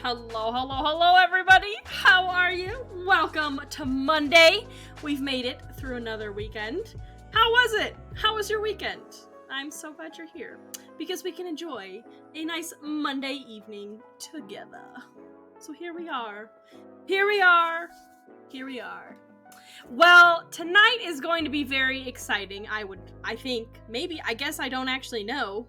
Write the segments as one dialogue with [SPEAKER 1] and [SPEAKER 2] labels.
[SPEAKER 1] Hello, everybody. How are you? Welcome to Monday. We've made it through another weekend. How was it? How was your weekend? I'm so glad you're here because we can enjoy a nice Monday evening together. So here we are. Well, tonight is going to be very exciting. I guess I don't actually know,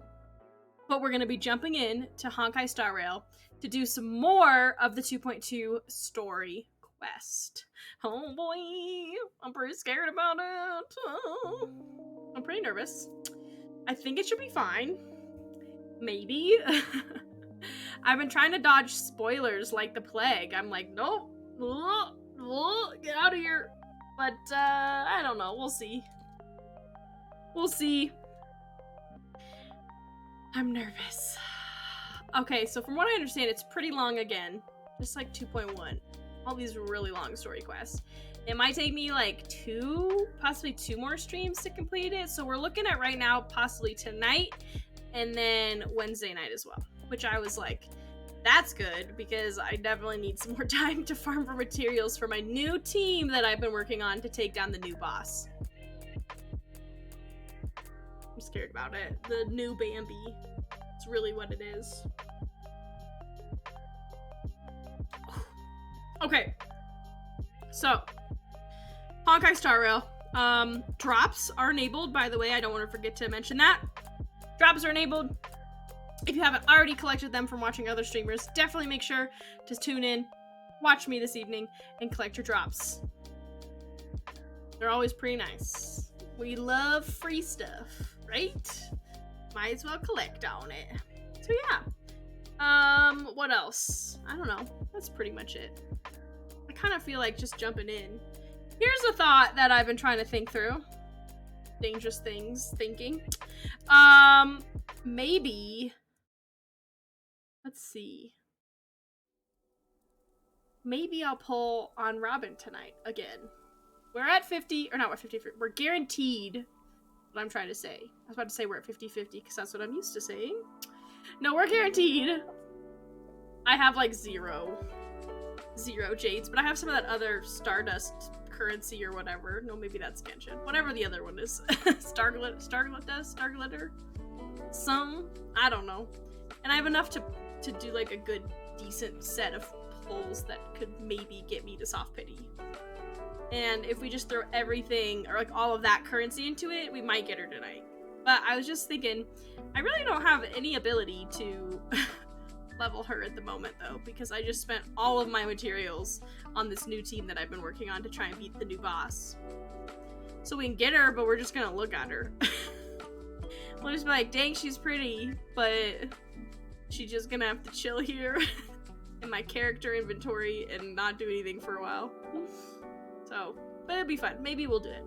[SPEAKER 1] but we're going to be jumping in to Honkai Star Rail to do some more of the 2.2 story quest. Oh boy, I'm pretty scared about it. Oh, I'm pretty nervous. I think it should be fine. Maybe. I've been trying to dodge spoilers like the plague. I'm like, nope. Get out of here. But, I don't know. We'll see. I'm nervous. Okay, so from what I understand, it's pretty long again. Just like 2.1. All these really long story quests. It might take me like possibly two more streams to complete it. So we're looking at right now possibly tonight and then Wednesday night as well. Which I was like, that's good because I definitely need some more time to farm for materials for my new team that I've been working on to take down the new boss. I'm scared about it. The new Bambi. It's really what it is. Okay. So, Honkai Star Rail. Drops are enabled, by the way. I don't want to forget to mention that. Drops are enabled. If you haven't already collected them from watching other streamers, definitely make sure to tune in, watch me this evening, and collect your drops. They're always pretty nice. We love free stuff, right? Might as well collect on it. So yeah. What else? I don't know. That's pretty much it. I kind of feel like just jumping in. Here's a thought that I've been trying to think through. Dangerous things thinking. Maybe. Let's see. Maybe I'll pull on Robin tonight again. We're at 50, or not, we're 50. We're guaranteed. What I'm trying to say. I was about to say we're at 50-50 because that's what I'm used to saying. No, we're guaranteed. I have like zero jades, but I have some of that other Stardust currency or whatever. No, maybe that's Genshin. Whatever the other one is. Starglitter? Some? I don't know. And I have enough to do like a good, decent set of pulls that could maybe get me to soft pity. And if we just throw everything, or like all of that currency into it, we might get her tonight. But I was just thinking, I really don't have any ability to level her at the moment, though, because I just spent all of my materials on this new team that I've been working on to try and beat the new boss. So we can get her, but we're just gonna look at her. We'll just be like, dang, she's pretty, but she's just gonna have to chill here in my character inventory and not do anything for a while. So, but it'd be fun. Maybe we'll do it.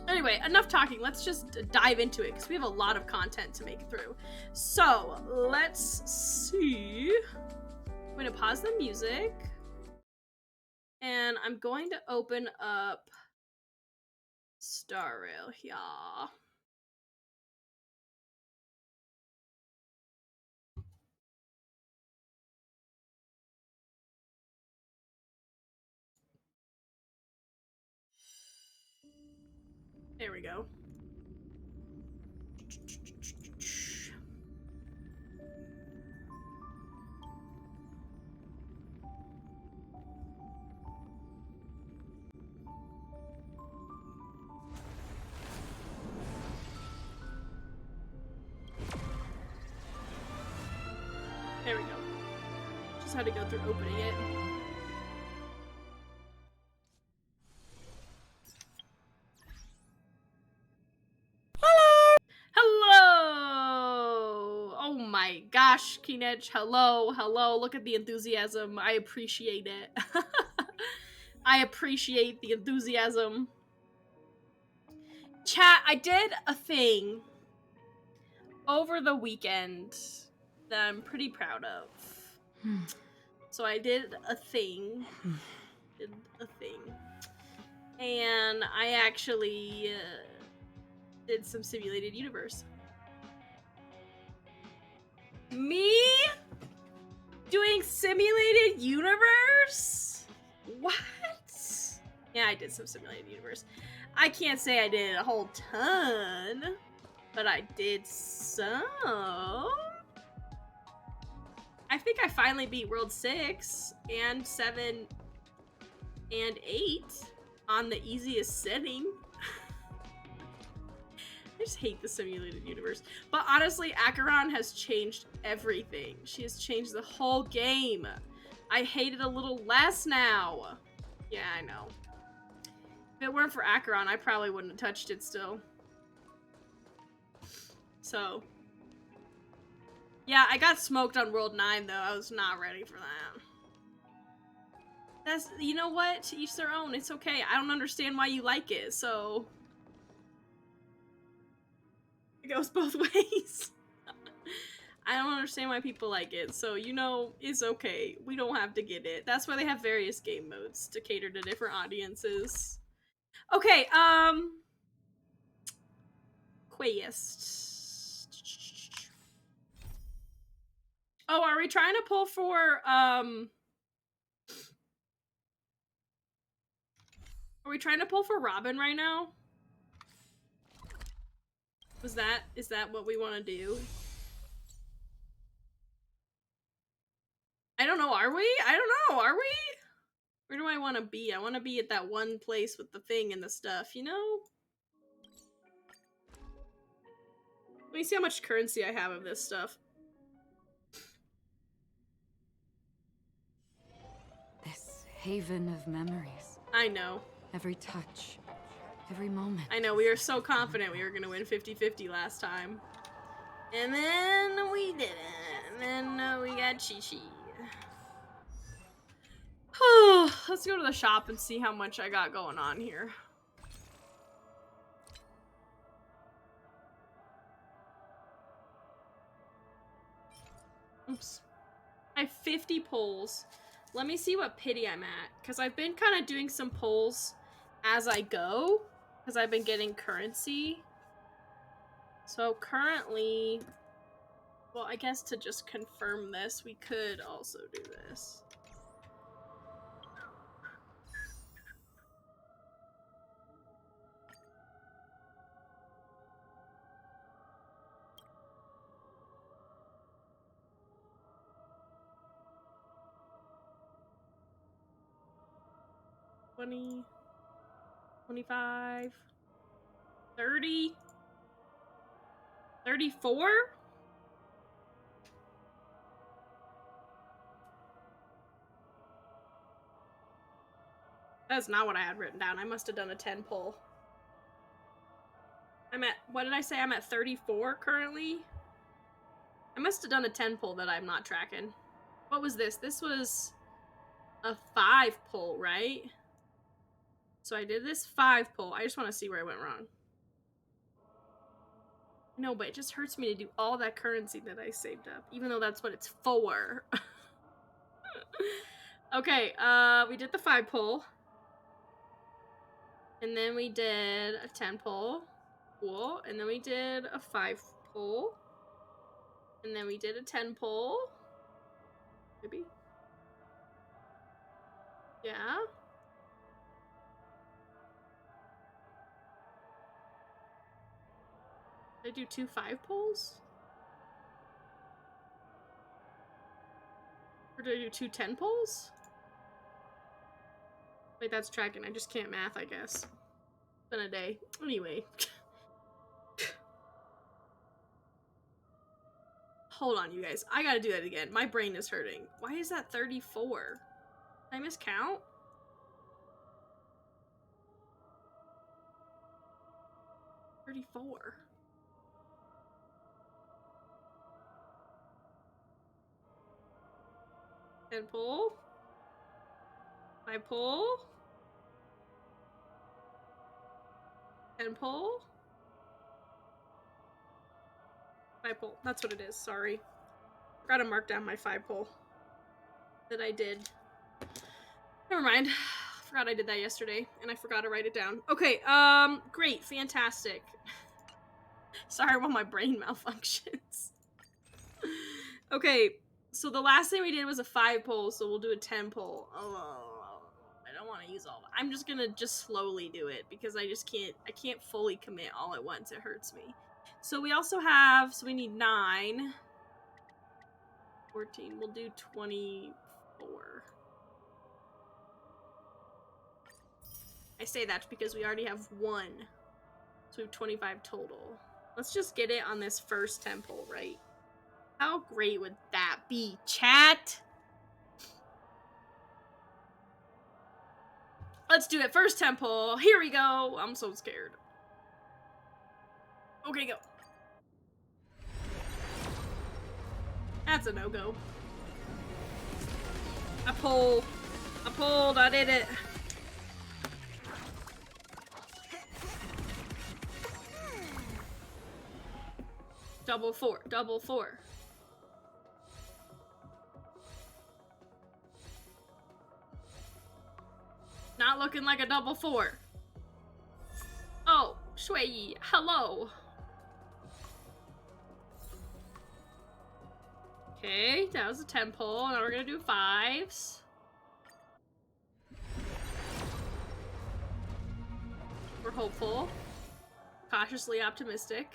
[SPEAKER 1] Anyway, enough talking. Let's just dive into it because we have a lot of content to make it through. So, let's see. I'm going to pause the music. And I'm going to open up Star Rail here. There we go. There we go. Just had to go through opening it. My gosh, Kinech, hello, look at the enthusiasm. I appreciate it. I appreciate the enthusiasm. Chat, I did a thing over the weekend that I'm pretty proud of. So I did a thing. And I actually did some simulated universe. Me doing simulated universe? What? Yeah, I did some simulated universe. I can't say I did a whole ton, but I did some. I think I finally beat World 6 and 7 and 8 on the easiest setting. I just hate the simulated universe. But honestly, Acheron has changed everything. She has changed the whole game. I hate it a little less now. Yeah, I know. If it weren't for Acheron, I probably wouldn't have touched it still. So. Yeah, I got smoked on World 9, though. I was not ready for that. That's, you know what? To each their own. It's okay. I don't understand why you like it, so. It goes both ways. I don't understand why people like it, so you know, it's okay. We don't have to get it. That's why they have various game modes to cater to different audiences. Okay, Quest. Oh, are we trying to pull for, are we trying to pull for Robin right now? Is that what we want to do? I don't know, are we? I don't know, are we? Where do I want to be? I want to be at that one place with the thing and the stuff, you know? Let me see how much currency I have of this stuff.
[SPEAKER 2] This haven of memories.
[SPEAKER 1] I know.
[SPEAKER 2] Every touch, every moment.
[SPEAKER 1] I know, we were so confident we were going to win 50-50 last time. And then we didn't. And then we got Chi-Chi. Let's go to the shop and see how much I got going on here. Oops. I have 50 pulls. Let me see what pity I'm at. Because I've been kind of doing some pulls as I go. Because I've been getting currency. So currently... Well, I guess to just confirm this, we could also do this. $20, $25, $30, $34? That's not what I had written down. I must have done a 10 pull. I'm at, what did I say? I'm at 34 currently? I must have done a 10 pull that I'm not tracking. What was this? This was a 5 pull, right? So I did this 5 pull. I just want to see where I went wrong. No, but it just hurts me to do all that currency that I saved up, even though that's what it's for. Okay, we did the 5 pull. And then we did a 10 pull. Cool. And then we did a 5 pull. And then we did a 10 pull. Maybe. Yeah. Did I do 2 5 pulls? Or did I do 2 10 pulls? Wait, that's tracking. I just can't math, I guess. It's been a day. Anyway. Hold on, you guys. I gotta do that again. My brain is hurting. Why is that 34? Did I miscount? $34. And pull. I pull. And pull. I pull. That's what it is. Sorry. Forgot to mark down my 5 pull that I did. Never mind. Forgot I did that yesterday, and I forgot to write it down. Okay, great, fantastic. Sorry while my brain malfunctions. Okay, so the last thing we did was a 5 pull, so we'll do a 10 pull. Oh, I don't want to use all that. I'm just gonna slowly do it, because I can't fully commit all at once. It hurts me. So we also have, so we need 9. 14, we'll do 24. I say that because we already have 1. So we have 25 total. Let's just get it on this first 10 pull, right? How great would that be, chat? Let's do it. First 10 pull. Here we go. I'm so scared. Okay, go. That's a no-go. I pulled. I did it. Double 4. Double 4. Not looking like a double 4. Oh, Shui, hello. Okay, that was a 10 pull. Now we're gonna do 5s. We're hopeful. Cautiously optimistic.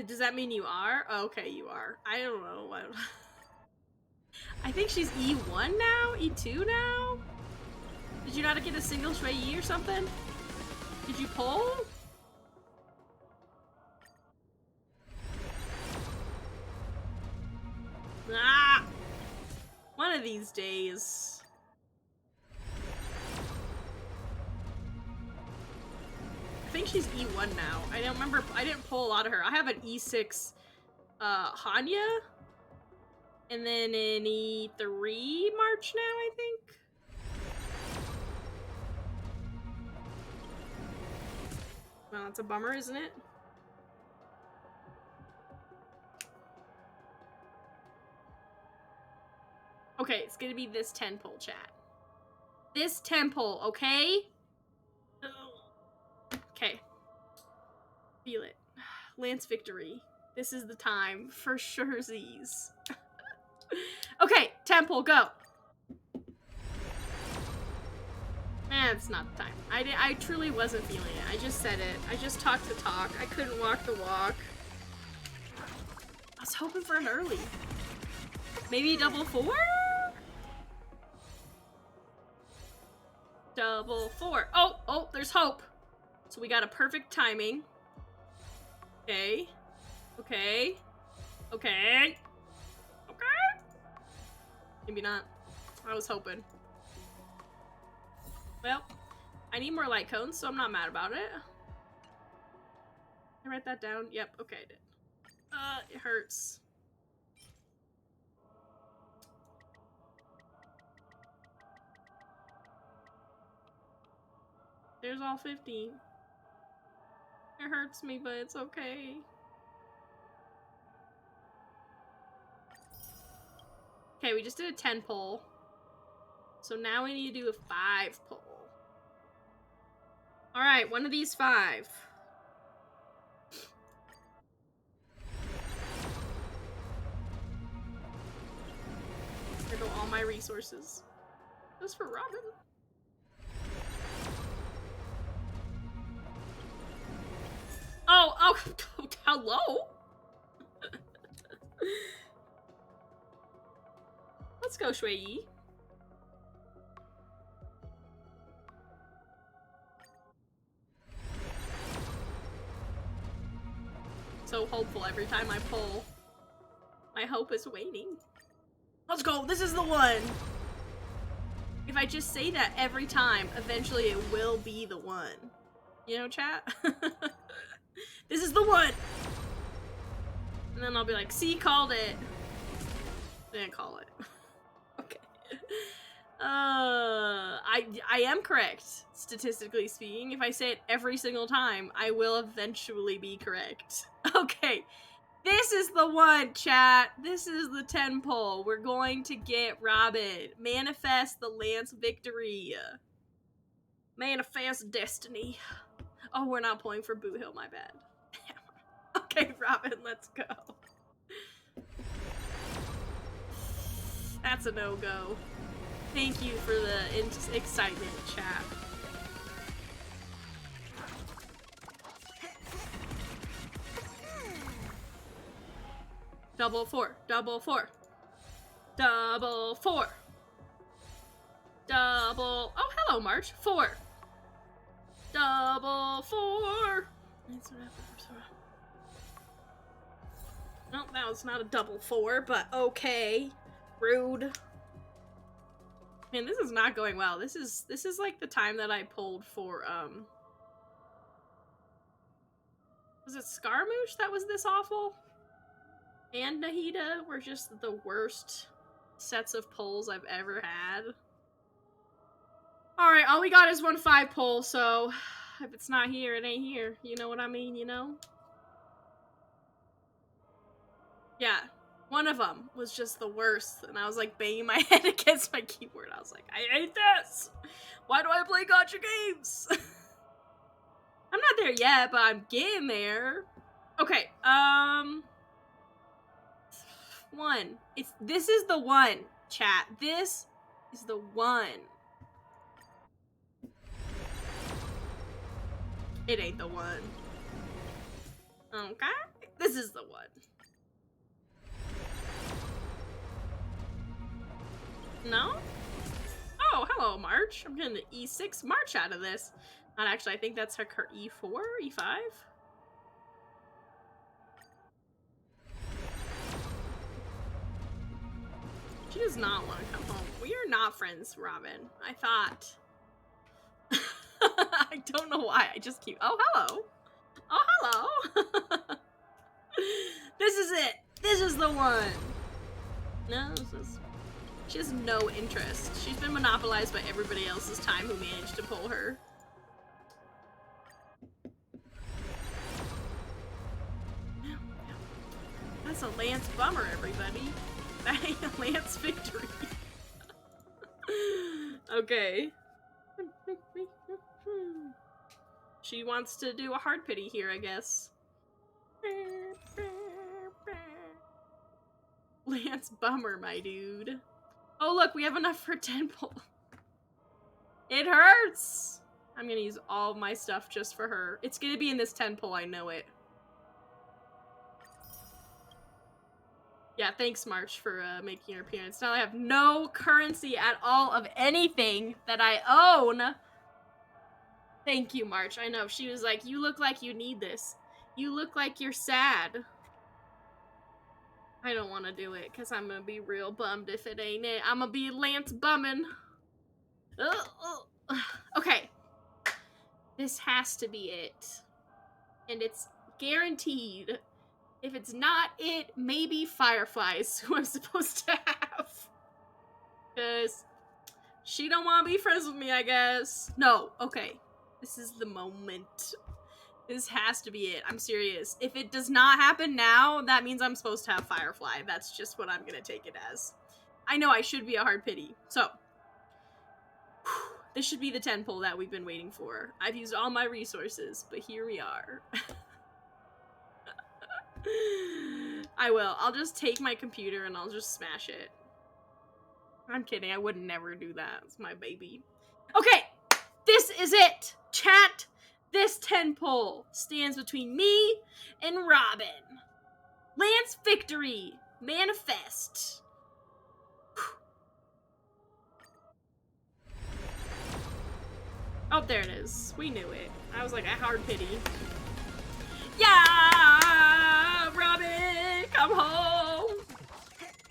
[SPEAKER 1] Does that mean you are? Oh, okay, you are. I don't know. I think she's E1 now? E2 now? Did you not get a single Shui Yi or something? Did you pull? Ah! One of these days. I think she's E1 now. I don't remember. I didn't pull a lot of her. I have an E6 Hanya. And then an E3 March now, I think. Well, that's a bummer, isn't it? Okay, it's gonna be this 10 pull, chat. This 10 pull, okay? Okay. Feel it. Lance victory. This is the time for sure Z's. Okay, 10 pull, go. It's not the time. I truly wasn't feeling it. I just said it. I just talked the talk. I couldn't walk the walk. I was hoping for an early. Maybe double 4? Double 4. Oh, there's hope. So we got a perfect timing. Okay. Okay. Okay. Okay. Maybe not. I was hoping. Well, I need more light cones, so I'm not mad about it. Can I write that down? Yep, okay, I did. It hurts. There's all 15. It hurts me, but it's okay. Okay, we just did a 10 pull. So now we need to do a 5 pull. Alright, one of these 5. There go all my resources. Just for Robin. Oh, hello? Let's go, Shui Yi. So hopeful every time I pull. My hope is waning. Let's go, this is the one! If I just say that every time, eventually it will be the one. You know, chat? This is the one! And then I'll be like, see, called it. Didn't call it. Okay. I am correct, statistically speaking. If I say it every single time, I will eventually be correct. Okay. This is the one, chat. This is the 10 pull. We're going to get Robin. Manifest the Lance victory. Manifest destiny. Oh, we're not pulling for Boo Hill, my bad. Okay, Robin, let's go. That's a no-go. Thank you for the excitement, chat. Double four, double four. Double four. Double, oh, hello, March. 4. Double 4. No, that was not a double 4, but okay. Rude. Man, this is not going well. This is like the time that I pulled for, was it Scaramouche that was this awful? And Nahida were just the worst sets of pulls I've ever had. Alright, all we got is 1-5 pull, so if it's not here, it ain't here. You know what I mean, you know? Yeah, one of them was just the worst, and I was like banging my head against my keyboard. I was like, I hate this! Why do I play gacha games? I'm not there yet, but I'm getting there. Okay, 1. This is the one, chat. This is the one. It ain't the one. Okay, this is the one. No? Oh, hello, March. I'm getting an E6 March out of this. Not actually, I think that's her E4, E5? She does not want to come home. We are not friends, Robin. I thought. I don't know why. I just keep. Oh, hello. Oh, hello. This is it. This is the one. No, this is. She has no interest. She's been monopolized by everybody else's time who managed to pull her. That's a Lance bummer, everybody. That ain't a Lance victory. Okay. She wants to do a hard pity here, I guess. Lance bummer, my dude. Oh, look, we have enough for 10 pull. It hurts! I'm gonna use all of my stuff just for her. It's gonna be in this 10 pull, I know it. Yeah, thanks, March, for making your appearance. Now I have no currency at all of anything that I own. Thank you, March. I know. She was like, you look like you need this. You look like you're sad. I don't want to do it, because I'm going to be real bummed if it ain't it. I'm going to be Lance bumming. Okay. This has to be it. And it's guaranteed. If it's not it, maybe Fireflies, who I'm supposed to have. Because she don't want to be friends with me, I guess. No, okay. This is the moment. This has to be it. I'm serious. If it does not happen now, that means I'm supposed to have Firefly. That's just what I'm going to take it as. I know I should be a hard pity. So, this should be the 10 pull that we've been waiting for. I've used all my resources, but here we are. I will. I'll just take my computer and I'll just smash it. I'm kidding. I would never do that. It's my baby. Okay. This is it. Chat. This 10 pull stands between me and Robin. Lance victory. Manifest. Oh, there it is. We knew it. I was like, a hard pity. Yeah, Robin, come home.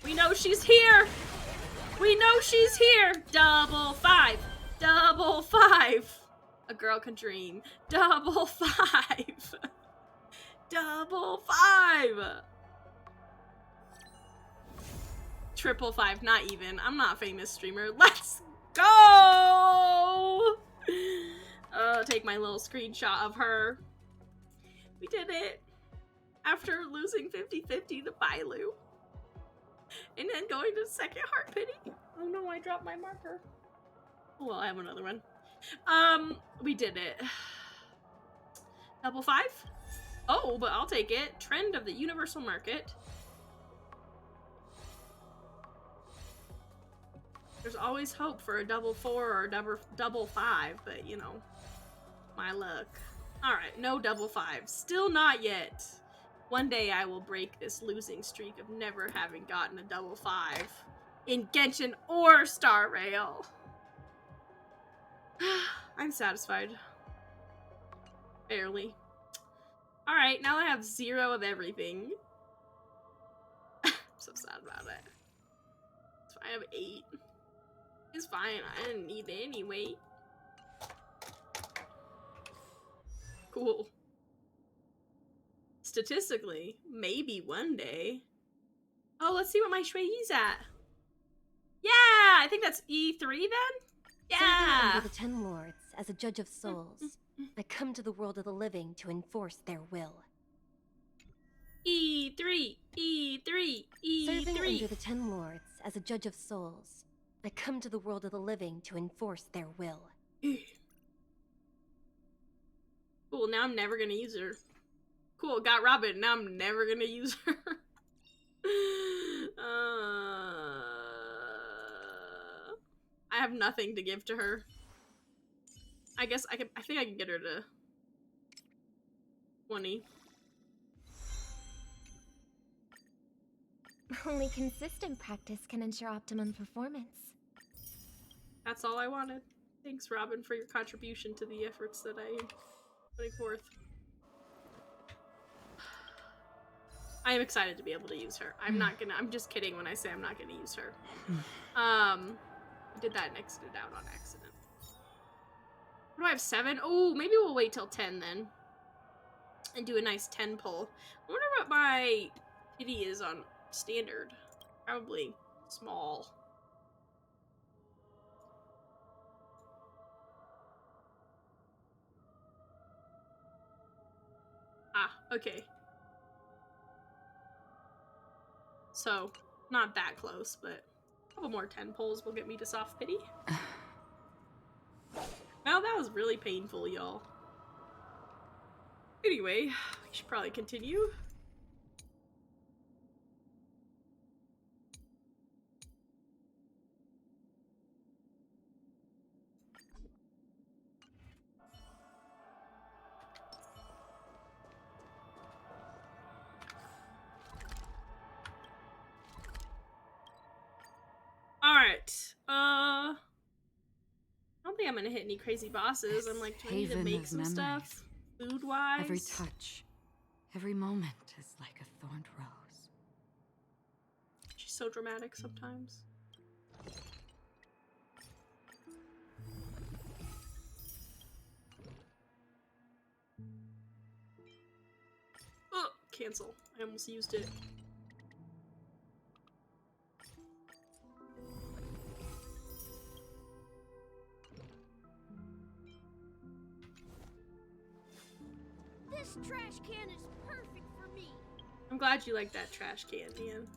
[SPEAKER 1] We know she's here. We know she's here. Double 5. Double 5. A girl can dream. Double 5. Double 5. Triple 5, not even. I'm not a famous streamer. Let's go. Take my little screenshot of her. We did it. after losing 50-50 to Bailu. And then going to second heart pity. Oh no, I dropped my marker. Oh, well, I have another one. We did it. Double 5? Oh, but I'll take it. Trend of the universal market. There's always hope for a double 4 or a double 5, but you know, my luck. Alright, no double 5. Still not yet. One day I will break this losing streak of never having gotten a double 5 in Genshin or Star Rail. I'm satisfied. Barely. Alright, now I have 0 of everything. I'm so sad about it. So I have 8. It's fine, I didn't need it anyway. Cool. Statistically, maybe one day. Oh, let's see what my Shui's at. Yeah, I think that's E3 then? Yeah!
[SPEAKER 3] Serving under the 10 lords as a judge of souls, I come to the world of the living to enforce their will.
[SPEAKER 1] E3, E3, E3.
[SPEAKER 3] Serving under the 10 lords as a judge of souls, I come to the world of the living to enforce their will.
[SPEAKER 1] Cool, now I'm never gonna use her. Cool, got Robin, now I'm never gonna use her. I have nothing to give to her. I guess I think I can get her to 20.
[SPEAKER 4] Only consistent practice can ensure optimum performance.
[SPEAKER 1] That's all I wanted. Thanks, Robin, for your contribution to the efforts that I am putting forth. I am excited to be able to use her. I'm just kidding when I say I'm not gonna use her. I did that and exited out on accident. What do I have, 7? Oh, maybe we'll wait till 10 then. And do a nice 10 pull. I wonder what my pity is on standard. Probably small. Ah, okay. So, not that close, but a couple more 10 pulls will get me to soft pity. Well, that was really painful, y'all. Anyway, we should probably continue. Alright, I don't think I'm gonna hit any crazy bosses. I'm like, do I need to make some stuff? Food-wise?
[SPEAKER 2] Every touch, every moment is like a thorned rose.
[SPEAKER 1] She's so dramatic sometimes. Oh, cancel. I almost used it.
[SPEAKER 4] This trash can is perfect for me.
[SPEAKER 1] I'm glad you like that trash can, Ian.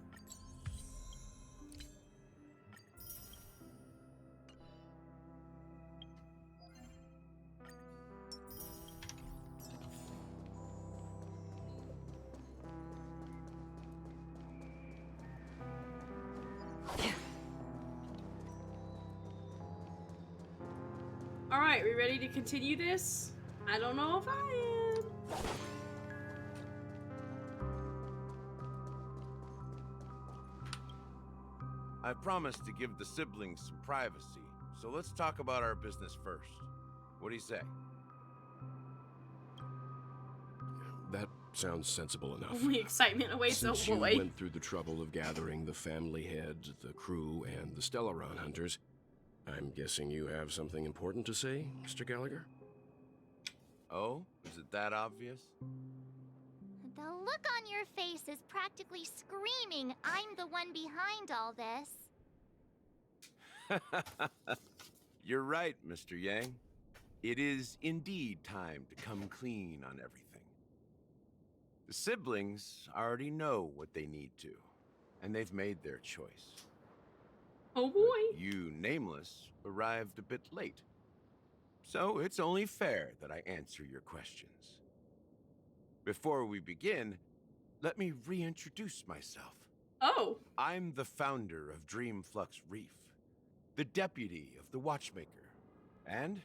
[SPEAKER 1] Alright, we ready to continue this? I don't know if I am.
[SPEAKER 5] I promised to give the siblings some privacy, so let's talk about our business first. What do you say?
[SPEAKER 6] That sounds sensible enough.
[SPEAKER 1] Only excitement awaits, oh
[SPEAKER 6] Since you
[SPEAKER 1] boy.
[SPEAKER 6] went through the trouble of gathering the family head, the crew, and the Stellaron hunters, I'm guessing you have something important to say, Mr. Gallagher?
[SPEAKER 5] Oh, is it that obvious?
[SPEAKER 4] The look on your face is practically screaming, I'm the one behind all this.
[SPEAKER 5] You're right, Mr. Yang. It is indeed time to come clean on everything. The siblings already know what they need to, and they've made their choice.
[SPEAKER 1] Oh boy.
[SPEAKER 5] You, Nameless, arrived a bit late. So it's only fair that I answer your questions. Before we begin, let me reintroduce myself.
[SPEAKER 1] Oh.
[SPEAKER 5] I'm the founder of Dreamflux Reef, the deputy of the Watchmaker, and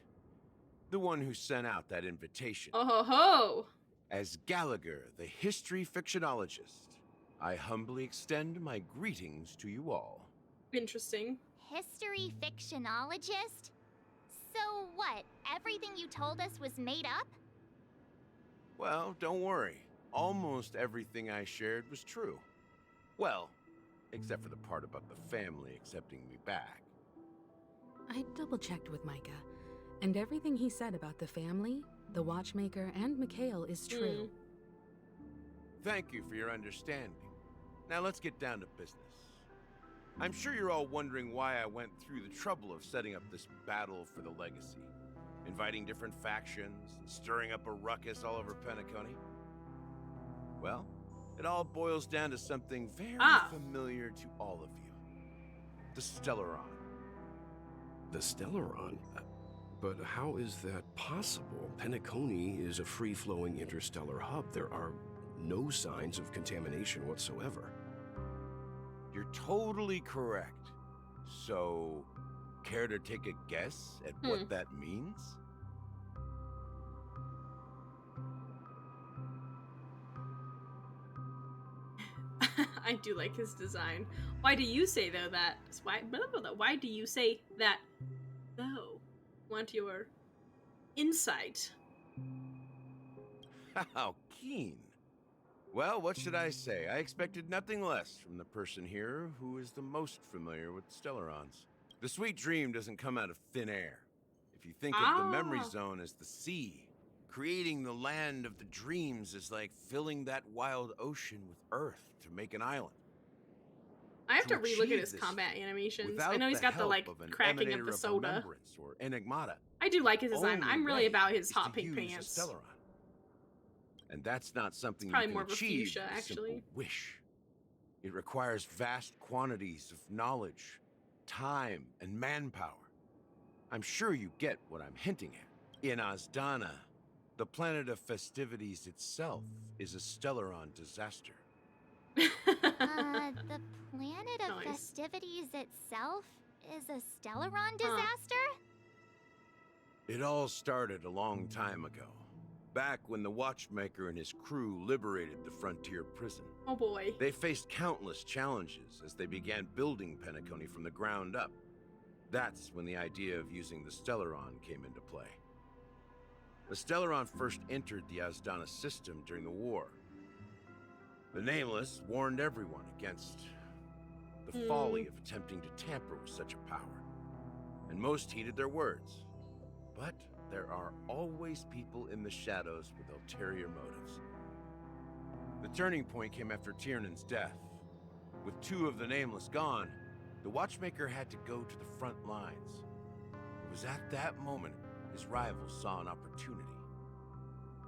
[SPEAKER 5] the one who sent out that invitation.
[SPEAKER 1] Oh ho ho.
[SPEAKER 5] As Gallagher, the history fictionologist, I humbly extend my greetings to you all.
[SPEAKER 1] Interesting.
[SPEAKER 4] History fictionologist? So what? Everything you told us was made up?
[SPEAKER 5] Well, don't worry. Almost everything I shared was true. Well, except for the part about the family accepting me back.
[SPEAKER 2] I double-checked with Micah, and everything he said about the family, the Watchmaker, and Mikhail is true.
[SPEAKER 5] Thank you for your understanding. Now let's get down to business. I'm sure you're all wondering why I went through the trouble of setting up this battle for the legacy, inviting different factions, and stirring up a ruckus all over Penacony. Well, it all boils down to something very familiar to all of you. The Stellaron.
[SPEAKER 6] The Stellaron? But how is that possible? Penacony is a free-flowing interstellar hub. There are no signs of contamination whatsoever.
[SPEAKER 5] You're totally correct. So, care to take a guess at what that means?
[SPEAKER 1] I do like his design. Why do you say though that? Why do you say that though? Want your insight?
[SPEAKER 5] How keen. Well, what should I say? I expected nothing less from the person here who is the most familiar with Stellarons. The sweet dream doesn't come out of thin air. If you think of the memory zone as the sea, creating the land of the dreams is like filling that wild ocean with earth to make an island.
[SPEAKER 1] I have to
[SPEAKER 5] achieve
[SPEAKER 1] relook at his
[SPEAKER 5] this
[SPEAKER 1] combat animations.
[SPEAKER 5] without
[SPEAKER 1] I know he's got the
[SPEAKER 5] help
[SPEAKER 1] like
[SPEAKER 5] of an
[SPEAKER 1] cracking of
[SPEAKER 5] emanator
[SPEAKER 1] the soda.
[SPEAKER 5] remembrance or enigmata.
[SPEAKER 1] I do like his design.
[SPEAKER 5] Only
[SPEAKER 1] I'm really
[SPEAKER 5] way
[SPEAKER 1] about his
[SPEAKER 5] is
[SPEAKER 1] hot
[SPEAKER 5] to
[SPEAKER 1] pink
[SPEAKER 5] use a
[SPEAKER 1] pants.
[SPEAKER 5] Stellaron. And that's not something you
[SPEAKER 1] Probably
[SPEAKER 5] can
[SPEAKER 1] more of a
[SPEAKER 5] achieve
[SPEAKER 1] fuchsia,
[SPEAKER 5] with a simple
[SPEAKER 1] actually.
[SPEAKER 5] wish. It requires vast quantities of knowledge, time, and manpower. I'm sure you get what I'm hinting at. In Azdana, the planet of festivities itself is a Stellaron disaster.
[SPEAKER 4] The planet of
[SPEAKER 1] Nice.
[SPEAKER 4] festivities itself is a Stellaron disaster?
[SPEAKER 5] It all started a long time ago, back when the Watchmaker and his crew liberated the frontier prison.
[SPEAKER 1] Oh boy.
[SPEAKER 5] They faced countless challenges as they began building Penacony from the ground up. That's when the idea of using the Stellaron came into play. The Stellaron first entered the Azdana system during the war. The Nameless warned everyone against the folly of attempting to tamper with such a power, and most heeded their words. But there are always people in the shadows with ulterior motives. The turning point came after Tiernan's death. With two of the Nameless gone, the Watchmaker had to go to the front lines. It was at that moment his rivals saw an opportunity.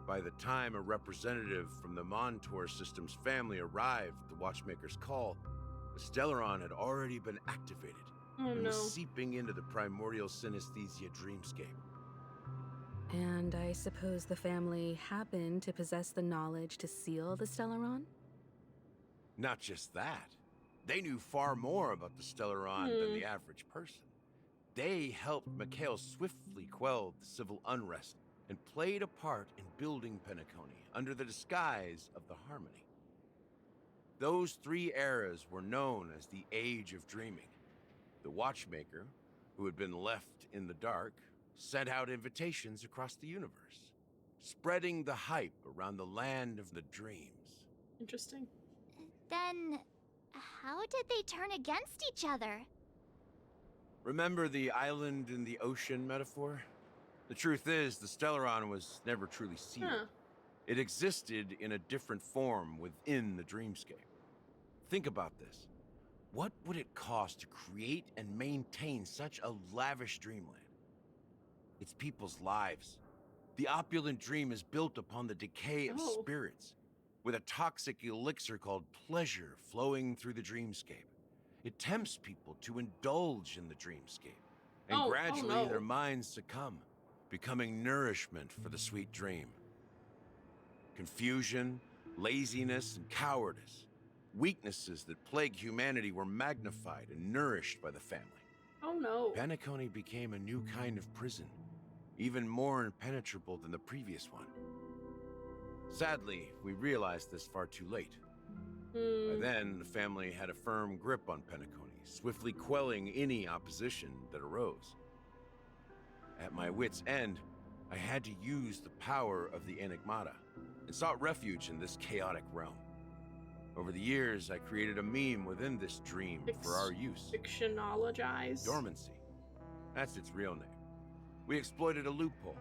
[SPEAKER 5] By the time a representative from the Montour System's family arrived at the Watchmaker's call, the Stellaron had already been activated and was seeping into the primordial synesthesia dreamscape.
[SPEAKER 2] And I suppose the family happened to possess the knowledge to seal the Stellaron?
[SPEAKER 5] Not just that. They knew far more about the Stellaron than the average person. They helped Mikhail swiftly quell the civil unrest and played a part in building Penacony under the disguise of the Harmony. Those three eras were known as the Age of Dreaming. The Watchmaker, who had been left in the dark, sent out invitations across the universe, spreading the hype around the land of the dreams.
[SPEAKER 1] Interesting.
[SPEAKER 4] Then, how did they turn against each other?
[SPEAKER 5] Remember the island in the ocean metaphor? The truth is, the Stellaron was never truly sealed. It existed in a different form within the dreamscape. Think about this. What would it cost to create and maintain such a lavish dreamland? It's people's lives. The opulent dream is built upon the decay of spirits. with a toxic elixir called pleasure flowing through the dreamscape. It tempts people to indulge in the dreamscape, and gradually
[SPEAKER 1] no.
[SPEAKER 5] their minds succumb, becoming nourishment for the sweet dream. Confusion, laziness, and cowardice, weaknesses that plague humanity, were magnified and nourished by the family.
[SPEAKER 1] Oh no.
[SPEAKER 5] Penacony became a new kind of prison, even more impenetrable than the previous one. Sadly, we realized this far too late. By then, the family had a firm grip on Penacony, swiftly quelling any opposition that arose. At my wit's end, I had to use the power of the Enigmata, and sought refuge in this chaotic realm. Over the years, I created a meme within this dream for our use.
[SPEAKER 1] Fictionologize.
[SPEAKER 5] Dormancy. That's its real name. We exploited a loophole.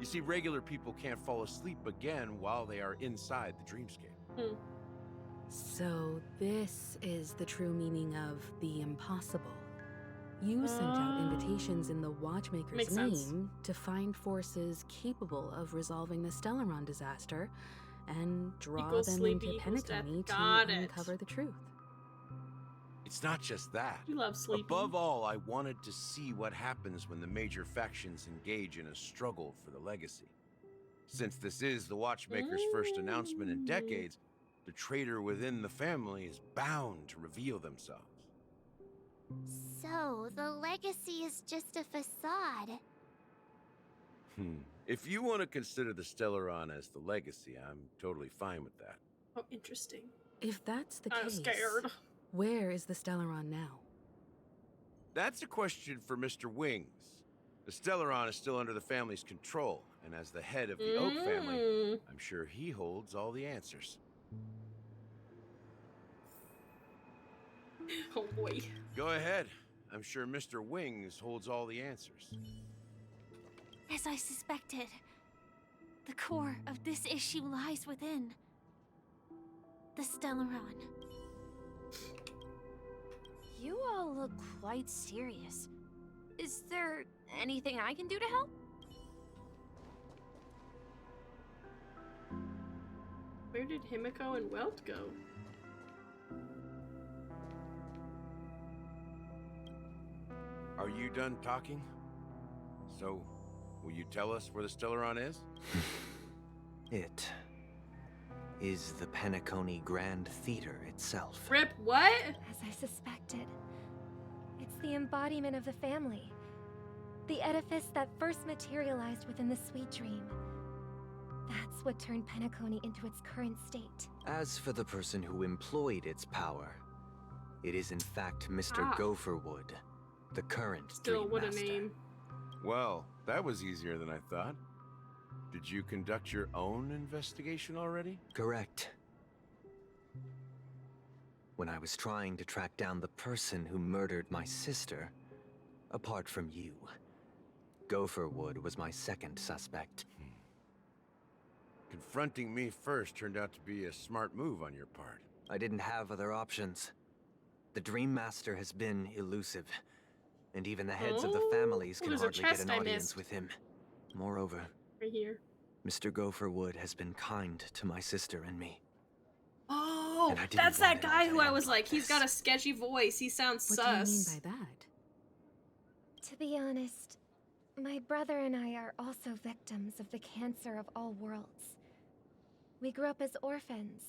[SPEAKER 5] You see, regular people can't fall asleep again while they are inside the dreamscape.
[SPEAKER 2] So this is the true meaning of the impossible. You sent out invitations in the Watchmaker's
[SPEAKER 1] Makes sense.
[SPEAKER 2] name to find forces capable of resolving the Stellaron disaster and draw
[SPEAKER 1] Equals
[SPEAKER 2] them
[SPEAKER 1] sleepy
[SPEAKER 2] into
[SPEAKER 1] equals death.
[SPEAKER 2] Penacony to
[SPEAKER 1] Got it.
[SPEAKER 2] uncover the truth.
[SPEAKER 5] It's not just that.
[SPEAKER 1] You love sleeping.
[SPEAKER 5] Above all, I wanted to see what happens when the major factions engage in a struggle for the legacy. Since this is the Watchmaker's first announcement in decades, the traitor within the family is bound to reveal themselves.
[SPEAKER 4] So, the legacy is just a facade.
[SPEAKER 5] If you want to consider the Stellaron as the legacy, I'm totally fine with that.
[SPEAKER 1] Oh, interesting.
[SPEAKER 2] If that's the
[SPEAKER 1] I'm
[SPEAKER 2] case,
[SPEAKER 1] scared.
[SPEAKER 2] where is the Stellaron now?
[SPEAKER 5] That's a question for Mr. Wings. The Stellaron is still under the family's control, and as the head of the Oak family, I'm sure he holds all the answers.
[SPEAKER 1] Oh boy.
[SPEAKER 5] Go ahead. I'm sure Mr. Wings holds all the answers.
[SPEAKER 4] As I suspected, the core of this issue lies within the Stellaron.
[SPEAKER 3] You all look quite serious. Is there anything I can do to help?
[SPEAKER 1] Where did Himiko and Welt go?
[SPEAKER 5] Are you done talking? So, will you tell us where the Stellaron is?
[SPEAKER 7] It is the Penacony Grand Theater itself.
[SPEAKER 1] Rip, what?
[SPEAKER 3] As I suspected. It's the embodiment of the family. The edifice that first materialized within the Sweet Dream. That's what turned Penacony into its current state.
[SPEAKER 7] As for the person who employed its power, it is in fact Mr. Gopherwood, the current
[SPEAKER 1] Still,
[SPEAKER 7] Dream
[SPEAKER 1] what a
[SPEAKER 7] Master.
[SPEAKER 1] name.
[SPEAKER 5] Well, that was easier than I thought. Did you conduct your own investigation already?
[SPEAKER 7] Correct. When I was trying to track down the person who murdered my sister, apart from you, Gopherwood was my second suspect.
[SPEAKER 5] Confronting me first turned out to be a smart move on your part.
[SPEAKER 7] I didn't have other options. The Dream Master has been elusive, and even the heads of the families can
[SPEAKER 1] there's a
[SPEAKER 7] hardly get
[SPEAKER 1] chest
[SPEAKER 7] an
[SPEAKER 1] I
[SPEAKER 7] audience
[SPEAKER 1] missed.
[SPEAKER 7] with him. Moreover,
[SPEAKER 1] Right here.
[SPEAKER 7] Mr. Gopherwood has been kind to my sister and me.
[SPEAKER 1] Oh,
[SPEAKER 7] And I didn't
[SPEAKER 1] that's
[SPEAKER 7] want
[SPEAKER 1] that
[SPEAKER 7] it all
[SPEAKER 1] guy
[SPEAKER 7] to
[SPEAKER 1] who I
[SPEAKER 7] end
[SPEAKER 1] was like,
[SPEAKER 7] like
[SPEAKER 1] he's
[SPEAKER 7] this.
[SPEAKER 1] got a sketchy voice. He sounds
[SPEAKER 2] What
[SPEAKER 1] sus.
[SPEAKER 2] do you mean by that?
[SPEAKER 3] To be honest, my brother and I are also victims of the cancer of all worlds. We grew up as orphans,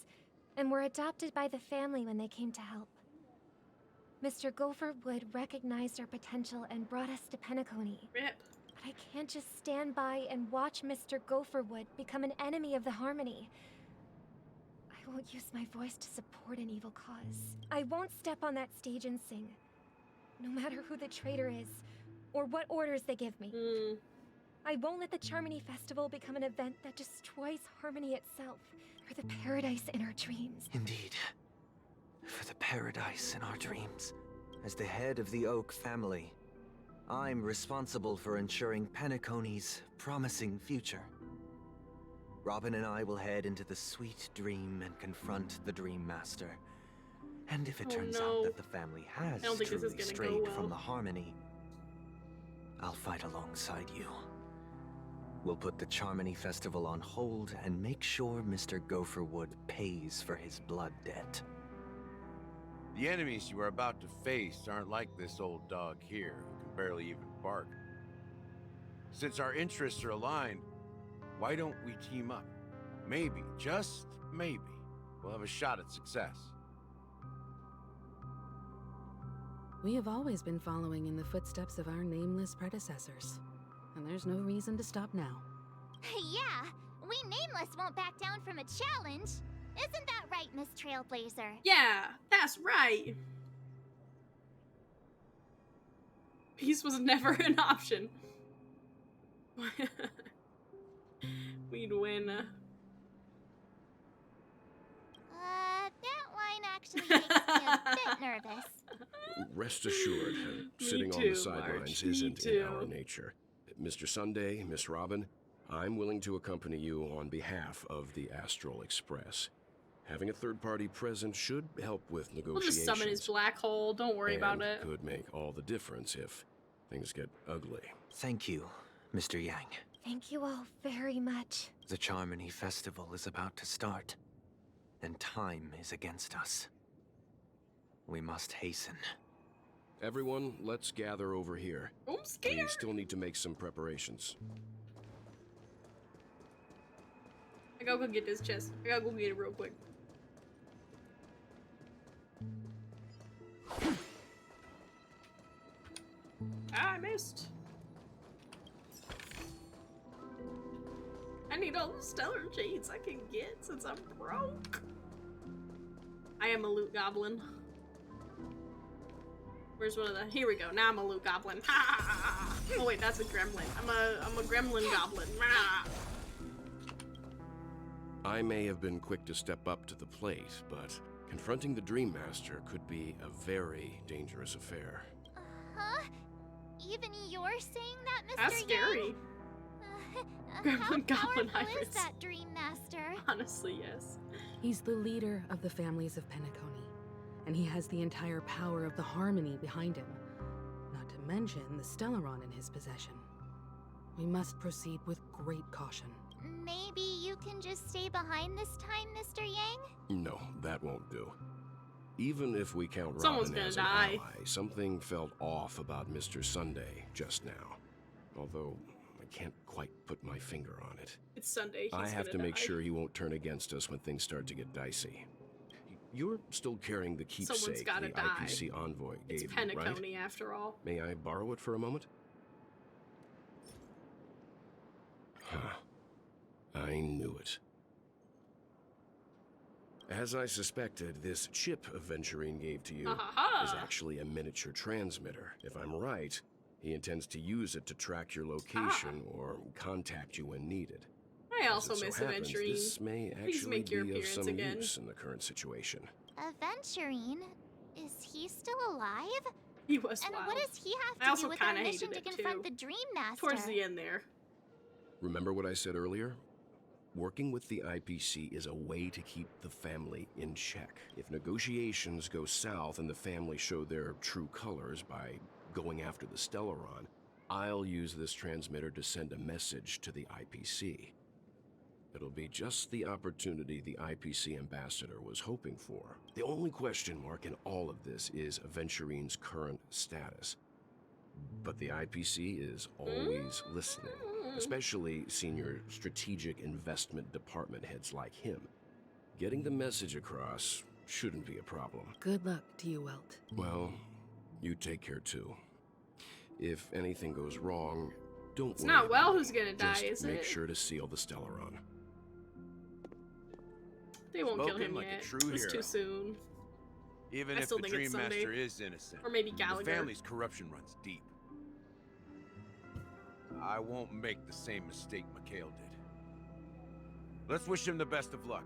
[SPEAKER 3] and were adopted by the family when they came to help. Mr. Gopherwood recognized our potential and brought us to Penacony.
[SPEAKER 1] Rip.
[SPEAKER 3] But I can't just stand by and watch Mr. Gopherwood become an enemy of the Harmony. I won't use my voice to support an evil cause. I won't step on that stage and sing, no matter who the traitor is, or what orders they give me. I won't let the Charmony Festival become an event that destroys Harmony itself, or the paradise in our dreams.
[SPEAKER 7] Indeed. For the paradise in our dreams. As the head of the Oak family, I'm responsible for ensuring Penacony's promising future. Robin and I will head into the Sweet Dream and confront the Dream Master. And if it
[SPEAKER 1] Oh,
[SPEAKER 7] turns
[SPEAKER 1] no.
[SPEAKER 7] out that the family has
[SPEAKER 1] I don't think this is
[SPEAKER 7] truly
[SPEAKER 1] gonna go
[SPEAKER 7] strayed
[SPEAKER 1] well.
[SPEAKER 7] from the Harmony, I'll fight alongside you. We'll put the Charmony Festival on hold and make sure Mr. Gopherwood pays for his blood debt.
[SPEAKER 5] The enemies you are about to face aren't like this old dog here, who can barely even bark. Since our interests are aligned, why don't we team up? Maybe, just maybe, we'll have a shot at success.
[SPEAKER 2] We have always been following in the footsteps of our nameless predecessors, and there's no reason to stop now.
[SPEAKER 4] Yeah, we Nameless won't back down from a challenge. Isn't that right, Miss Trailblazer?
[SPEAKER 1] Yeah, that's right. Peace was never an option. We'd win.
[SPEAKER 4] That line actually makes me a bit nervous.
[SPEAKER 6] Rest assured, sitting on
[SPEAKER 1] too,
[SPEAKER 6] the sidelines
[SPEAKER 1] March, me
[SPEAKER 6] isn't in our
[SPEAKER 1] too.
[SPEAKER 6] nature. Mr. Sunday, Miss Robin, I'm willing to accompany you on behalf of the Astral Express. Having a third party present should help with
[SPEAKER 1] We'll
[SPEAKER 6] negotiations.
[SPEAKER 1] just summon his black hole. Don't worry about
[SPEAKER 6] and
[SPEAKER 1] it.
[SPEAKER 6] could make all the difference if things get ugly.
[SPEAKER 7] Thank you, Mr. Yang.
[SPEAKER 3] Thank you all very much.
[SPEAKER 7] The Charmony Festival is about to start, and time is against us. We must hasten.
[SPEAKER 6] Everyone, let's gather over here.
[SPEAKER 1] I'm
[SPEAKER 6] We
[SPEAKER 1] scared.
[SPEAKER 6] still need to make some preparations.
[SPEAKER 1] I gotta go get this chest. I gotta go get it real quick. Ah, I missed. I need all the stellar jades I can get since I'm broke. I am a loot goblin. Where's one of the? Here we go. Now I'm a loot goblin. Ha! Oh wait, that's a gremlin. I'm a gremlin goblin. Rah!
[SPEAKER 6] I may have been quick to step up to the plate, but confronting the Dream Master could be a very dangerous affair.
[SPEAKER 4] Huh? Even you're saying that, Mr.
[SPEAKER 1] That's scary.
[SPEAKER 4] Yang? How
[SPEAKER 1] Gremlin goblin
[SPEAKER 4] powerful is
[SPEAKER 1] hybrids.
[SPEAKER 4] that Dream Master?
[SPEAKER 1] Honestly, yes.
[SPEAKER 2] He's the leader of the families of Penacony, and he has the entire power of the Harmony behind him, not to mention the Stellaron in his possession. We must proceed with great caution.
[SPEAKER 4] Maybe you can just stay behind this time, Mr. Yang?
[SPEAKER 6] No, that won't do. Even if we count
[SPEAKER 1] Someone's
[SPEAKER 6] Robin
[SPEAKER 1] gonna
[SPEAKER 6] as an
[SPEAKER 1] die.
[SPEAKER 6] ally, something felt off about Mr. Sunday just now. Although, I can't quite put my finger on it.
[SPEAKER 1] It's Sunday. He's
[SPEAKER 6] I have to
[SPEAKER 1] gonna
[SPEAKER 6] make
[SPEAKER 1] die.
[SPEAKER 6] sure he won't turn against us when things start to get dicey. You're still carrying the
[SPEAKER 1] Someone's
[SPEAKER 6] keepsake
[SPEAKER 1] gotta
[SPEAKER 6] the
[SPEAKER 1] die.
[SPEAKER 6] IPC envoy
[SPEAKER 1] It's
[SPEAKER 6] gave you, right?
[SPEAKER 1] Penacony after all.
[SPEAKER 6] May I borrow it for a moment? Huh. I knew it. As I suspected, this chip Aventurine gave to you
[SPEAKER 1] Ha-ha-ha.
[SPEAKER 6] is actually a miniature transmitter. If I'm right, he intends to use it to track your location or contact you when needed.
[SPEAKER 1] I
[SPEAKER 6] As
[SPEAKER 1] also
[SPEAKER 6] it so
[SPEAKER 1] miss
[SPEAKER 6] happens,
[SPEAKER 1] Aventurine.
[SPEAKER 6] this may
[SPEAKER 1] Please
[SPEAKER 6] actually
[SPEAKER 1] make your
[SPEAKER 6] be of
[SPEAKER 1] appearance
[SPEAKER 6] some
[SPEAKER 1] again.
[SPEAKER 6] use in the current situation.
[SPEAKER 4] Aventurine? Is he still alive?
[SPEAKER 1] He was
[SPEAKER 4] And
[SPEAKER 1] wild.
[SPEAKER 4] what does he
[SPEAKER 1] I
[SPEAKER 4] have
[SPEAKER 1] also
[SPEAKER 4] to do with our
[SPEAKER 1] kinda
[SPEAKER 4] mission
[SPEAKER 1] hated
[SPEAKER 4] to
[SPEAKER 1] it,
[SPEAKER 4] confront
[SPEAKER 1] too.
[SPEAKER 4] the Dream Master?
[SPEAKER 1] Towards the end there.
[SPEAKER 6] Remember what I said earlier? Working with the IPC is a way to keep the family in check. If negotiations go south and the family show their true colors by going after the Stellaron, I'll use this transmitter to send a message to the IPC. It'll be just the opportunity the IPC ambassador was hoping for. The only question mark in all of this is Aventurine's current status. But the IPC is always listening, especially senior strategic investment department heads like him. Getting the message across shouldn't be a problem.
[SPEAKER 2] Good luck to you, Welt.
[SPEAKER 6] Well, you take care too. If anything goes wrong, don't
[SPEAKER 1] It's
[SPEAKER 6] worry
[SPEAKER 1] not
[SPEAKER 6] about
[SPEAKER 1] Well
[SPEAKER 6] me.
[SPEAKER 1] who's gonna die,
[SPEAKER 6] Just
[SPEAKER 1] is
[SPEAKER 6] make
[SPEAKER 1] it?
[SPEAKER 6] sure to seal the Stellaron.
[SPEAKER 1] They won't kill
[SPEAKER 5] Spoken
[SPEAKER 1] him
[SPEAKER 5] like a
[SPEAKER 1] yet.
[SPEAKER 5] true
[SPEAKER 1] It's too
[SPEAKER 5] hero.
[SPEAKER 1] soon.
[SPEAKER 5] Even
[SPEAKER 1] I
[SPEAKER 5] if
[SPEAKER 1] still
[SPEAKER 5] the
[SPEAKER 1] think
[SPEAKER 5] Dream
[SPEAKER 1] it's Sunday.
[SPEAKER 5] Master is innocent,
[SPEAKER 1] Or maybe
[SPEAKER 5] the
[SPEAKER 1] Gallagher.
[SPEAKER 5] family's corruption runs deep. I won't make the same mistake Mikhail did. Let's wish him the best of luck.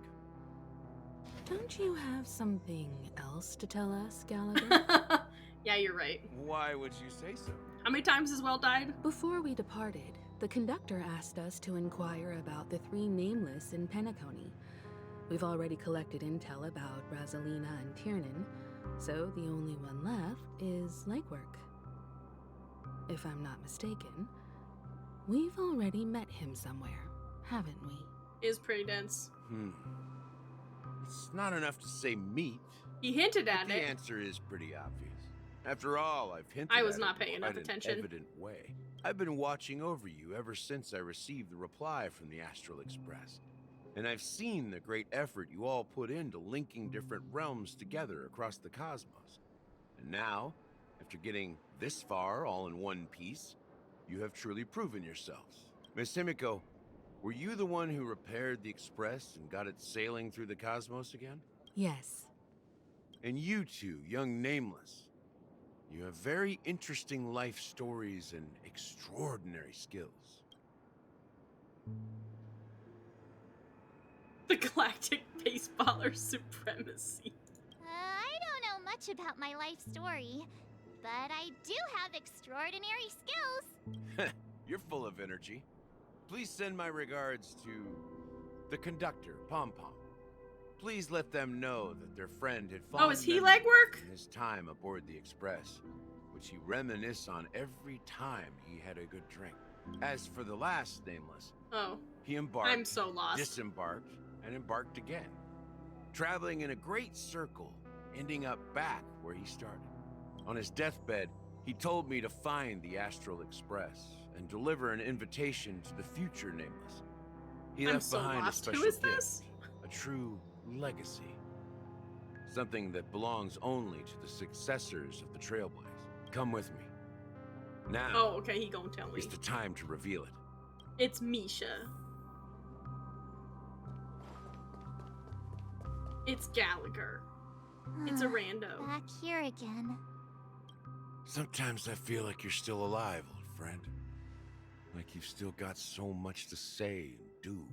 [SPEAKER 2] Don't you have something else to tell us, Gallagher?
[SPEAKER 1] Yeah, you're right.
[SPEAKER 5] Why would you say so?
[SPEAKER 1] How many times has Well died?
[SPEAKER 2] Before we departed, the conductor asked us to inquire about the three nameless in Penacony. We've already collected intel about Rosalina and Tiernan, so the only one left is legwork. If I'm not mistaken, We've already met him somewhere, haven't we?
[SPEAKER 1] Is pretty dense.
[SPEAKER 5] It's not enough to say meet.
[SPEAKER 1] He hinted
[SPEAKER 5] But
[SPEAKER 1] at
[SPEAKER 5] the
[SPEAKER 1] it.
[SPEAKER 5] answer is pretty obvious. After all, I've hinted
[SPEAKER 1] I was
[SPEAKER 5] at
[SPEAKER 1] not
[SPEAKER 5] it
[SPEAKER 1] paying
[SPEAKER 5] in
[SPEAKER 1] enough
[SPEAKER 5] quite
[SPEAKER 1] attention.
[SPEAKER 5] an evident way. I've been watching over you ever since I received the reply from the Astral Express. And I've seen the great effort you all put into linking different realms together across the cosmos. And now, after getting this far all in one piece, you have truly proven yourselves. Miss Himiko, were you the one who repaired the Express and got it sailing through the cosmos again?
[SPEAKER 2] Yes.
[SPEAKER 5] And you two, young Nameless, you have very interesting life stories and extraordinary skills.
[SPEAKER 1] The galactic baseballer supremacy.
[SPEAKER 4] I don't know much about my life story, but I do have extraordinary skills.
[SPEAKER 5] You're full of energy. Please send my regards to the conductor, Pom Pom. Please let them know that their friend had fallen.
[SPEAKER 1] Oh, is he legwork?
[SPEAKER 5] in his time aboard the Express, which he reminisced on every time he had a good drink. As for the last Nameless,
[SPEAKER 1] Oh,
[SPEAKER 5] he embarked,
[SPEAKER 1] I'm so lost.
[SPEAKER 5] disembarked, and embarked again, traveling in a great circle, ending up back where he started. On his deathbed, he told me to find the Astral Express and deliver an invitation to the future Nameless. He
[SPEAKER 1] I'm
[SPEAKER 5] left
[SPEAKER 1] so
[SPEAKER 5] behind
[SPEAKER 1] lost.
[SPEAKER 5] a
[SPEAKER 1] Who
[SPEAKER 5] special
[SPEAKER 1] is this?
[SPEAKER 5] gift, a true legacy. Something that belongs only to the successors of the Trailblaze. Come with me. Now
[SPEAKER 1] Oh, okay, he gonna tell me.
[SPEAKER 5] is the time to reveal it.
[SPEAKER 1] It's Misha. It's Gallagher. It's a rando.
[SPEAKER 4] Back here again.
[SPEAKER 5] Sometimes I feel like you're still alive, old friend. Like you've still got so much to say and do.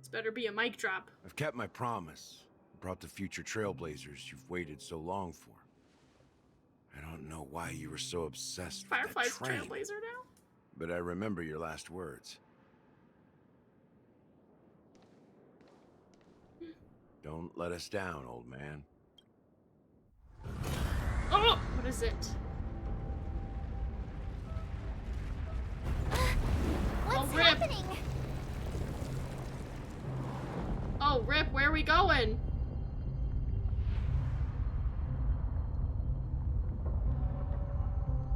[SPEAKER 1] This better be a mic drop.
[SPEAKER 5] I've kept my promise. Brought the future Trailblazers you've waited so long for. I don't know why you were so obsessed with
[SPEAKER 1] Firefly's
[SPEAKER 5] that train,
[SPEAKER 1] Trailblazer now?
[SPEAKER 5] but I remember your last words. Don't let us down, old man.
[SPEAKER 1] Oh! What is it?
[SPEAKER 4] What's
[SPEAKER 1] Rip.
[SPEAKER 4] happening?
[SPEAKER 1] Oh, Rip, where are we going?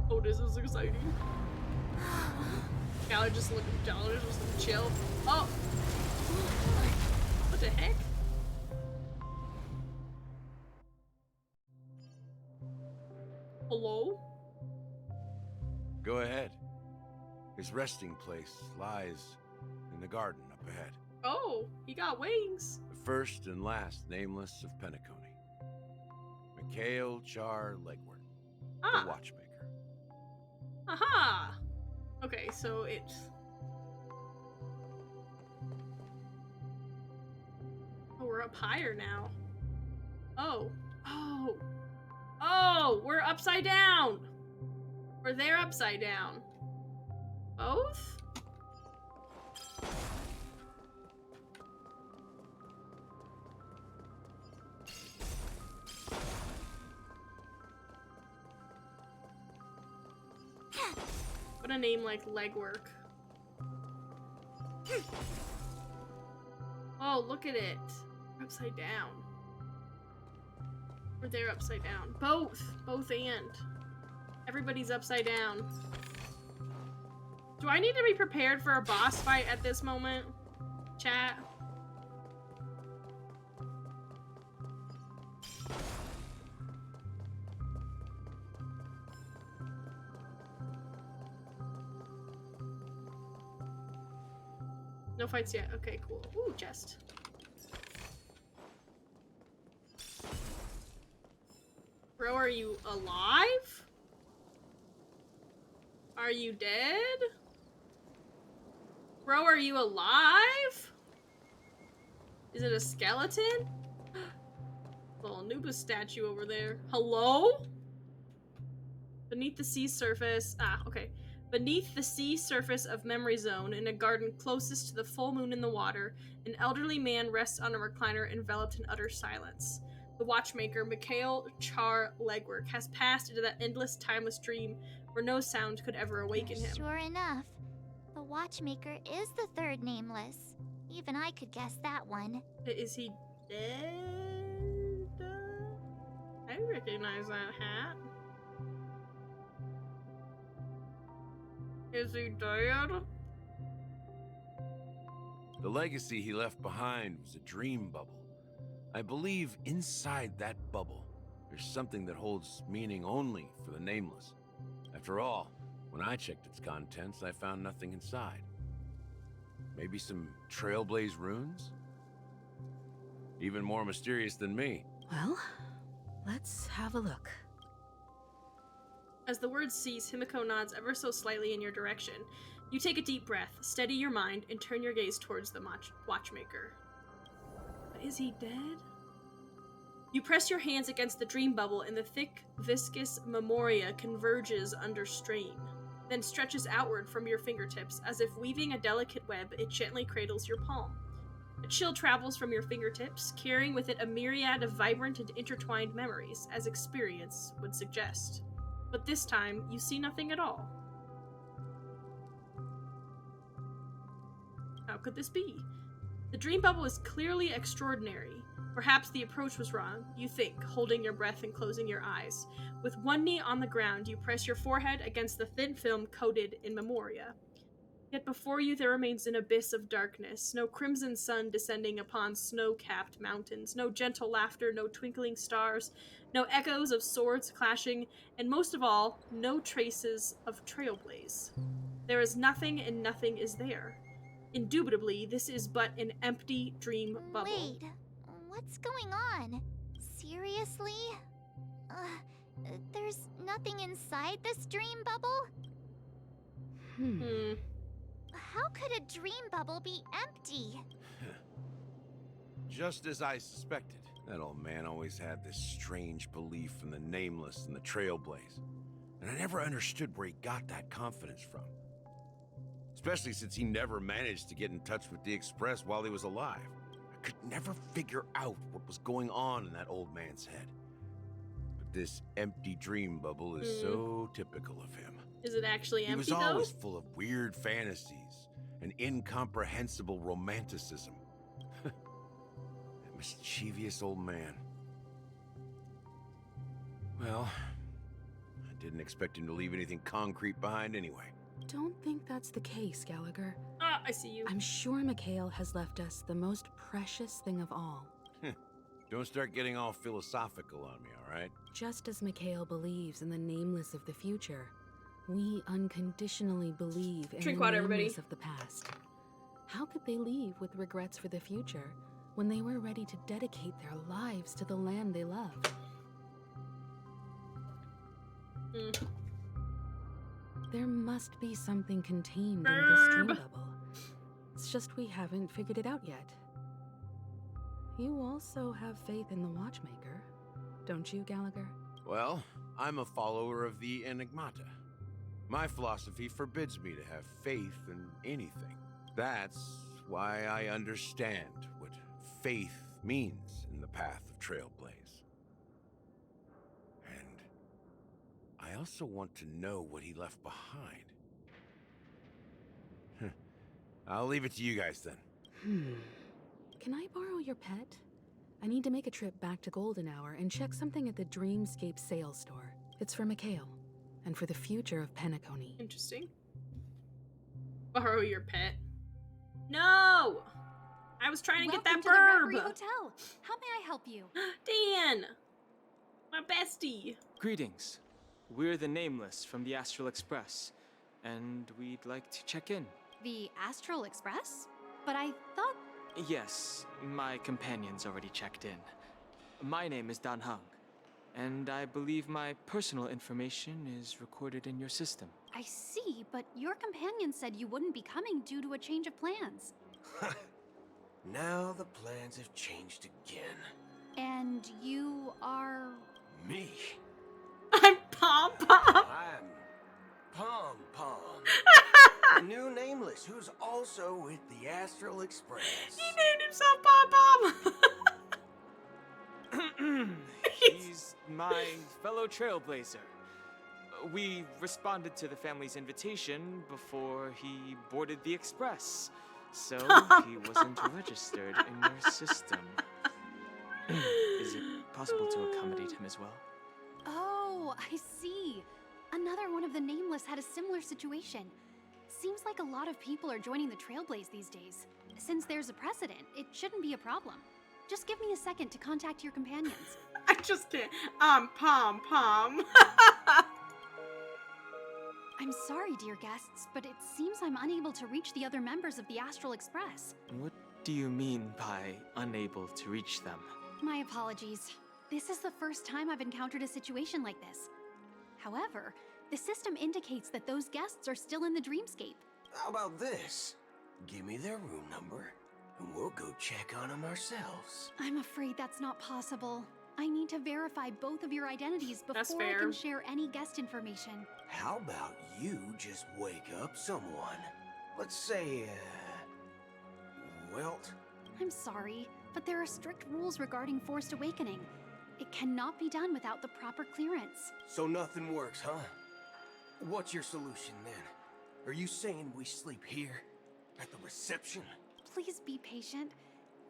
[SPEAKER 1] Oh, this is exciting. Gallagher just looking chill. Oh! What the heck? Hello?
[SPEAKER 5] Go ahead. His resting place lies in the garden up ahead.
[SPEAKER 1] Oh, he got wings.
[SPEAKER 5] The first and last Nameless of Penacony. Mikhail Char Legward,
[SPEAKER 1] Ah.
[SPEAKER 5] the watchmaker.
[SPEAKER 1] Aha! Okay, so it's... Oh, we're up higher now. Oh. Oh. Oh, we're upside down. Or they're upside down. Both? What a name like Legwork. Oh, look at it. We're upside down. Or they're upside down. Both. Both and. Everybody's upside down. Do I need to be prepared for a boss fight at this moment? Chat? No fights yet. Okay, cool. Ooh, chest. Bro, are you alive? Are you dead? Bro, are you alive? Is it a skeleton? Little Anubis statue over there. Hello? Beneath the sea surface. Ah, okay. Beneath the sea surface of Memory Zone, in a garden closest to the full moon in the water, an elderly man rests on a recliner enveloped in utter silence. The watchmaker, Mikhail Char Legwork, has passed into that endless, timeless dream where no sound could ever awaken him.
[SPEAKER 4] Sure enough. The watchmaker is the third nameless. Even I could guess that one.
[SPEAKER 1] Is he dead? I recognize that hat. Is he dead?
[SPEAKER 5] The legacy he left behind was a dream bubble. I believe inside that bubble, there's something that holds meaning only for the nameless. After all, when I checked its contents, I found nothing inside. Maybe some trailblaze runes? Even more mysterious than me.
[SPEAKER 2] Well, let's have a look.
[SPEAKER 1] As the words cease, Himiko nods ever so slightly in your direction. You take a deep breath, steady your mind, and turn your gaze towards the watchmaker. But is he dead? You press your hands against the dream bubble, and the thick, viscous memoria converges under strain, then stretches outward from your fingertips. As if weaving a delicate web, it gently cradles your palm. A chill travels from your fingertips, carrying with it a myriad of vibrant and intertwined memories, as experience would suggest. But this time, you see nothing at all. How could this be? The dream bubble is clearly extraordinary. Perhaps the approach was wrong, you think, holding your breath and closing your eyes. With one knee on the ground, you press your forehead against the thin film coated in memoria. Yet before you there remains an abyss of darkness, no crimson sun descending upon snow-capped mountains, no gentle laughter, no twinkling stars, no echoes of swords clashing, and most of all, no traces of trailblaze. There is nothing and nothing is there. Indubitably, this is but an empty dream bubble.
[SPEAKER 4] Wait, what's going on? Seriously? There's nothing inside this dream bubble? How could a dream bubble be empty?
[SPEAKER 5] Just as I suspected. That old man always had this strange belief in the nameless and the trailblaze. And I never understood where he got that confidence from. Especially since he never managed to get in touch with the Express while he was alive. I could never figure out what was going on in that old man's head. But this empty dream bubble is so typical of him.
[SPEAKER 1] Is it actually empty,
[SPEAKER 5] He was always full of weird fantasies and incomprehensible romanticism. That mischievous old man. Well, I didn't expect him to leave anything concrete behind anyway.
[SPEAKER 2] Don't think that's the case, Gallagher.
[SPEAKER 1] Ah, I see you.
[SPEAKER 2] I'm sure Mikhail has left us the most precious thing of all.
[SPEAKER 5] Don't start getting all philosophical on me, all right?
[SPEAKER 2] Just as Mikhail believes in the nameless of the future, we unconditionally believe in
[SPEAKER 1] Drink
[SPEAKER 2] the
[SPEAKER 1] water,
[SPEAKER 2] nameless
[SPEAKER 1] everybody.
[SPEAKER 2] of the past. How could they leave with regrets for the future when they were ready to dedicate their lives to the land they love? There must be something contained in this dream bubble. It's just we haven't figured it out yet. You also have faith in the watchmaker, don't you, Gallagher?
[SPEAKER 5] Well, I'm a follower of the Enigmata. My philosophy forbids me to have faith in anything. That's why I understand what faith means in the path of Trailblaze. And I also want to know what he left behind. I'll leave it to you guys then.
[SPEAKER 2] Can I borrow your pet? I need to make a trip back to Golden Hour and check something at the Dreamscape sales store. It's for Mikhail, and for the future of Penacony.
[SPEAKER 1] Interesting. Borrow your pet. No! I was trying to get that
[SPEAKER 8] Welcome to the
[SPEAKER 1] burb!
[SPEAKER 8] Reverie Hotel. How may I help you?
[SPEAKER 1] Dan! My bestie!
[SPEAKER 9] Greetings. We're the Nameless from the Astral Express, and we'd like to check in.
[SPEAKER 8] The Astral Express? But I thought...
[SPEAKER 9] Yes, my companion's already checked in. My name is Dan Hung, and I believe my personal information is recorded in your system.
[SPEAKER 8] I see, but your companion said you wouldn't be coming due to a change of plans.
[SPEAKER 6] Now the plans have changed again.
[SPEAKER 8] And you are...
[SPEAKER 6] Me?
[SPEAKER 1] I'm Pom Pom!
[SPEAKER 6] I'm Pom Pom. The new Nameless, who's also with the Astral Express.
[SPEAKER 1] He named himself Pom Pom!
[SPEAKER 9] He's my fellow trailblazer. We responded to the family's invitation before he boarded the express, so he wasn't registered in your system. Is it possible to accommodate him as well?
[SPEAKER 8] Oh, I see. Another one of the Nameless had a similar situation. Seems like a lot of people are joining the Trailblaze these days. Since there's a precedent, it shouldn't be a problem. Just give me a second to contact your companions.
[SPEAKER 1] I just can't. Pom.
[SPEAKER 8] I'm sorry, dear guests, but it seems I'm unable to reach the other members of the Astral Express.
[SPEAKER 9] What do you mean by unable to reach them?
[SPEAKER 8] My apologies. This is the first time I've encountered a situation like this. However, the system indicates that those guests are still in the dreamscape.
[SPEAKER 10] How about this? Give me their room number, and we'll go check on them ourselves.
[SPEAKER 8] I'm afraid that's not possible. I need to verify both of your identities
[SPEAKER 1] That's
[SPEAKER 8] before I
[SPEAKER 1] fair.
[SPEAKER 8] can share any guest information.
[SPEAKER 10] How about you just wake up someone? Let's say, Welt?
[SPEAKER 8] I'm sorry, but there are strict rules regarding forced awakening. It cannot be done without the proper clearance.
[SPEAKER 10] So nothing works, huh? What's your solution then? Are you saying we sleep here? At the reception?
[SPEAKER 8] Please be patient.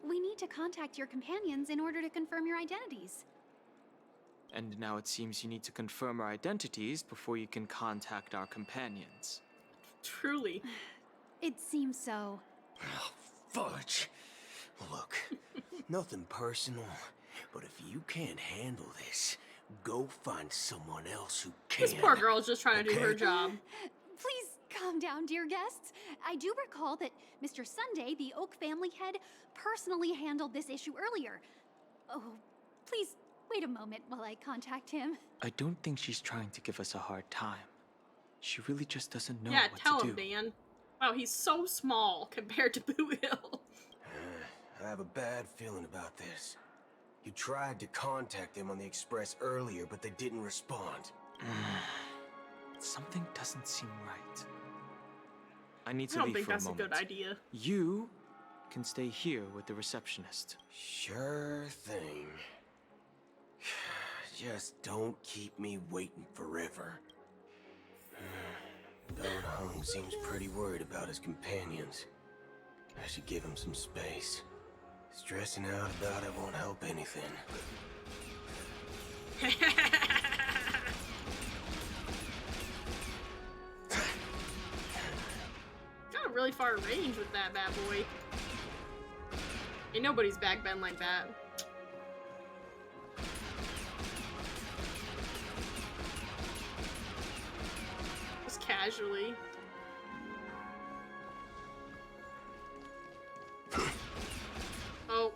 [SPEAKER 8] We need to contact your companions in order to confirm your identities.
[SPEAKER 9] And now it seems you need to confirm our identities before you can contact our companions.
[SPEAKER 1] Truly.
[SPEAKER 8] It seems so.
[SPEAKER 10] Oh, fudge. Look, nothing personal, but if you can't handle this, go find someone else who can.
[SPEAKER 1] This poor girl's just trying to do her
[SPEAKER 10] Okay.
[SPEAKER 1] job.
[SPEAKER 8] Please calm down, dear guests. I do recall that Mr. Sunday, the Oak family head, personally handled this issue earlier. Oh, please wait a moment while I contact him.
[SPEAKER 9] I don't think she's trying to give us a hard time. She really just doesn't know
[SPEAKER 1] Yeah,
[SPEAKER 9] what
[SPEAKER 1] tell
[SPEAKER 9] to
[SPEAKER 1] him,
[SPEAKER 9] do.
[SPEAKER 1] Dan. Wow, he's so small compared to Boo Hill.
[SPEAKER 10] I have a bad feeling about this. You tried to contact them on the express earlier, but they didn't respond.
[SPEAKER 9] Something doesn't seem right. I need
[SPEAKER 1] I
[SPEAKER 9] to
[SPEAKER 1] don't
[SPEAKER 9] leave
[SPEAKER 1] think
[SPEAKER 9] for a
[SPEAKER 1] that's a
[SPEAKER 9] moment.
[SPEAKER 1] good idea.
[SPEAKER 9] You can stay here with the receptionist.
[SPEAKER 10] Sure thing. Just don't keep me waiting forever. Dan Hung seems pretty worried about his companions. I should give him some space. Stressing out about it won't help anything.
[SPEAKER 1] Got a really far range with that bad boy. Ain't nobody's back bend like that. Just casually. Oh.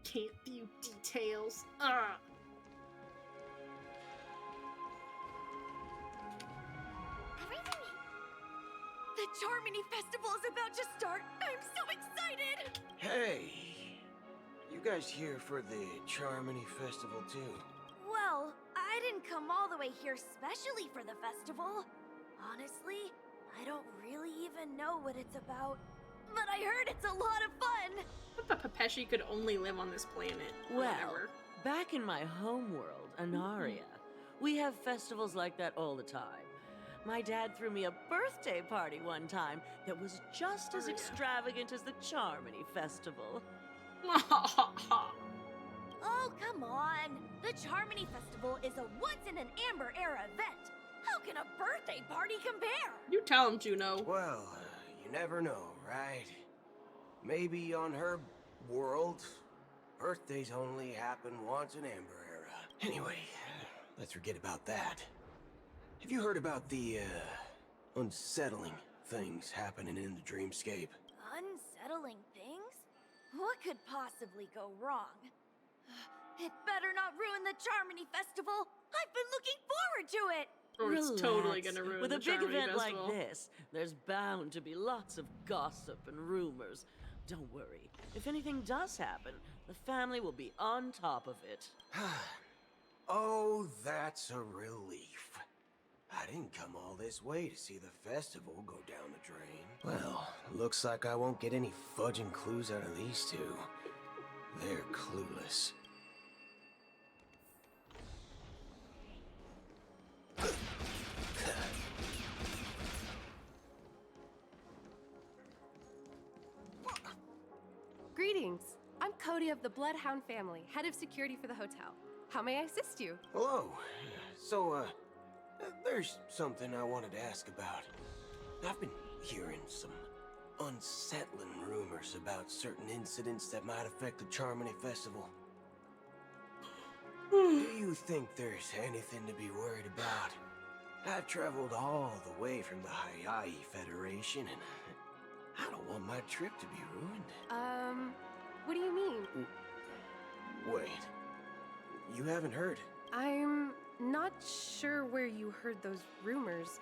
[SPEAKER 1] Can't view details. Ugh.
[SPEAKER 3] The Charmony Festival is about to start. I'm so excited!
[SPEAKER 10] Hey! You guys here for the Charmony Festival too?
[SPEAKER 3] Well, I didn't come all the way here specially for the festival. Honestly, I don't really even know what it's about. But I heard it's a lot of fun!
[SPEAKER 1] What the Pepeshi could only live on this planet.
[SPEAKER 11] Well,
[SPEAKER 1] Whatever.
[SPEAKER 11] back in my homeworld, Anaria, we have festivals like that all the time. My dad threw me a birthday party one time that was just as
[SPEAKER 1] Oh, yeah.
[SPEAKER 11] extravagant as the Charmony Festival.
[SPEAKER 3] Oh, come on! The Charmony Festival is a once-in-an-Amber Era event! How can a birthday party compare?
[SPEAKER 1] You tell him, Juno.
[SPEAKER 10] Well, you never know, right? Maybe on her world, birthdays only happen once in Amber Era. Anyway, let's forget about that. Have you heard about the, unsettling things happening in the dreamscape?
[SPEAKER 3] Unsettling things? What could possibly go wrong? It better not ruin the Charmony Festival! I've been looking forward to it!
[SPEAKER 1] Or it's totally
[SPEAKER 11] Relax.
[SPEAKER 1] gonna ruin
[SPEAKER 11] With
[SPEAKER 1] the
[SPEAKER 11] a big
[SPEAKER 1] Charmony
[SPEAKER 11] event
[SPEAKER 1] Festival.
[SPEAKER 11] like this, there's bound to be lots of gossip and rumors. Don't worry. If anything does happen, the family will be on top of it.
[SPEAKER 10] Oh, that's a relief. I didn't come all this way to see the festival go down the drain. Well, looks like I won't get any fudging clues out of these two. They're clueless.
[SPEAKER 12] Greetings. I'm Cody of the Bloodhound family, head of security for the hotel. How may I assist you?
[SPEAKER 10] Hello. So, there's something I wanted to ask about. I've been hearing some unsettling rumors about certain incidents that might affect the Charmony Festival. Do you think there's anything to be worried about? I've traveled all the way from the Hayai Federation, and I don't want my trip to be ruined.
[SPEAKER 12] What do you mean?
[SPEAKER 10] Wait. You haven't heard?
[SPEAKER 12] I'm not sure where you heard those rumors,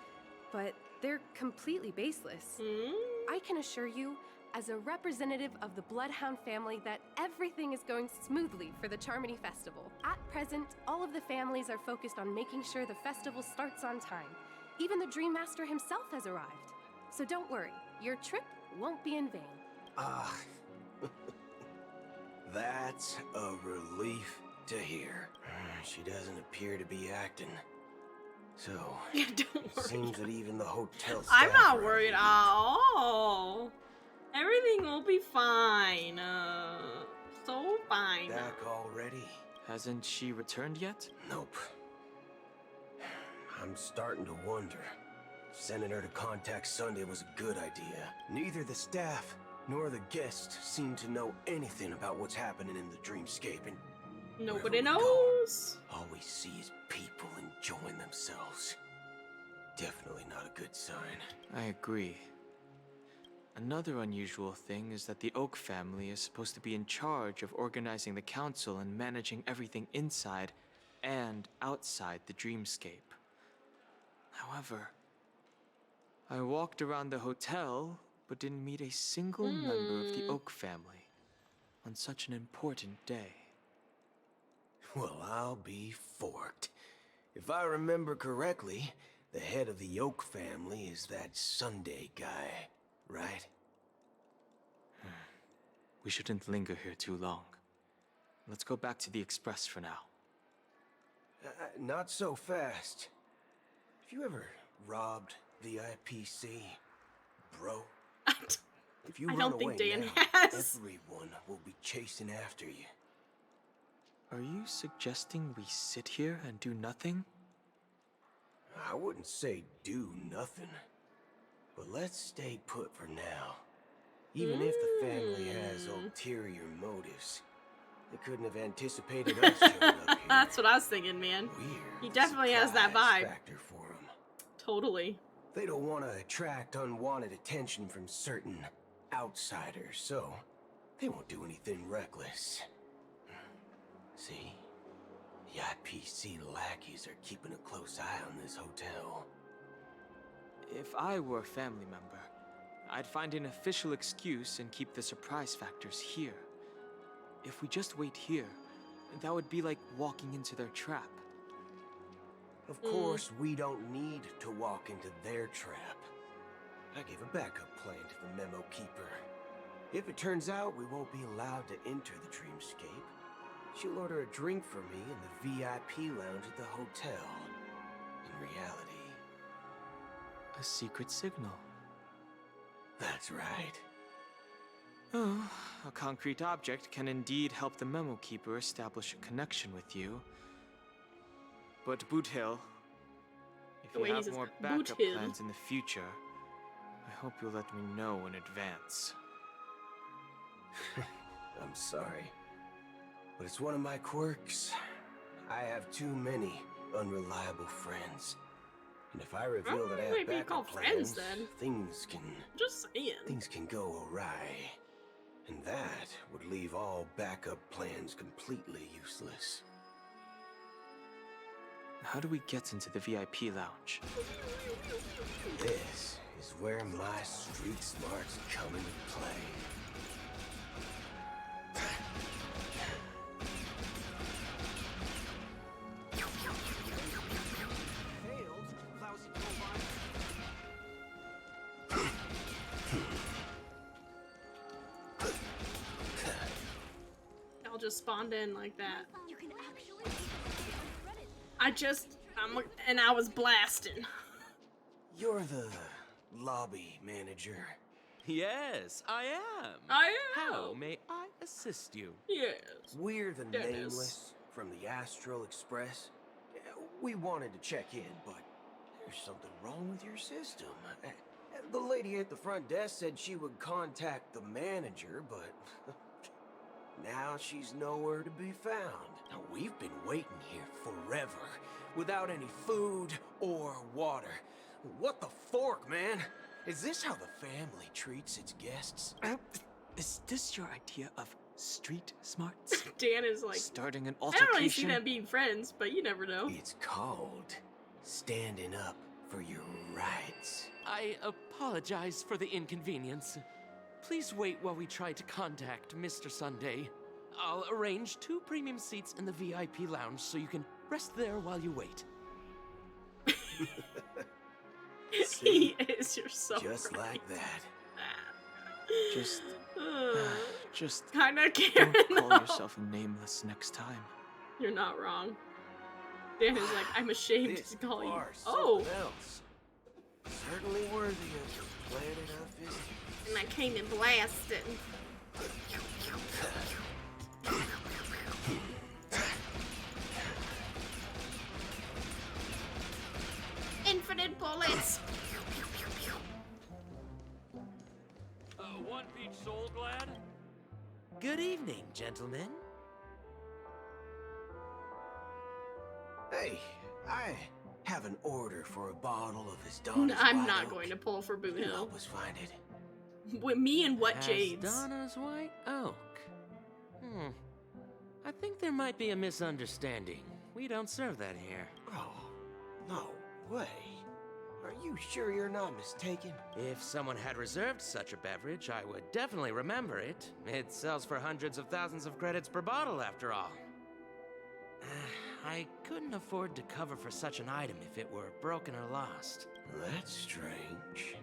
[SPEAKER 12] but they're completely baseless. I can assure you, as a representative of the Bloodhound family, that everything is going smoothly for the Charmony Festival. At present, all of the families are focused on making sure the festival starts on time. Even the Dream Master himself has arrived. So don't worry, your trip won't be in vain.
[SPEAKER 10] That's a relief to hear. She doesn't appear to be acting. So,
[SPEAKER 1] Yeah, don't worry.
[SPEAKER 10] seems that even the hotel staff
[SPEAKER 1] I'm not
[SPEAKER 10] are
[SPEAKER 1] worried at all. Everything will be fine. So fine.
[SPEAKER 10] back already.
[SPEAKER 9] Hasn't she returned yet?
[SPEAKER 10] Nope. I'm starting to wonder. Sending her to contact Sunday was a good idea. Neither the staff nor the guests seem to know anything about what's happening in the dreamscape, and
[SPEAKER 1] Nobody
[SPEAKER 10] wherever we
[SPEAKER 1] knows.
[SPEAKER 10] go, all we see is people enjoying themselves. Definitely not a good sign.
[SPEAKER 9] I agree. Another unusual thing is that the Oak family is supposed to be in charge of organizing the council and managing everything inside and outside the dreamscape. However, I walked around the hotel but didn't meet a single member of the Oak family on such an important day.
[SPEAKER 10] Well, I'll be forked. If I remember correctly, the head of the Oak family is that Sunday guy, right?
[SPEAKER 9] We shouldn't linger here too long. Let's go back to the Express for now.
[SPEAKER 10] Not so fast. Have you ever robbed the IPC, bro? If you
[SPEAKER 1] I
[SPEAKER 10] run
[SPEAKER 1] don't think
[SPEAKER 10] away
[SPEAKER 1] Dan
[SPEAKER 10] now,
[SPEAKER 1] has.
[SPEAKER 10] everyone will be chasing after you.
[SPEAKER 9] Are you suggesting we sit here and do nothing?
[SPEAKER 10] I wouldn't say do nothing, but let's stay put for now. Even if the family has ulterior motives, they couldn't have anticipated us showing up here.
[SPEAKER 1] That's what I was thinking, man.
[SPEAKER 10] Weird.
[SPEAKER 1] He definitely has that
[SPEAKER 10] surprise
[SPEAKER 1] vibe.
[SPEAKER 10] factor for 'em.
[SPEAKER 1] Totally.
[SPEAKER 10] They don't want to attract unwanted attention from certain outsiders, so they won't do anything reckless. See? The IPC lackeys are keeping a close eye on this hotel.
[SPEAKER 9] If I were a family member, I'd find an official excuse and keep the surprise factors here. If we just wait here, that would be like walking into their trap.
[SPEAKER 10] Of course, we don't need to walk into their trap. I gave a backup plan to the memo keeper. If it turns out we won't be allowed to enter the dreamscape, she'll order a drink for me in the VIP lounge at the hotel. In reality,
[SPEAKER 9] A secret signal.
[SPEAKER 10] that's right.
[SPEAKER 9] Oh, a concrete object can indeed help the memo keeper establish a connection with you. But Boot Hill, if
[SPEAKER 1] The
[SPEAKER 9] you
[SPEAKER 1] way he
[SPEAKER 9] have
[SPEAKER 1] says
[SPEAKER 9] more
[SPEAKER 1] Boot
[SPEAKER 9] backup
[SPEAKER 1] Hill.
[SPEAKER 9] plans in the future, I hope you'll let me know in advance.
[SPEAKER 10] I'm sorry, but it's one of my quirks. I have too many unreliable friends. And if I reveal that I
[SPEAKER 1] Maybe
[SPEAKER 10] have
[SPEAKER 1] be
[SPEAKER 10] backup
[SPEAKER 1] called friends,
[SPEAKER 10] plans,
[SPEAKER 1] then.
[SPEAKER 10] things
[SPEAKER 1] Just saying.
[SPEAKER 10] can go awry. And that would leave all backup plans completely useless.
[SPEAKER 9] How do we get into the VIP lounge?
[SPEAKER 10] This is where my street smarts come into play.
[SPEAKER 1] just spawned in like that.
[SPEAKER 4] You can actually
[SPEAKER 1] and I was blasting.
[SPEAKER 10] You're the lobby manager.
[SPEAKER 13] Yes, I am.
[SPEAKER 1] I am.
[SPEAKER 13] How may I assist you?
[SPEAKER 1] Yes.
[SPEAKER 10] We're the
[SPEAKER 1] Dennis.
[SPEAKER 10] Nameless from the Astral Express. We wanted to check in, but there's something wrong with your system. The lady at the front desk said she would contact the manager, but now she's nowhere to be found. Now, we've been waiting here forever, without any food or water. What the fork, man? Is this how the family treats its guests?
[SPEAKER 9] Is this your idea of street smarts?
[SPEAKER 1] Dan is like,
[SPEAKER 9] Starting an
[SPEAKER 1] I
[SPEAKER 9] altercation?
[SPEAKER 1] don't really see them being friends, but you never know.
[SPEAKER 10] It's called standing up for your rights.
[SPEAKER 13] I apologize for the inconvenience. Please wait while we try to contact Mr. Sunday. I'll arrange 2 premium seats in the VIP lounge so you can rest there while you wait.
[SPEAKER 1] He is, you're so
[SPEAKER 10] Just
[SPEAKER 1] right.
[SPEAKER 10] like that.
[SPEAKER 9] Just
[SPEAKER 1] Kinda Karen.
[SPEAKER 9] don't call
[SPEAKER 1] though.
[SPEAKER 9] yourself nameless next time.
[SPEAKER 1] You're not wrong. Dan is like, I'm ashamed
[SPEAKER 10] This
[SPEAKER 1] to call you.
[SPEAKER 10] or
[SPEAKER 1] Oh,
[SPEAKER 10] something else. Certainly worthy of the planet I visited.
[SPEAKER 1] and I came in blasting. Infinite bullets.
[SPEAKER 13] One Peach Soul Glad? Good evening, gentlemen.
[SPEAKER 10] Hey, I have an order for a bottle of his Donna's
[SPEAKER 1] I'm
[SPEAKER 10] White
[SPEAKER 1] not
[SPEAKER 10] Oak.
[SPEAKER 1] going to pull for Boot
[SPEAKER 10] Can you
[SPEAKER 1] Hill.
[SPEAKER 10] help us find it?
[SPEAKER 1] With me and what
[SPEAKER 13] Has
[SPEAKER 1] Jades?
[SPEAKER 13] Donna's White Oak. I think there might be a misunderstanding. We don't serve that here.
[SPEAKER 10] Oh, no way. Are you sure you're not mistaken?
[SPEAKER 13] If someone had reserved such a beverage, I would definitely remember it. It sells for hundreds of thousands of credits per bottle, after all. I couldn't afford to cover for such an item if it were broken or lost.
[SPEAKER 10] That's strange.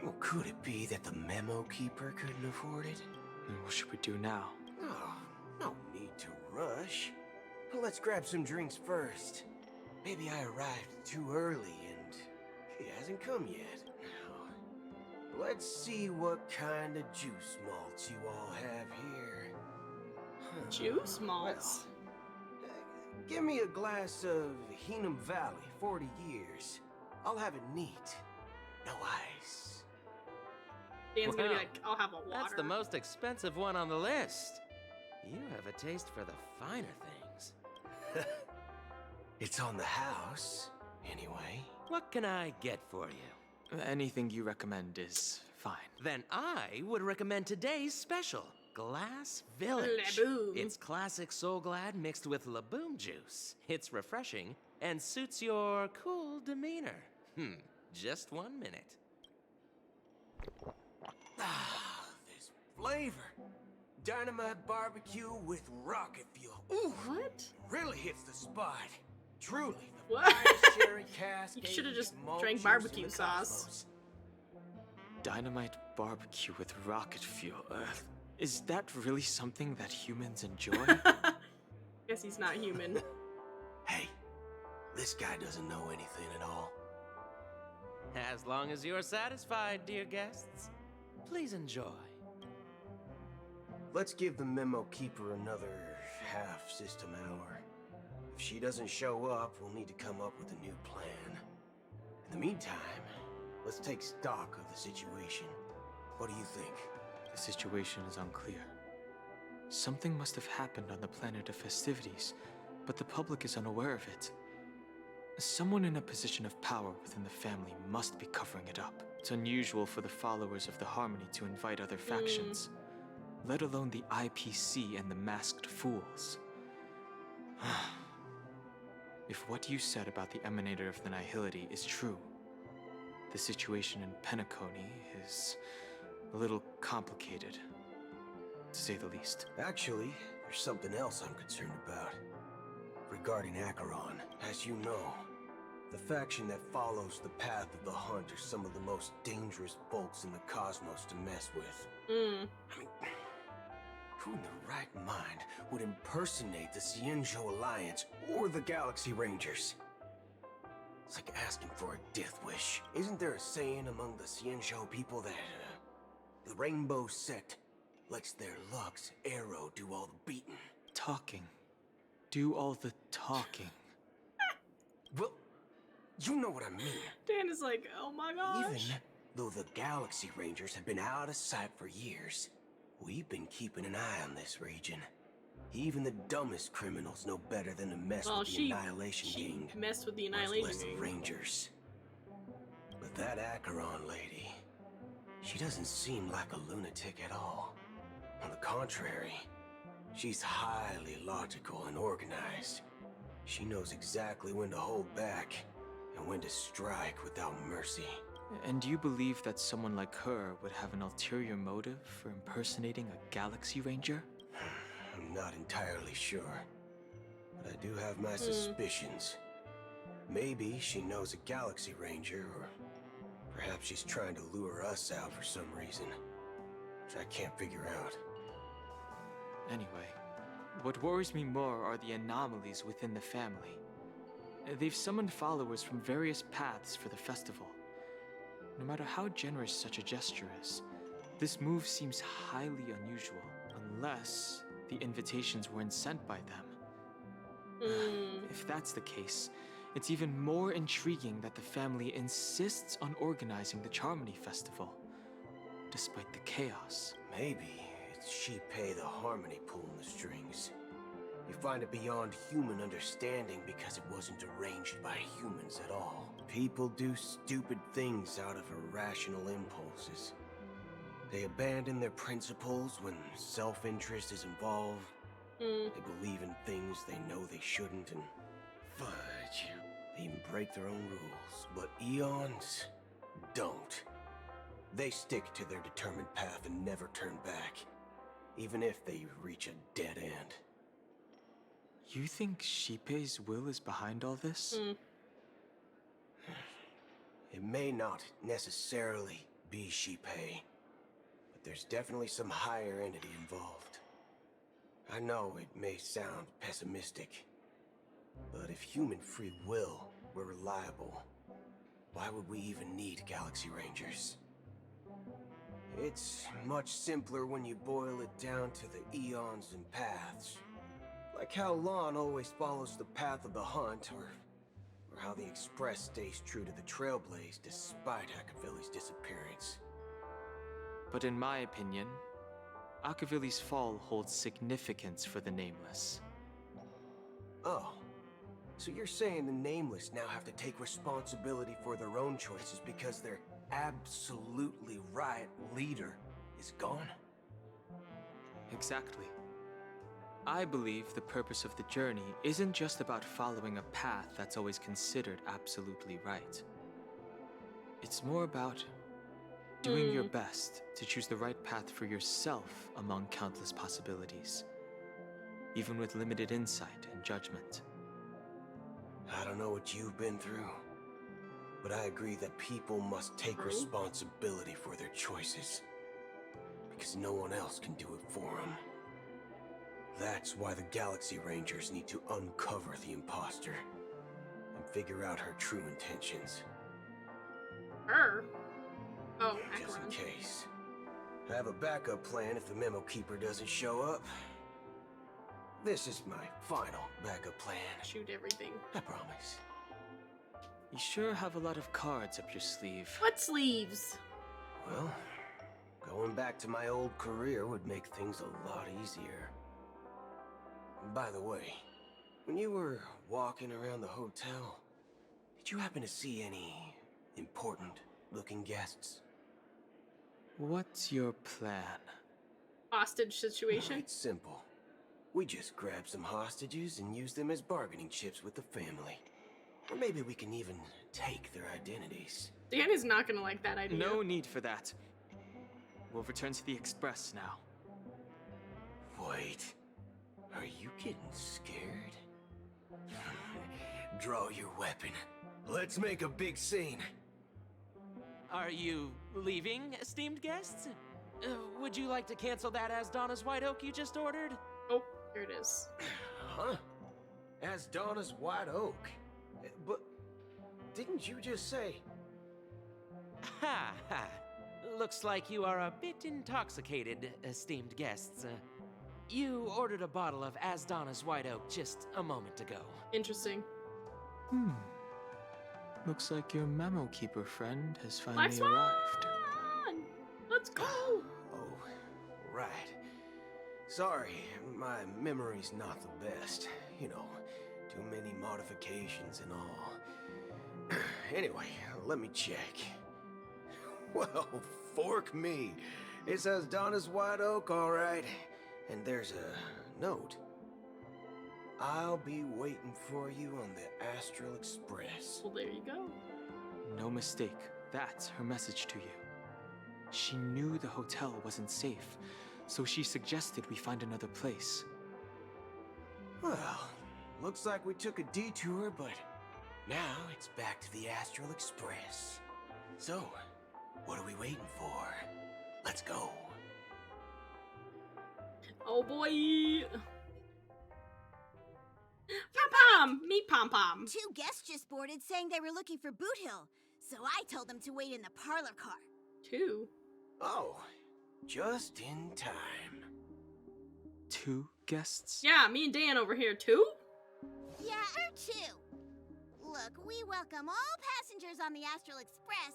[SPEAKER 10] Well, could it be that the memo keeper couldn't afford it?
[SPEAKER 9] And what should we do now?
[SPEAKER 10] Oh, no need to rush. Well, let's grab some drinks first. Maybe I arrived too early and he hasn't come yet. Now, let's see what kind of juice malts you all have here.
[SPEAKER 1] Juice malts?
[SPEAKER 10] Well, give me a glass of Heenum Valley, 40 years. I'll have it neat. No ice.
[SPEAKER 1] Dan's gonna be
[SPEAKER 13] Wow.
[SPEAKER 1] like, I'll have a water.
[SPEAKER 13] That's the most expensive one on the list. You have a taste for the finer things.
[SPEAKER 10] It's on the house, anyway.
[SPEAKER 13] What can I get for you?
[SPEAKER 9] Anything you recommend is fine.
[SPEAKER 13] Then I would recommend today's special, Glass Village.
[SPEAKER 1] Laboom.
[SPEAKER 13] It's classic Soul Glad mixed with Laboom juice. It's refreshing and suits your cool demeanor. Just 1 minute.
[SPEAKER 10] Ah, this flavor. Dynamite barbecue with rocket fuel. Ooh,
[SPEAKER 1] What?
[SPEAKER 10] really hits the spot. Truly, the
[SPEAKER 1] What?
[SPEAKER 10] finest cherry cask.
[SPEAKER 1] You should've just
[SPEAKER 10] malt
[SPEAKER 1] drank
[SPEAKER 10] juice
[SPEAKER 1] barbecue
[SPEAKER 10] in the
[SPEAKER 1] sauce.
[SPEAKER 10] cosmos.
[SPEAKER 9] Dynamite barbecue with rocket fuel. Is that really something that humans enjoy?
[SPEAKER 1] Guess he's not human.
[SPEAKER 10] Hey, this guy doesn't know anything at all.
[SPEAKER 13] As long as you're satisfied, dear guests, please enjoy.
[SPEAKER 10] Let's give the memo keeper another half system hour. If she doesn't show up, we'll need to come up with a new plan. In the meantime, let's take stock of the situation. What do you think?
[SPEAKER 9] The situation is unclear. Something must have happened on the planet of festivities, but the public is unaware of it. Someone in a position of power within the family must be covering it up. It's unusual for the followers of the Harmony to invite other factions, let alone the IPC and the Masked Fools. If what you said about the Emanator of the Nihility is true, the situation in Penacony is a little complicated, to say the least.
[SPEAKER 10] Actually, there's something else I'm concerned about. Regarding Acheron, as you know, the faction that follows the path of the Hunt are some of the most dangerous folks in the cosmos to mess with. I mean, Who in their right mind would impersonate the Xianzhou Alliance or the Galaxy Rangers? It's like asking for a death wish. Isn't there a saying among the Xianzhou people that the Rainbow Sect lets their Lux arrow do all the beating?
[SPEAKER 9] Talking. Do all the talking.
[SPEAKER 10] Well, you know what I mean.
[SPEAKER 1] Dan is like, oh my gosh.
[SPEAKER 10] Even though the Galaxy Rangers have been out of sight for years, we've been keeping an eye on this region. Even the dumbest criminals know better than to mess with the Annihilation Gang.
[SPEAKER 1] Messed with the
[SPEAKER 10] much
[SPEAKER 1] Annihilation
[SPEAKER 10] less the
[SPEAKER 1] Gang.
[SPEAKER 10] Rangers. But that Acheron lady, she doesn't seem like a lunatic at all. On the contrary, she's highly logical and organized. She knows exactly when to hold back and when to strike without mercy.
[SPEAKER 9] And do you believe that someone like her would have an ulterior motive for impersonating a Galaxy Ranger?
[SPEAKER 10] I'm not entirely sure, but I do have my suspicions. Maybe she knows a Galaxy Ranger, or perhaps she's trying to lure us out for some reason, which I can't figure out.
[SPEAKER 9] Anyway, what worries me more are the anomalies within the family. They've summoned followers from various paths for the festival. No matter how generous such a gesture is, this move seems highly unusual, unless the invitations weren't sent by them. If that's the case, it's even more intriguing that the family insists on organizing the Charmony Festival, despite the chaos.
[SPEAKER 10] Maybe it's Shipei the Harmony pulling the strings. You find it beyond human understanding because it wasn't arranged by humans at all. People do stupid things out of irrational impulses. They abandon their principles when self-interest is involved. They believe in things they know they shouldn't, and fudge. They even break their own rules. But Eons don't. They stick to their determined path and never turn back, even if they reach a dead end.
[SPEAKER 9] You think Shipei's will is behind all this?
[SPEAKER 10] It may not necessarily be Shipei, but there's definitely some higher entity involved. I know it may sound pessimistic, but if human free will were reliable, why would we even need Galaxy Rangers? It's much simpler when you boil it down to the eons and paths. Like how Lon always follows the path of the hunt, or how the Express stays true to the Trailblaze despite Akavili's disappearance.
[SPEAKER 9] But in my opinion, Akavili's fall holds significance for the Nameless.
[SPEAKER 10] Oh, so you're saying the Nameless now have to take responsibility for their own choices because their absolutely right leader is gone?
[SPEAKER 9] Exactly. I believe the purpose of the journey isn't just about following a path that's always considered absolutely right. It's more about doing your best to choose the right path for yourself among countless possibilities, even with limited insight and judgment.
[SPEAKER 10] I don't know what you've been through, but I agree that people must take responsibility for their choices, because no one else can do it for them. That's why the Galaxy Rangers need to uncover the imposter and figure out her true intentions.
[SPEAKER 1] Her? Oh,
[SPEAKER 10] just in
[SPEAKER 1] Acheron.
[SPEAKER 10] case. I have a backup plan if the Memo Keeper doesn't show up. This is my final backup plan.
[SPEAKER 1] Shoot everything.
[SPEAKER 10] I promise.
[SPEAKER 9] You sure have a lot of cards up your sleeve.
[SPEAKER 1] What sleeves?
[SPEAKER 10] Well, going back to my old career would make things a lot easier. By the way, when you were walking around the hotel, did you happen to see any important-looking guests?
[SPEAKER 9] What's your plan?
[SPEAKER 1] Hostage situation?
[SPEAKER 10] It's simple. We just grab some hostages and use them as bargaining chips with the family. Or maybe we can even take their identities.
[SPEAKER 1] Dan is not gonna like that idea.
[SPEAKER 9] No need for that. We'll return to the Express now.
[SPEAKER 10] Wait. Are you getting scared? Draw your weapon. Let's make a big scene.
[SPEAKER 13] Are you leaving, esteemed guests? Would you like to cancel that Asdana's White Oak you just ordered?
[SPEAKER 1] Oh, here it is.
[SPEAKER 10] Huh? As Donna's White Oak. But didn't you just say?
[SPEAKER 13] Ha ha. Looks like you are a bit intoxicated, esteemed guests. You ordered a bottle of Asdana's White Oak just a moment ago.
[SPEAKER 1] Interesting.
[SPEAKER 9] Looks like your memo keeper friend has
[SPEAKER 1] Black
[SPEAKER 9] finally
[SPEAKER 1] Swan!
[SPEAKER 9] arrived.
[SPEAKER 1] Let's go!
[SPEAKER 10] Oh, right. Sorry, my memory's not the best. You know, too many modifications and all. Anyway, let me check. Well, fork me. It says Donna's White Oak, all right. And there's a note. I'll be waiting for you on the Astral Express.
[SPEAKER 1] Well, there you go.
[SPEAKER 9] No mistake, that's her message to you. She knew the hotel wasn't safe, so she suggested we find another place.
[SPEAKER 10] Well, looks like we took a detour, but now it's back to the Astral Express. So, what are we waiting for? Let's go.
[SPEAKER 1] Oh boy! Pom-pom! Meet Pom-pom.
[SPEAKER 14] 2 guests just boarded saying they were looking for Boot Hill, so I told them to wait in the parlor car.
[SPEAKER 1] 2?
[SPEAKER 10] Oh, just in time.
[SPEAKER 9] 2 guests?
[SPEAKER 1] Yeah, me and Dan over here, 2?
[SPEAKER 14] Yeah, or 2. Look, we welcome all passengers on the Astral Express,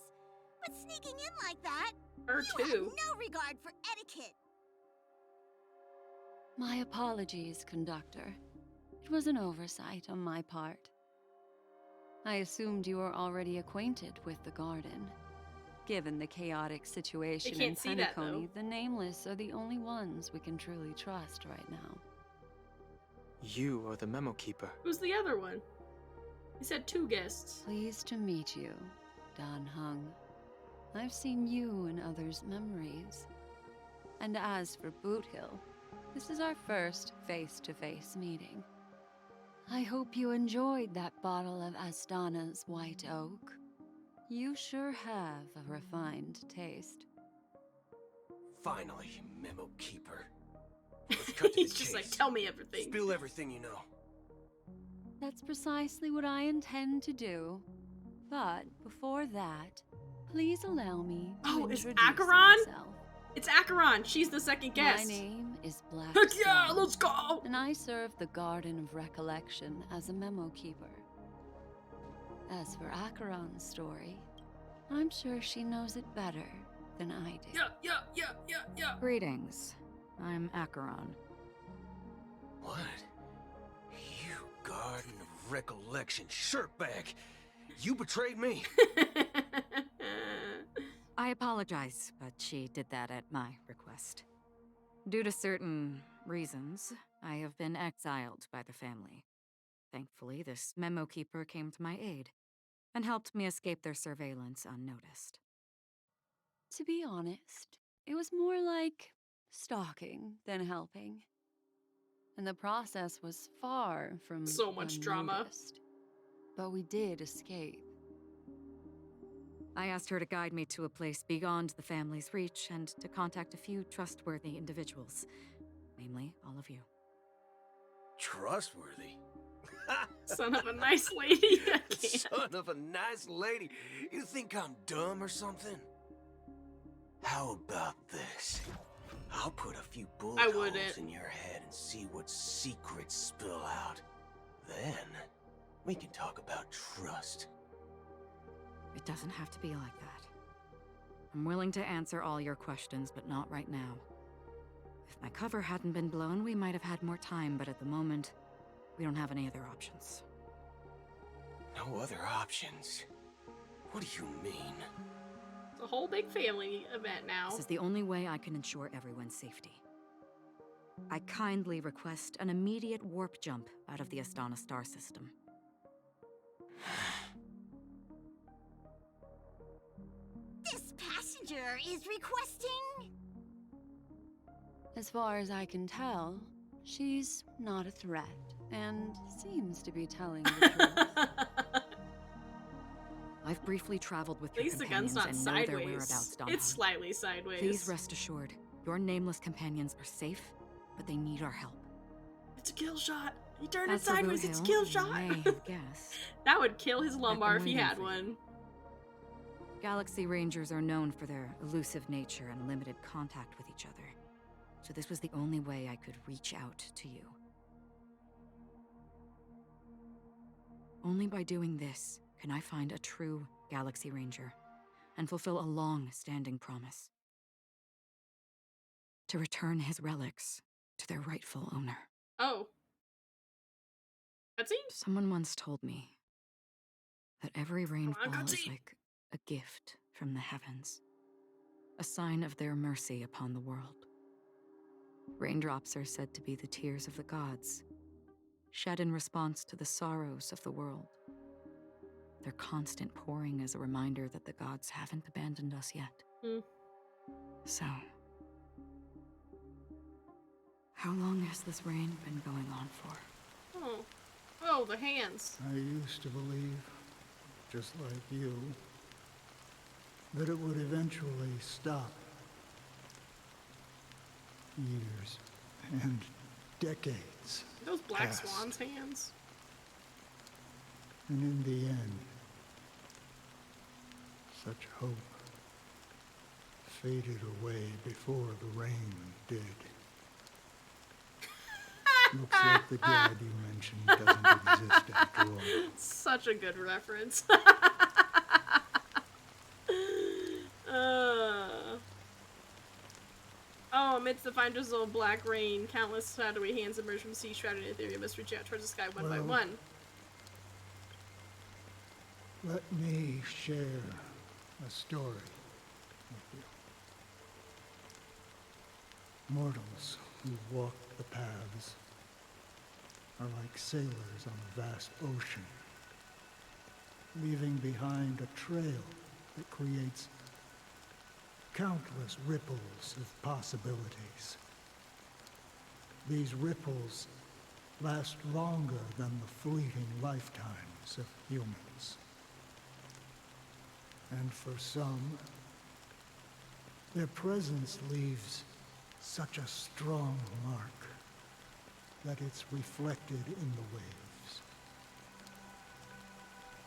[SPEAKER 14] but sneaking in like that,
[SPEAKER 1] Or
[SPEAKER 14] you
[SPEAKER 1] 2.
[SPEAKER 14] have no regard for etiquette.
[SPEAKER 15] My apologies, conductor. It was an oversight on my part. I assumed you were already acquainted with the garden. Given the chaotic situation in
[SPEAKER 1] can't see that,
[SPEAKER 15] Penacony,
[SPEAKER 1] though.
[SPEAKER 15] the Nameless are the only ones we can truly trust right now.
[SPEAKER 9] You are the memo keeper.
[SPEAKER 1] Who's the other one? He said 2 guests.
[SPEAKER 15] Pleased to meet you, Dan Hung. I've seen you in others' memories. And as for Boot Hill, this is our first face-to-face meeting. I hope you enjoyed that bottle of Asdana's White Oak. You sure have a refined taste.
[SPEAKER 10] Finally, Memo Keeper. Let's cut to
[SPEAKER 1] He's
[SPEAKER 10] the
[SPEAKER 1] just
[SPEAKER 10] chase.
[SPEAKER 1] like, tell me everything.
[SPEAKER 10] Spill everything you know.
[SPEAKER 15] That's precisely what I intend to do. But before that, please allow me to
[SPEAKER 1] Oh, is
[SPEAKER 15] introduce
[SPEAKER 1] Acheron?
[SPEAKER 15] myself.
[SPEAKER 1] It's Acheron. She's the second guest.
[SPEAKER 15] My name is Black
[SPEAKER 1] Heck yeah,
[SPEAKER 15] Stone,
[SPEAKER 1] let's go!
[SPEAKER 15] and I serve the Garden of Recollection as a memo keeper. As for Acheron's story, I'm sure she knows it better than I do.
[SPEAKER 1] Yeah.
[SPEAKER 2] Greetings. I'm Acheron.
[SPEAKER 10] What? You Garden of Recollection shirtbag! You betrayed me!
[SPEAKER 2] I apologize, but she did that at my request. Due to certain reasons, I have been exiled by the family. Thankfully, this memo keeper came to my aid and helped me escape their surveillance unnoticed.
[SPEAKER 15] To be honest, it was more like stalking than helping. And the process was far from
[SPEAKER 1] So much drama.
[SPEAKER 15] unnoticed. But we did escape.
[SPEAKER 2] I asked her to guide me to a place beyond the family's reach and to contact a few trustworthy individuals, namely all of you.
[SPEAKER 10] Trustworthy?
[SPEAKER 1] Son of a nice lady. I can't.
[SPEAKER 10] Son of a nice lady. You think I'm dumb or something? How about this? I'll put a few bullet holes
[SPEAKER 1] wouldn't.
[SPEAKER 10] in your head and see what secrets spill out. Then, we can talk about trust.
[SPEAKER 2] It doesn't have to be like that. I'm willing to answer all your questions, but not right now. If my cover hadn't been blown, we might have had more time, but at the moment, we don't have any other options.
[SPEAKER 10] No other options? What do you mean?
[SPEAKER 1] It's a whole big family event now.
[SPEAKER 2] This is the only way I can ensure everyone's safety. I kindly request an immediate warp jump out of the Astana star system.
[SPEAKER 14] This passenger is requesting...
[SPEAKER 15] As far as I can tell, she's not a threat and seems to be telling the truth.
[SPEAKER 2] I've briefly traveled with
[SPEAKER 1] At
[SPEAKER 2] your
[SPEAKER 1] least the gun's
[SPEAKER 2] companions
[SPEAKER 1] not
[SPEAKER 2] and know their
[SPEAKER 1] sideways.
[SPEAKER 2] whereabouts, Don
[SPEAKER 1] It's
[SPEAKER 2] Hung.
[SPEAKER 1] slightly sideways.
[SPEAKER 2] Please rest assured, your nameless companions are safe, but they need our help.
[SPEAKER 1] It's a kill shot. He turned
[SPEAKER 2] As
[SPEAKER 1] it
[SPEAKER 2] for Boot
[SPEAKER 1] sideways. It's a
[SPEAKER 2] Hill,
[SPEAKER 1] kill
[SPEAKER 2] you
[SPEAKER 1] shot.
[SPEAKER 2] may have guessed.
[SPEAKER 1] That would kill his
[SPEAKER 2] I've
[SPEAKER 1] lumbar
[SPEAKER 2] been
[SPEAKER 1] if he
[SPEAKER 2] waiting
[SPEAKER 1] had
[SPEAKER 2] for you.
[SPEAKER 1] one.
[SPEAKER 2] Galaxy Rangers are known for their elusive nature and limited contact with each other. So this was the only way I could reach out to you. Only by doing this can I find a true Galaxy Ranger and fulfill a long-standing promise. To return his relics to their rightful owner.
[SPEAKER 1] Oh. Cutscene?
[SPEAKER 2] Someone once told me that every rainfall is
[SPEAKER 1] cutscene.
[SPEAKER 2] like a gift from the heavens, a sign of their mercy upon the world. Raindrops are said to be the tears of the gods, shed in response to the sorrows of the world. Their constant pouring is a reminder that the gods haven't abandoned us yet. So, how long has this rain been going on for?
[SPEAKER 1] Oh. Oh, the hands.
[SPEAKER 16] I used to believe, just like you, that it would eventually stop. Years and decades.
[SPEAKER 1] Those Black
[SPEAKER 16] passed.
[SPEAKER 1] Swan's hands.
[SPEAKER 16] And in the end, such hope faded away before the rain did. Looks like the dad you mentioned doesn't exist after all.
[SPEAKER 1] Such a good reference. Oh, amidst the fine drizzle of black rain, countless shadowy hands emerge from the sea shrouded in ethereal mist, reaching out towards the sky one by
[SPEAKER 16] Well,
[SPEAKER 1] one.
[SPEAKER 16] Let me share a story with you. Mortals who walk the paths are like sailors on a vast ocean, leaving behind a trail that creates countless ripples of possibilities. These ripples last longer than the fleeting lifetimes of humans. And for some, their presence leaves such a strong mark that it's reflected in the waves.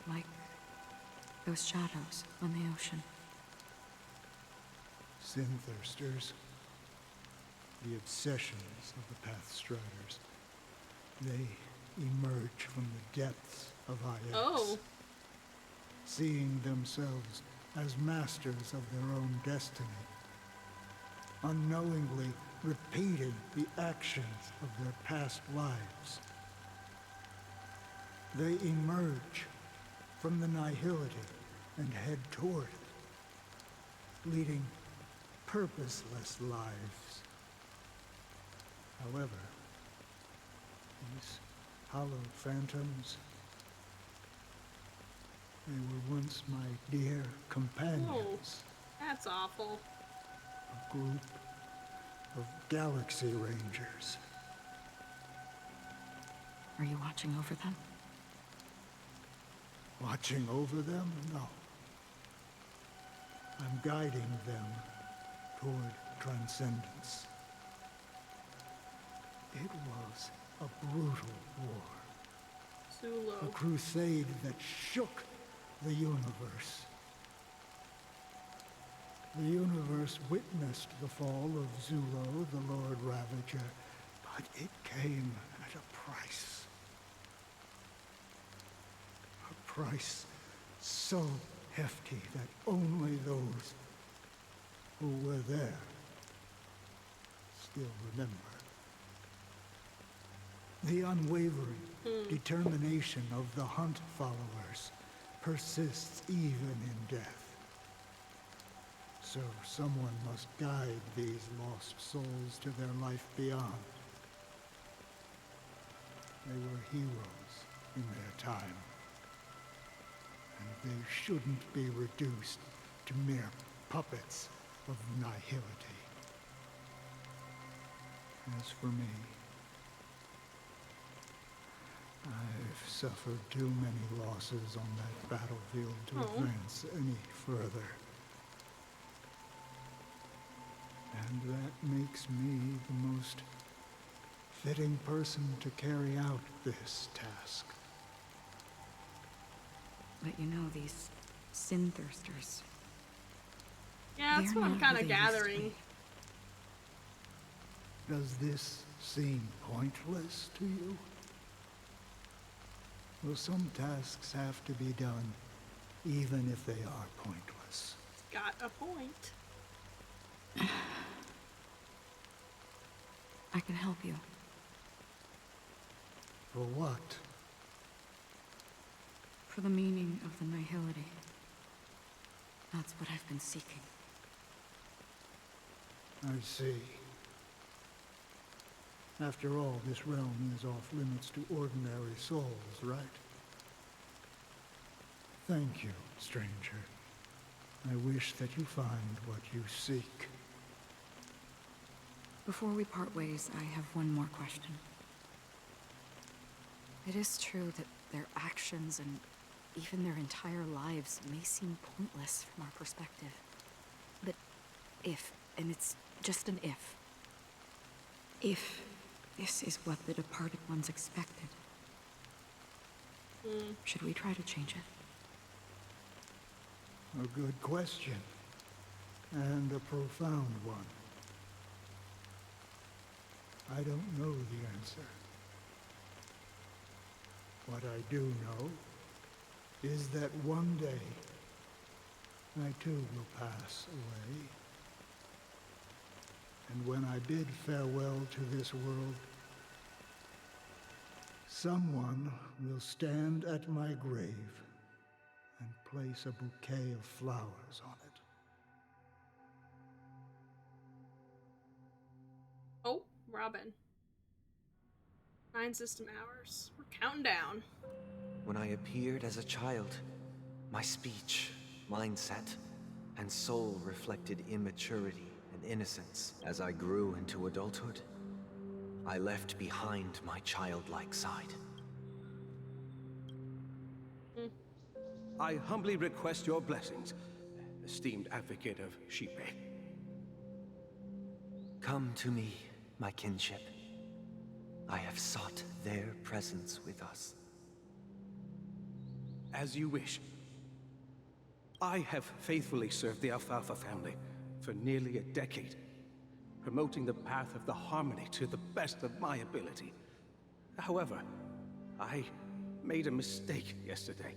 [SPEAKER 2] Like those shadows on the ocean.
[SPEAKER 16] Sin-thirsters, the obsessions of the Pathstriders, they emerge from the depths of IX,
[SPEAKER 1] Oh.
[SPEAKER 16] seeing themselves as masters of their own destiny, unknowingly repeating the actions of their past lives. They emerge from the nihility and head toward it, leading purposeless lives. However, these hallowed phantoms, they were once my dear companions.
[SPEAKER 1] That's awful.
[SPEAKER 16] A group of Galaxy Rangers.
[SPEAKER 2] Are you watching over them?
[SPEAKER 16] Watching over them? No. I'm guiding them toward transcendence. It was a brutal war.
[SPEAKER 1] Zulo.
[SPEAKER 16] A crusade that shook the universe. The universe witnessed the fall of Zulo, the Lord Ravager, but it came at a price. A price so hefty that only those who were there still remember. The unwavering determination of the Hunt followers persists even in death. So someone must guide these lost souls to their life beyond. They were heroes in their time. And they shouldn't be reduced to mere puppets of nihility. As for me, I've suffered too many losses on that battlefield to advance any further. And that makes me the most fitting person to carry out this task.
[SPEAKER 2] But you know, these sin thirsters.
[SPEAKER 1] Yeah, that's what I'm kind of gathering.
[SPEAKER 16] Does this seem pointless to you? Well, some tasks have to be done, even if they are pointless.
[SPEAKER 1] Got a point.
[SPEAKER 2] I can help you.
[SPEAKER 16] For what?
[SPEAKER 2] For the meaning of the nihility. That's what I've been seeking.
[SPEAKER 16] I see. After all, this realm is off limits to ordinary souls, right? Thank you, stranger. I wish that you find what you seek.
[SPEAKER 2] Before we part ways, I have one more question. It is true that their actions and even their entire lives may seem pointless from our perspective. But if, and it's just an if this is what the departed ones expected, should we try to change it?
[SPEAKER 16] A good question. And a profound one. I don't know the answer. What I do know is that one day, I too will pass away. And when I bid farewell to this world, someone will stand at my grave and place a bouquet of flowers on it.
[SPEAKER 1] Oh, Robin. 9 system hours. We're counting down.
[SPEAKER 7] When I appeared as a child, my speech, mindset, and soul reflected immaturity and innocence. As I grew into adulthood, I left behind my childlike side.
[SPEAKER 10] I humbly request your blessings, esteemed advocate of Shipe.
[SPEAKER 7] Come to me, my kinship. I have sought their presence with us.
[SPEAKER 10] As you wish. I have faithfully served the Alfalfa family for nearly a decade, promoting the path of the harmony to the best of my ability. However, I made a mistake yesterday.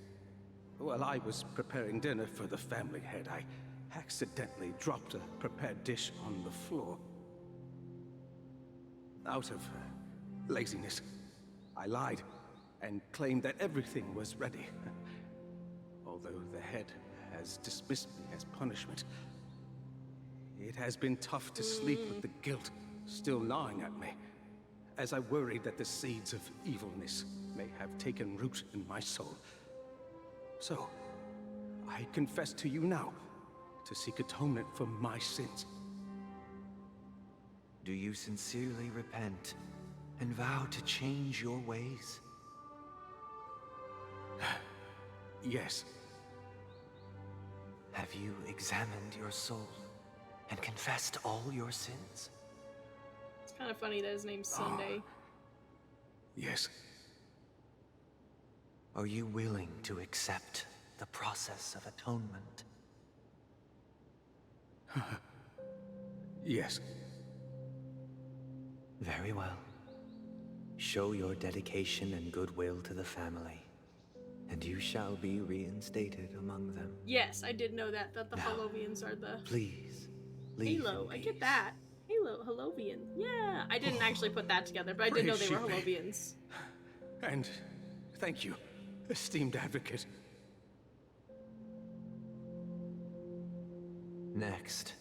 [SPEAKER 10] While I was preparing dinner for the family head, I accidentally dropped a prepared dish on the floor. Out of laziness, I lied and claimed that everything was ready. Although the head has dismissed me as punishment, it has been tough to sleep with the guilt still gnawing at me, as I worried that the seeds of evilness may have taken root in my soul. So, I confess to you now, to seek atonement for my sins.
[SPEAKER 7] Do you sincerely repent and vow to change your ways?
[SPEAKER 10] Yes.
[SPEAKER 7] Have you examined your soul and confessed all your sins?
[SPEAKER 1] It's kind of funny that his name's Sunday.
[SPEAKER 10] Yes.
[SPEAKER 7] Are you willing to accept the process of atonement?
[SPEAKER 10] Yes.
[SPEAKER 7] Very well. Show your dedication and goodwill to the family, and you shall be reinstated among them.
[SPEAKER 1] Yes, I did know that the
[SPEAKER 7] Now,
[SPEAKER 1] Halovians are the...
[SPEAKER 7] Please, leave
[SPEAKER 1] Halo,
[SPEAKER 7] in
[SPEAKER 1] I
[SPEAKER 7] peace.
[SPEAKER 1] get that. Halo, Halovian. Yeah, I didn't actually put that together, but I did know they were Halovians.
[SPEAKER 10] And thank you, esteemed advocate.
[SPEAKER 7] Next,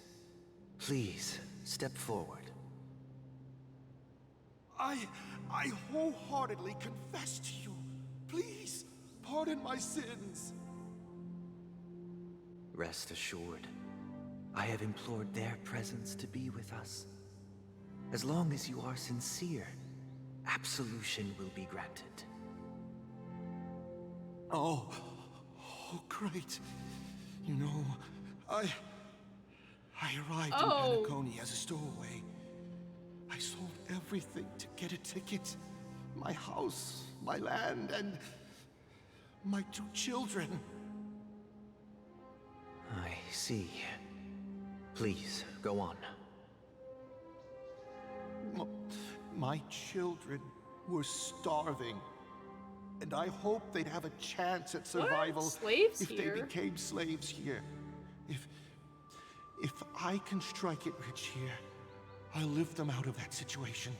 [SPEAKER 7] please step forward.
[SPEAKER 17] I wholeheartedly confess to you. Please, pardon my sins.
[SPEAKER 7] Rest assured, I have implored their presence to be with us. As long as you are sincere, absolution will be granted.
[SPEAKER 17] Oh, great. You know, I arrived in Penacony as a stowaway. I sold everything to get a ticket. My house, my land, and my 2 children.
[SPEAKER 7] I see. Please, go on.
[SPEAKER 17] My children were starving, and I hoped they'd have a chance at survival
[SPEAKER 1] Slaves
[SPEAKER 17] if
[SPEAKER 1] here?
[SPEAKER 17] they became slaves here. If I can strike it rich here, I'll lift them out of that situation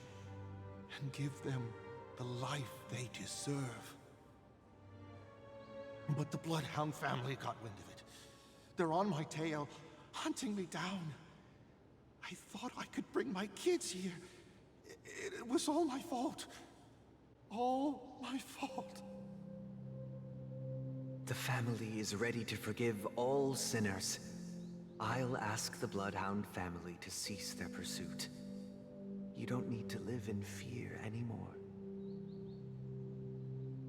[SPEAKER 17] and give them the life they deserve. But the Bloodhound family got wind of it. They're on my tail, hunting me down. I thought I could bring my kids here. It was all my fault. All my fault.
[SPEAKER 7] The family is ready to forgive all sinners. I'll ask the Bloodhound family to cease their pursuit. You don't need to live in fear anymore.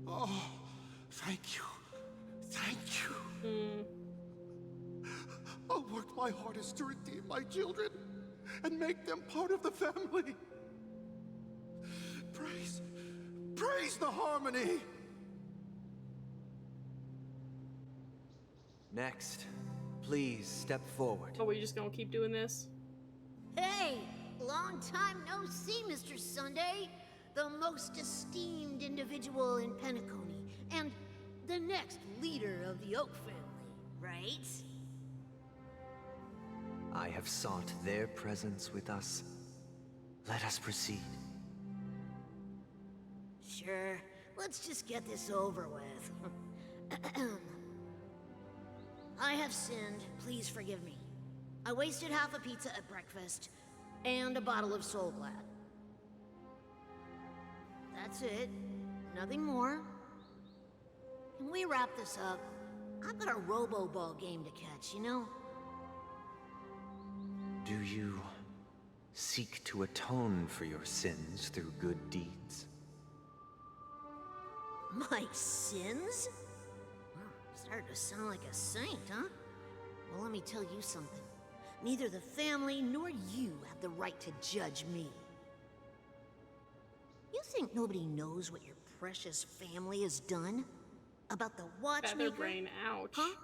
[SPEAKER 17] Oh, thank you. Thank you. I'll work my hardest to redeem my children and make them part of the family. Praise the harmony!
[SPEAKER 7] Next, please step forward.
[SPEAKER 1] Oh, we're just gonna keep doing this?
[SPEAKER 14] Hey! Long time no see, Mr. Sunday. The most esteemed individual in Penacony, and the next leader of the Oak family, right?
[SPEAKER 7] I have sought their presence with us. Let us proceed.
[SPEAKER 14] Sure. Let's just get this over with. I have sinned. Please forgive me. I wasted half a pizza at breakfast, and a bottle of Soul Glad. That's it. Nothing more. Can we wrap this up? I've got a robo-ball game to catch, you know?
[SPEAKER 7] Do you seek to atone for your sins through good deeds?
[SPEAKER 14] My sins? Wow, starting to sound like a saint, huh? Well, let me tell you something. Neither the family nor you have the right to judge me. You think nobody knows what your precious family has done? About the watchmaker?
[SPEAKER 1] Featherbrain, ouch.
[SPEAKER 14] Huh?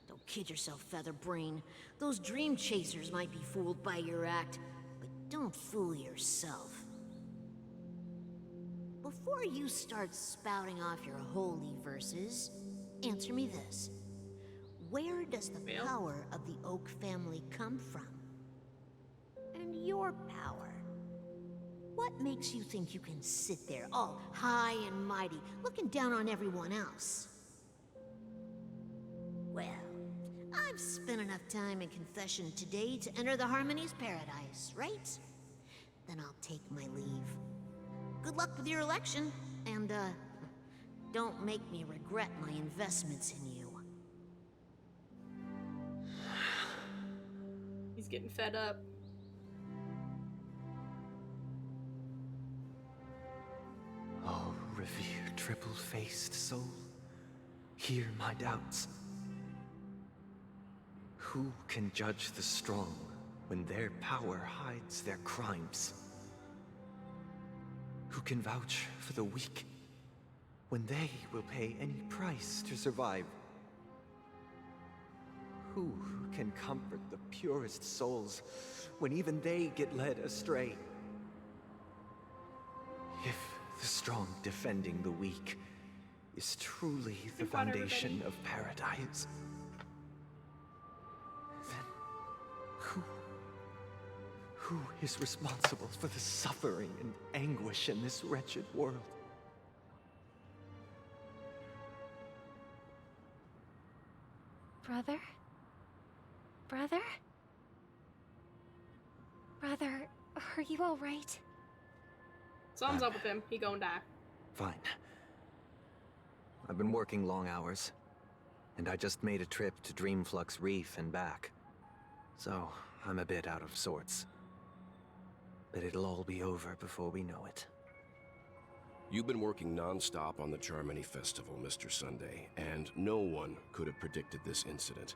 [SPEAKER 14] Don't kid yourself, Featherbrain. Those dream chasers might be fooled by your act, but don't fool yourself. Before you start spouting off your holy verses, answer me this. Where does the power of the Oak family come from? And your power? What makes you think you can sit there all high and mighty, looking down on everyone else? Well, I've spent enough time in confession today to enter the Harmony's paradise, right? Then I'll take my leave. Good luck with your election, and, don't make me regret my investments in you.
[SPEAKER 1] He's getting fed up.
[SPEAKER 7] Oh, revered triple-faced soul, hear my doubts. Who can judge the strong when their power hides their crimes? Who can vouch for the weak when they will pay any price to survive? Who can comfort the purest souls when even they get led astray? If the strong defending the weak is truly the foundation of paradise, then who is responsible for the suffering and anguish in this wretched world?
[SPEAKER 3] Brother? Brother? Brother, are you alright?
[SPEAKER 1] Something's up with him. He gonna die.
[SPEAKER 7] Fine. I've been working long hours, and I just made a trip to Dreamflux Reef and back. So, I'm a bit out of sorts. But it'll all be over before we know it.
[SPEAKER 6] You've been working non-stop on the Charmony Festival, Mr. Sunday, and no one could have predicted this incident.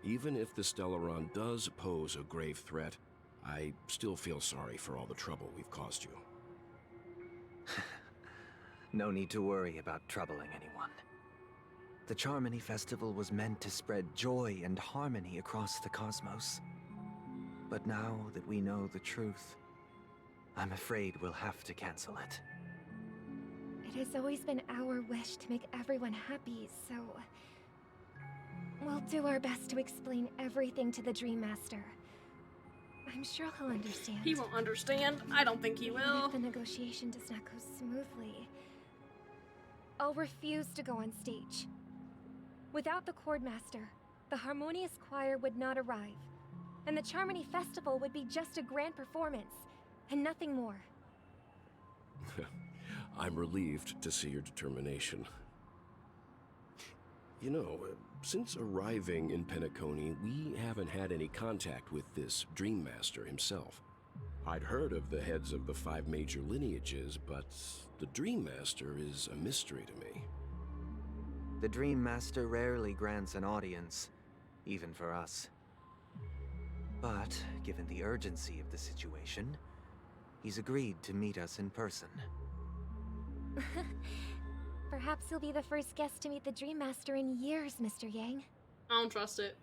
[SPEAKER 6] Even if the Stellaron does pose a grave threat, I still feel sorry for all the trouble we've caused you.
[SPEAKER 7] No need to worry about troubling anyone. The Charmony Festival was meant to spread joy and harmony across the cosmos. But now that we know the truth, I'm afraid we'll have to cancel it.
[SPEAKER 3] It has always been our wish to make everyone happy, so... we'll do our best to explain everything to the Dream Master. I'm sure he'll understand.
[SPEAKER 1] He won't understand. I don't think he
[SPEAKER 3] Even
[SPEAKER 1] will.
[SPEAKER 3] if the negotiation does not go smoothly, I'll refuse to go on stage. Without the Chord Master, the Harmonious Choir would not arrive, and the Charmony Festival would be just a grand performance, and nothing more.
[SPEAKER 6] I'm relieved to see your determination. You know, since arriving in Penacony, we haven't had any contact with this Dream Master himself. I'd heard of the heads of the 5 major lineages, but the Dream Master is a mystery to me.
[SPEAKER 7] The Dream Master rarely grants an audience, even for us. But, given the urgency of the situation, he's agreed to meet us in person.
[SPEAKER 3] Perhaps you'll be the first guest to meet the Dream Master in years, Mr. Yang.
[SPEAKER 1] I don't trust it.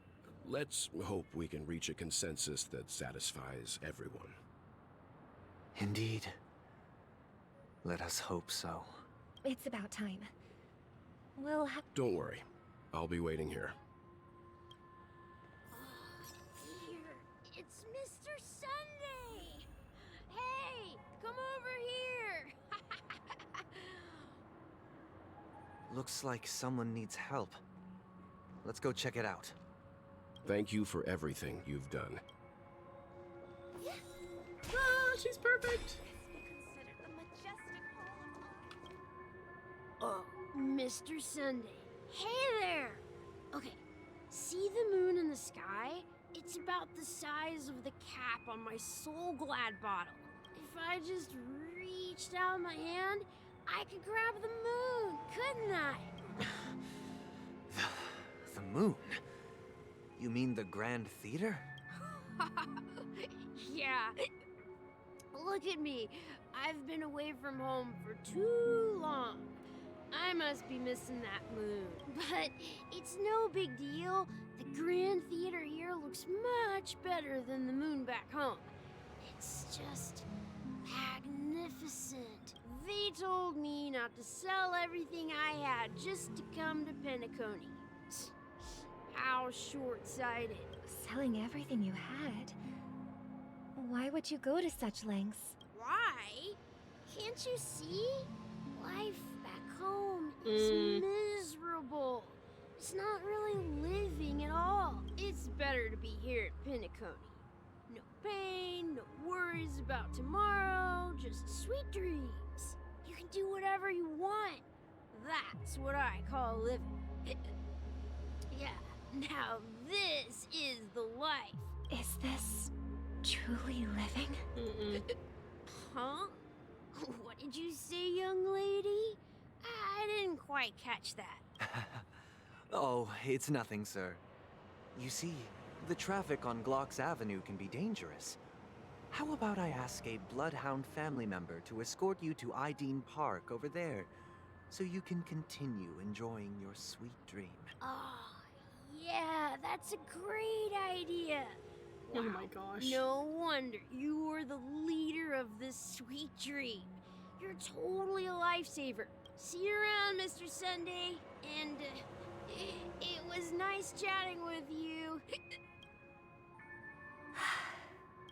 [SPEAKER 6] Let's hope we can reach a consensus that satisfies everyone.
[SPEAKER 7] Indeed. Let us hope so.
[SPEAKER 3] It's about time. We'll have...
[SPEAKER 6] Don't worry. I'll be waiting here.
[SPEAKER 18] Here, it's Mr. Sunday! Hey, come over here!
[SPEAKER 7] Looks like someone needs help. Let's go check it out.
[SPEAKER 6] Thank you for everything you've done.
[SPEAKER 1] Ah, she's perfect.
[SPEAKER 18] Oh, Mr. Sunday. Hey there! Okay, see the moon in the sky? It's about the size of the cap on my Soul Glad bottle. If I just reached out my hand, I could grab the moon, couldn't I?
[SPEAKER 7] The moon? You mean the Grand Theater?
[SPEAKER 18] Yeah. Look at me. I've been away from home for too long. I must be missing that moon. But it's no big deal. The Grand Theater here looks much better than the moon back home. It's just magnificent. They told me not to sell everything I had just to come to Penacony. How short-sighted.
[SPEAKER 3] Selling everything you had? Why would you go to such lengths?
[SPEAKER 18] Why? Can't you see? Life back home is miserable. It's not really living at all. It's better to be here at Penacony. No pain, no worries about tomorrow, just sweet dreams. You can do whatever you want. That's what I call living. Yeah, now this is the life.
[SPEAKER 3] Is this truly living?
[SPEAKER 18] Huh? What did you say, young lady? I didn't quite catch that.
[SPEAKER 7] Oh, it's nothing, sir. You see, the traffic on Glock's Avenue can be dangerous. How about I ask a Bloodhound family member to escort you to Ideen Park over there, so you can continue enjoying your sweet dream?
[SPEAKER 18] Oh, yeah, that's a great idea.
[SPEAKER 1] Oh my gosh.
[SPEAKER 18] No wonder you were the leader of this sweet dream. You're totally a lifesaver. See you around, Mr. Sunday. And it was nice chatting with you.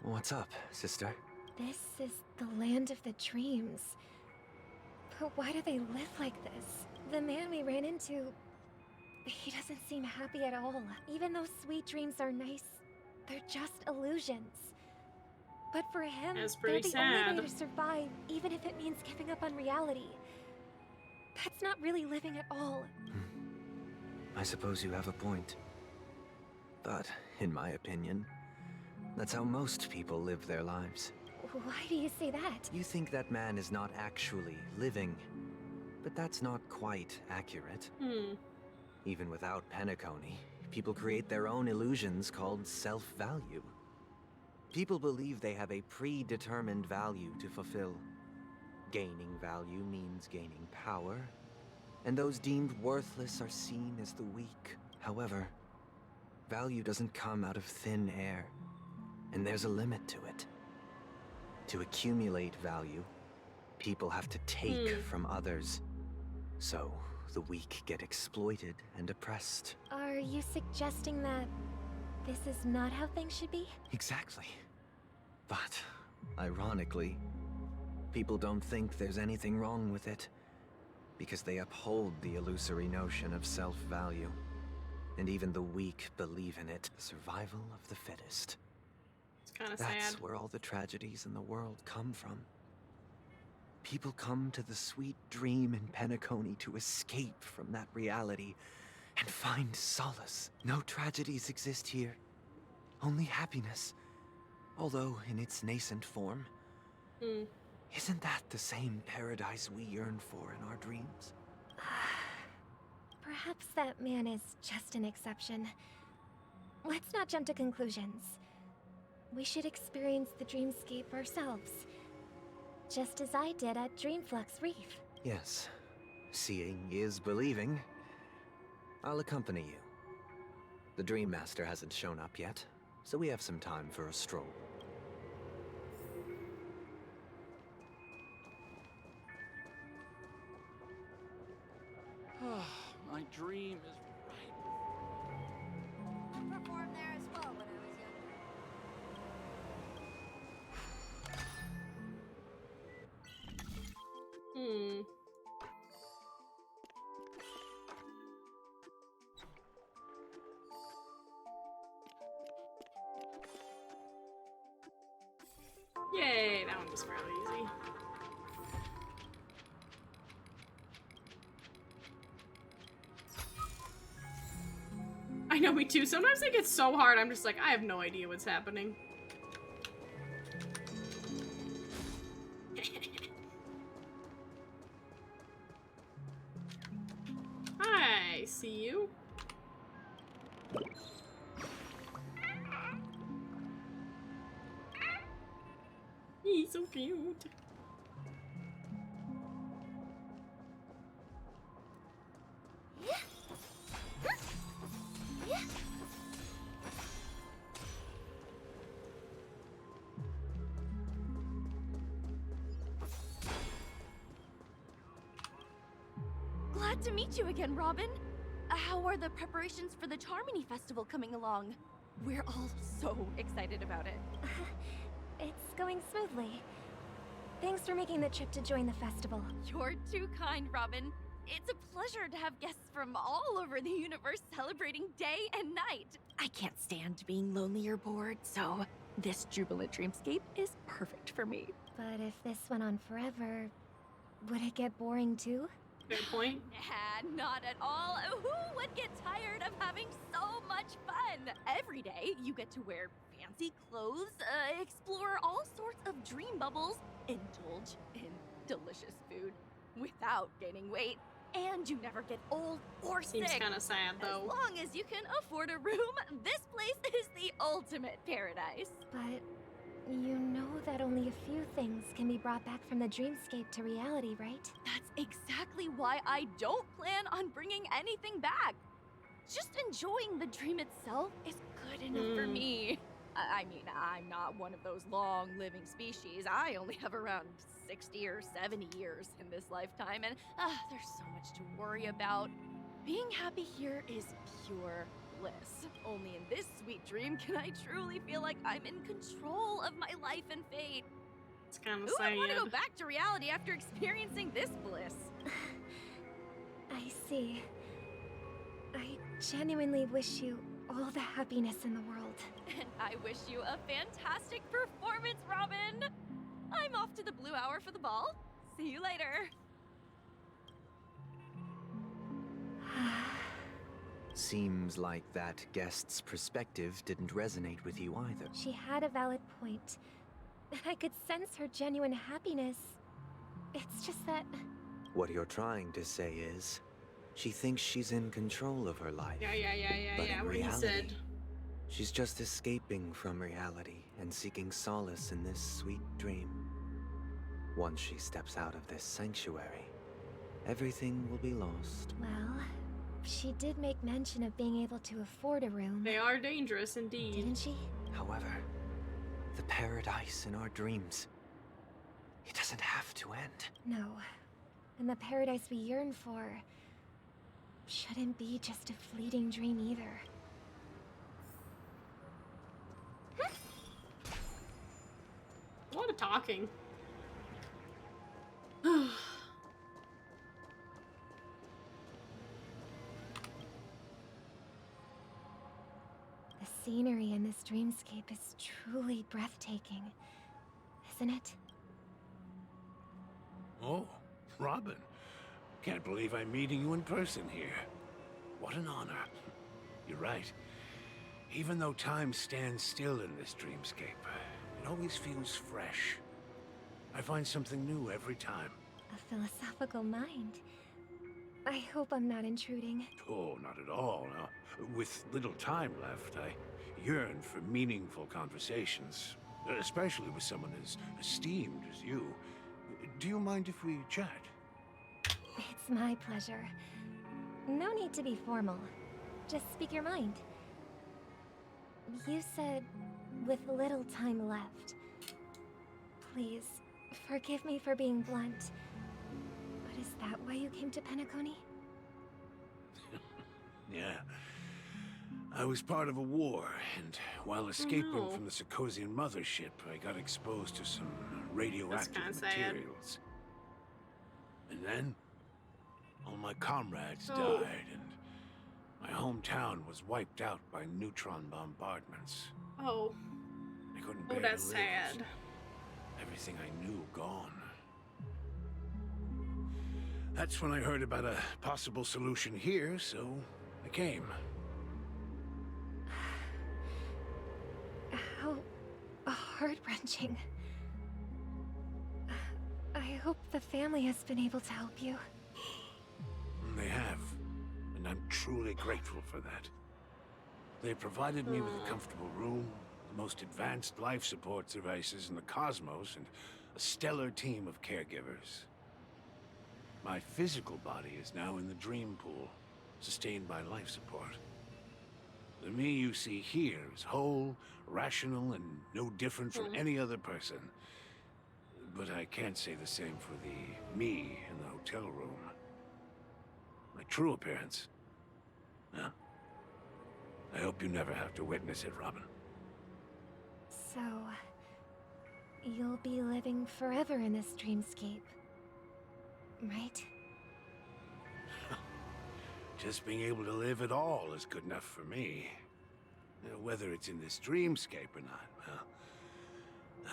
[SPEAKER 7] What's up, sister?
[SPEAKER 3] This is the land of the dreams. But why do they live like this? The man we ran into, he doesn't seem happy at all. Even though sweet dreams are nice, they're just illusions. But for him,
[SPEAKER 1] That's
[SPEAKER 3] they're
[SPEAKER 1] pretty
[SPEAKER 3] the only
[SPEAKER 1] sad.
[SPEAKER 3] way to survive, even if it means giving up on reality. That's not really living at all.
[SPEAKER 7] I suppose you have a point. But, in my opinion, that's how most people live their lives.
[SPEAKER 3] Why do you say that?
[SPEAKER 7] You think that man is not actually living, But that's not quite accurate. Even without Penacony, people create their own illusions called self-value. People believe they have a predetermined value to fulfill. Gaining value means gaining power, and those deemed worthless are seen as the weak. However, value doesn't come out of thin air, and there's a limit to it. To accumulate value, people have to take from others. So, the weak get exploited and oppressed.
[SPEAKER 3] Are you suggesting that this is not how things should be?
[SPEAKER 7] Exactly. But, ironically, people don't think there's anything wrong with it, because they uphold the illusory notion of self-value. And even the weak believe in it, the survival of the fittest.
[SPEAKER 1] It's kind of
[SPEAKER 7] That's
[SPEAKER 1] sad.
[SPEAKER 7] where all the tragedies in the world come from. People come to the sweet dream in Penacony to escape from that reality and find solace. No tragedies exist here, only happiness. Although in its nascent form. Isn't that the same paradise we yearn for in our dreams?
[SPEAKER 3] Perhaps that man is just an exception. Let's not jump to conclusions. We should experience the dreamscape ourselves. Just as I did at Dreamflux Reef.
[SPEAKER 7] Yes. Seeing is believing. I'll accompany you. The Dream Master hasn't shown up yet, so we have some time for a stroll.
[SPEAKER 19] My dream is
[SPEAKER 14] I performed there as well when I was younger.
[SPEAKER 1] Yay, that one was fairly easy. I know, me too. Sometimes it gets so hard, I'm just like, I have no idea what's happening. Hi, see you. He's so cute.
[SPEAKER 20] Glad to meet you again, Robin. How are the preparations for the Charmony Festival coming along? We're all so excited about it.
[SPEAKER 3] It's going smoothly. Thanks for making the trip to join the festival.
[SPEAKER 20] You're too kind, Robin. It's a pleasure to have guests from all over the universe celebrating day and night. I can't stand being lonely or bored, so this jubilant dreamscape is perfect for me.
[SPEAKER 3] But if this went on forever, would it get boring too?
[SPEAKER 1] Good point.
[SPEAKER 20] Nah, not at all. Who would get tired of having so much fun? Every day, you get to wear fancy clothes, explore all sorts of dream bubbles, indulge in delicious food without gaining weight, and you never get old or sick.
[SPEAKER 1] Seems kind of sad, though.
[SPEAKER 20] As long as you can afford a room, this place is the ultimate paradise.
[SPEAKER 3] But you know that only a few things can be brought back from the dreamscape to reality, right?
[SPEAKER 20] That's exactly why I don't plan on bringing anything back. Just enjoying the dream itself is good enough for me. I mean, I'm not one of those long-living species. I only have around 60 or 70 years in this lifetime, and there's so much to worry about. Being happy here is pure bliss. Only in this sweet dream can I truly feel like I'm in control of my life and fate.
[SPEAKER 1] It's kind of
[SPEAKER 20] Who
[SPEAKER 1] sad.
[SPEAKER 20] would want to go back to reality after experiencing this bliss?
[SPEAKER 3] I see. I genuinely wish you all the happiness in the world.
[SPEAKER 20] And I wish you a fantastic performance, Robin! I'm off to the Blue Hour for the ball. See you later.
[SPEAKER 7] Seems like that guest's perspective didn't resonate with you either.
[SPEAKER 3] She had a valid point. I could sense her genuine happiness. It's just that
[SPEAKER 7] What you're trying to say is, she thinks she's in control of her life.
[SPEAKER 1] Yeah,
[SPEAKER 7] But in
[SPEAKER 1] what he
[SPEAKER 7] reality,
[SPEAKER 1] said.
[SPEAKER 7] she's just escaping from reality and seeking solace in this sweet dream. Once she steps out of this sanctuary, everything will be lost.
[SPEAKER 3] Well, she did make mention of being able to afford a room.
[SPEAKER 1] They are dangerous indeed.
[SPEAKER 3] Didn't she?
[SPEAKER 7] However, the paradise in our dreams, it doesn't have to end.
[SPEAKER 3] No. And the paradise we yearn for shouldn't be just a fleeting dream either.
[SPEAKER 1] A lot of talking.
[SPEAKER 3] The scenery in this dreamscape is truly breathtaking, isn't it?
[SPEAKER 21] Oh, Robin. Can't believe I'm meeting you in person here. What an honor. You're right. Even though time stands still in this dreamscape, it always feels fresh. I find something new every time.
[SPEAKER 3] A philosophical mind. I hope I'm not intruding.
[SPEAKER 21] Oh, not at all. No. With little time left, I yearn for meaningful conversations, especially with someone as esteemed as you. Do you mind if we chat?
[SPEAKER 3] It's my pleasure. No need to be formal. Just speak your mind. You said, with little time left. Please, forgive me for being blunt. But is that why you came to Penacony?
[SPEAKER 21] Yeah. I was part of a war, and while escaping from the Sarkosian mothership, I got exposed to some radioactive materials. And then, all my comrades died, and my hometown was wiped out by neutron bombardments.
[SPEAKER 1] Oh.
[SPEAKER 21] I couldn't bear
[SPEAKER 1] That's
[SPEAKER 21] to live.
[SPEAKER 1] sad.
[SPEAKER 21] Everything I knew gone. That's when I heard about a possible solution here, so I came.
[SPEAKER 3] How heart-wrenching. I hope the family has been able to help you.
[SPEAKER 21] They have, and I'm truly grateful for that. They provided me with a comfortable room, the most advanced life support devices in the cosmos, and a stellar team of caregivers. My physical body is now in the dream pool, sustained by life support. The me you see here is whole, rational, and no different from any other person. But I can't say the same for the me in the hotel room. My true appearance. Well, I hope you never have to witness it, Robin.
[SPEAKER 3] So, you'll be living forever in this dreamscape, right?
[SPEAKER 21] Just being able to live at all is good enough for me. Whether it's in this dreamscape or not, well,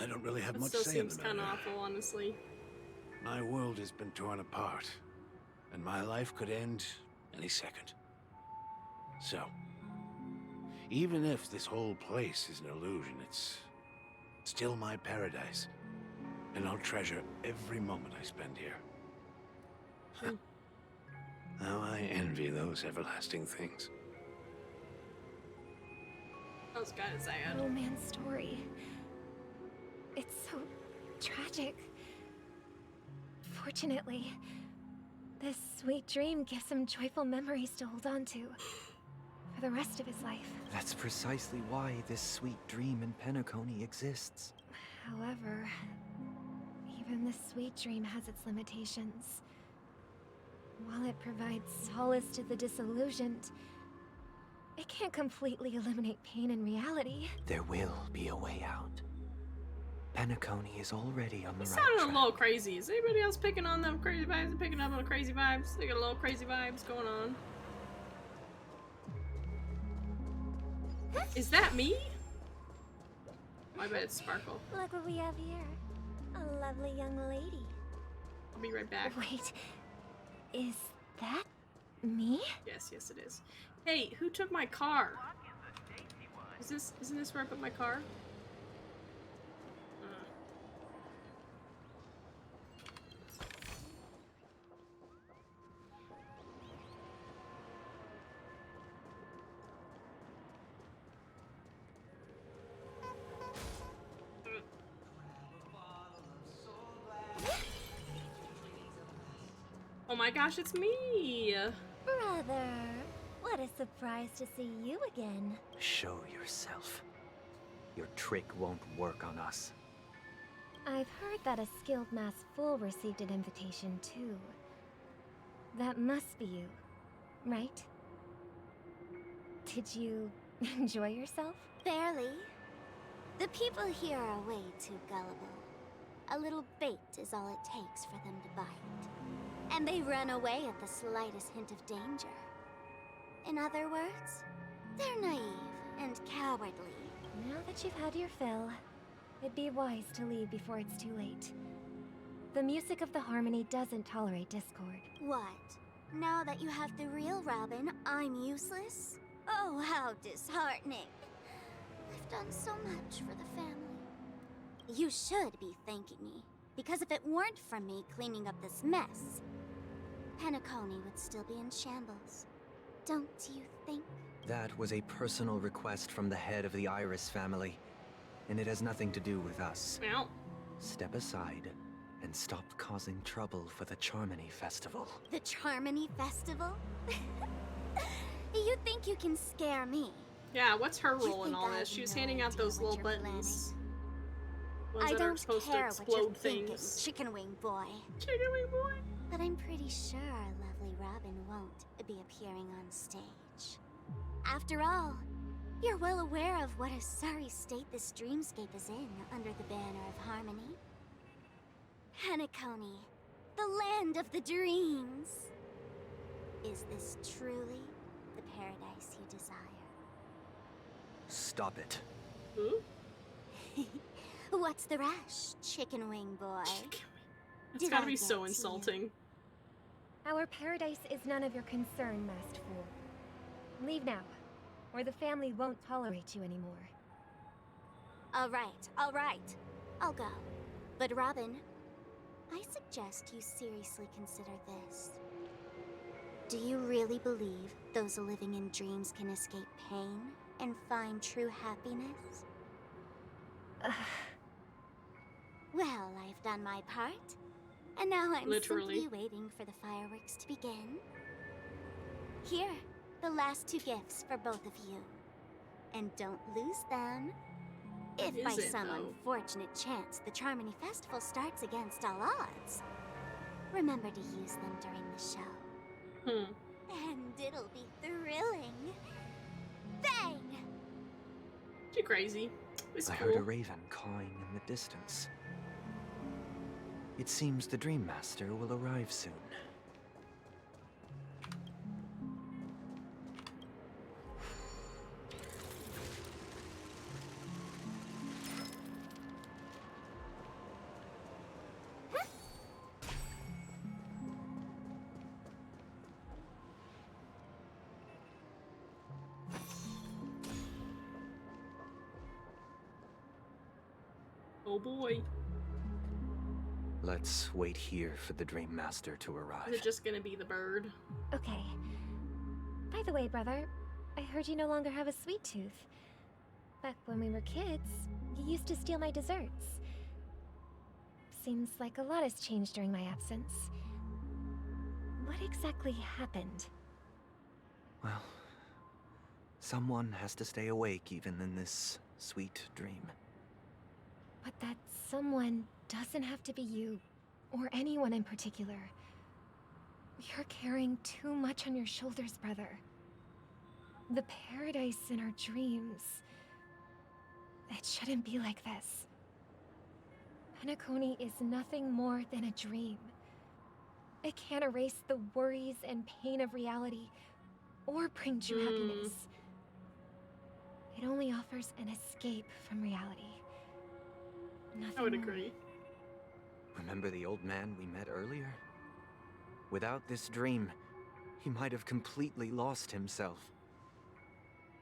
[SPEAKER 21] I don't really have
[SPEAKER 1] That
[SPEAKER 21] much
[SPEAKER 1] still
[SPEAKER 21] say in
[SPEAKER 1] seems
[SPEAKER 21] the
[SPEAKER 1] kind
[SPEAKER 21] matter.
[SPEAKER 1] of awful, honestly.
[SPEAKER 21] My world has been torn apart, and my life could end any second. So, even if this whole place is an illusion, it's still my paradise, and I'll treasure every moment I spend here. How I envy those everlasting things.
[SPEAKER 1] That was kind of sad.
[SPEAKER 3] Oh man's story. It's so tragic. Fortunately, this sweet dream gives him joyful memories to hold on to for the rest of his life.
[SPEAKER 7] That's precisely why this sweet dream in Penacony exists.
[SPEAKER 3] However, even this sweet dream has its limitations. While it provides solace to the disillusioned, it can't completely eliminate pain in reality.
[SPEAKER 7] There will be a way out. Penacony is already on the right
[SPEAKER 1] Sounding
[SPEAKER 7] track.
[SPEAKER 1] a little crazy. Is anybody else picking on them crazy vibes? Picking up on the crazy vibes? They got a little crazy vibes going on. Is that me? I bet it's Sparkle.
[SPEAKER 3] Look what we have here. A lovely young lady.
[SPEAKER 1] I'll be right back.
[SPEAKER 3] Wait, is that me?
[SPEAKER 1] Yes, it is. Hey, who took my car? Isn't this where I put my car? Oh my gosh, it's me!
[SPEAKER 3] Brother, what a surprise to see you again.
[SPEAKER 7] Show yourself. Your trick won't work on us.
[SPEAKER 3] I've heard that a skilled mass fool received an invitation too. That must be you, right? Did you enjoy yourself?
[SPEAKER 4] Barely. The people here are way too gullible. A little bait is all it takes for them to bite. And they run away at the slightest hint of danger. In other words, they're naive and cowardly.
[SPEAKER 3] Now that you've had your fill, it'd be wise to leave before it's too late. The music of the Harmony doesn't tolerate discord.
[SPEAKER 4] What? Now that you have the real Robin, I'm useless? Oh, how disheartening. I've done so much for the family. You should be thanking me, because if it weren't for me cleaning up this mess, Penacony would still be in shambles. Don't you think?
[SPEAKER 7] That was a personal request from the head of the Iris family, and it has nothing to do with us.
[SPEAKER 1] Well.
[SPEAKER 7] Step aside and stop causing trouble for the Charmony Festival.
[SPEAKER 4] The Charmony Festival? You think you can scare me?
[SPEAKER 1] Yeah, what's her role in all this? She was handing out those little buttons. Ones
[SPEAKER 4] I
[SPEAKER 1] that are
[SPEAKER 4] don't
[SPEAKER 1] supposed to
[SPEAKER 4] care what you're
[SPEAKER 1] explode
[SPEAKER 4] thinking,
[SPEAKER 1] things.
[SPEAKER 4] Chicken Wing Boy.
[SPEAKER 1] Chicken Wing Boy?
[SPEAKER 4] But I'm pretty sure our lovely Robin won't be appearing on stage. After all, you're well aware of what a sorry state this dreamscape is in under the banner of Harmony. Penacony, the land of the dreams. Is this truly the paradise you desire?
[SPEAKER 7] Stop it.
[SPEAKER 4] What's the rush, Chicken Wing Boy?
[SPEAKER 1] It's gotta be so insulting.
[SPEAKER 3] Our paradise is none of your concern, masked fool. Leave now, or the family won't tolerate you anymore.
[SPEAKER 4] All right. I'll go. But Robin, I suggest you seriously consider this. Do you really believe those living in dreams can escape pain and find true happiness? Well, I've done my part. And now I'm simply waiting for the fireworks to begin. Here, the last 2 gifts for both of you. And don't lose them. If by some unfortunate chance the Charmony Festival starts against all odds, remember to use them during the show. And it'll be thrilling. Bang!
[SPEAKER 1] You're crazy. It's
[SPEAKER 7] I
[SPEAKER 1] cool.
[SPEAKER 7] heard a raven cawing in the distance. It seems the Dream Master will arrive soon.
[SPEAKER 1] Oh boy.
[SPEAKER 7] Let's wait here for the Dream Master to arrive.
[SPEAKER 1] Is it just gonna be the bird?
[SPEAKER 3] Okay. By the way, brother, I heard you no longer have a sweet tooth. Back when we were kids, you used to steal my desserts. Seems like a lot has changed during my absence. What exactly happened?
[SPEAKER 7] Well, someone has to stay awake even in this sweet dream.
[SPEAKER 3] But that someone doesn't have to be you, or anyone in particular. You're carrying too much on your shoulders, brother. The paradise in our dreams. It shouldn't be like this. Penacony is nothing more than a dream. It can't erase the worries and pain of reality, or bring true happiness. It only offers an escape from reality. Nothing
[SPEAKER 1] I would
[SPEAKER 3] more.
[SPEAKER 1] agree.
[SPEAKER 7] Remember the old man we met earlier? Without this dream, he might have completely lost himself.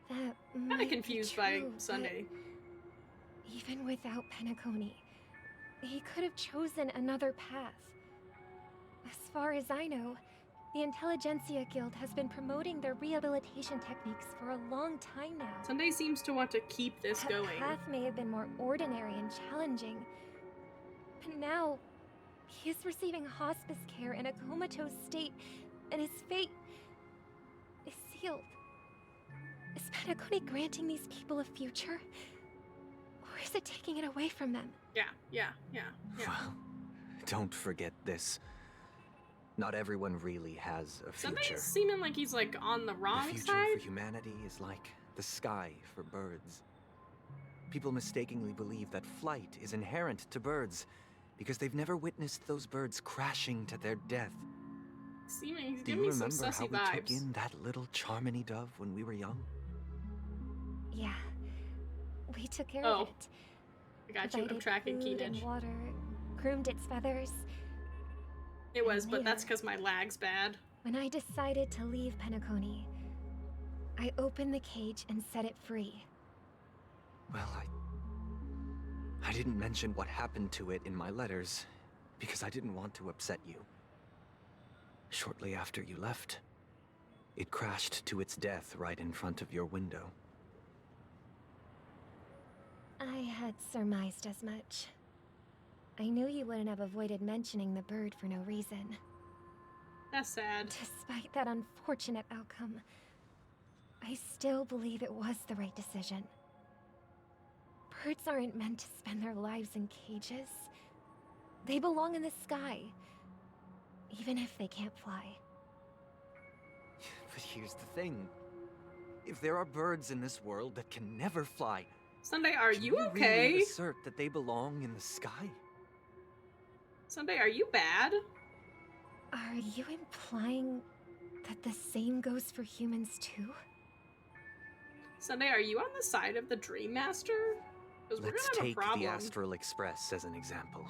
[SPEAKER 3] That
[SPEAKER 1] Kinda
[SPEAKER 3] might
[SPEAKER 1] confused
[SPEAKER 3] be
[SPEAKER 1] by
[SPEAKER 3] true,
[SPEAKER 1] Sunday.
[SPEAKER 3] but even without Penacony, he could have chosen another path. As far as I know, the Intelligentsia Guild has been promoting their rehabilitation techniques for a long time now.
[SPEAKER 1] Sunday seems to want to keep this
[SPEAKER 3] That
[SPEAKER 1] going.
[SPEAKER 3] path may have been more ordinary and challenging, but now He is receiving hospice care in a comatose state, and his fate is sealed. Is Penacony granting these people a future? Or is it taking it away from them?
[SPEAKER 1] Yeah.
[SPEAKER 7] Well, don't forget this. Not everyone really has a future.
[SPEAKER 1] Somebody's seeming like he's like on the wrong
[SPEAKER 7] The future
[SPEAKER 1] side.
[SPEAKER 7] for humanity is like the sky for birds. People mistakenly believe that flight is inherent to birds because they've never witnessed those birds crashing to their death.
[SPEAKER 1] Seeming he's
[SPEAKER 7] Do
[SPEAKER 1] giving
[SPEAKER 7] you
[SPEAKER 1] me some
[SPEAKER 7] remember how
[SPEAKER 1] sussy
[SPEAKER 7] we took
[SPEAKER 1] vibes.
[SPEAKER 7] in that little Charmony dove when we were young?
[SPEAKER 3] Yeah. We took care of it.
[SPEAKER 1] I got you. I'm
[SPEAKER 3] Provided
[SPEAKER 1] tracking
[SPEAKER 3] food
[SPEAKER 1] Keenage.
[SPEAKER 3] and water, groomed its feathers.
[SPEAKER 1] It was,
[SPEAKER 3] And
[SPEAKER 1] but that's
[SPEAKER 3] later,
[SPEAKER 1] because my lag's bad.
[SPEAKER 3] when I decided to leave Penacony, I opened the cage and set it free.
[SPEAKER 7] Well, I didn't mention what happened to it in my letters because I didn't want to upset you. Shortly after you left, it crashed to its death right in front of your window.
[SPEAKER 3] I had surmised as much. I knew you wouldn't have avoided mentioning the bird for no reason.
[SPEAKER 1] That's sad.
[SPEAKER 3] Despite that unfortunate outcome, I still believe it was the right decision. Birds aren't meant to spend their lives in cages. They belong in the sky, even if they can't fly.
[SPEAKER 7] But here's the thing. If there are birds in this world that can never fly,
[SPEAKER 1] Sunday, are you
[SPEAKER 7] can
[SPEAKER 1] okay?
[SPEAKER 7] really assert that they belong in the sky?
[SPEAKER 1] Sunday, are you bad?
[SPEAKER 3] Are you implying that the same goes for humans too?
[SPEAKER 1] Sunday, are you on the side of the Dream Master? Because we're
[SPEAKER 7] Let's
[SPEAKER 1] gonna have a
[SPEAKER 7] take
[SPEAKER 1] problem.
[SPEAKER 7] the Astral Express as an example.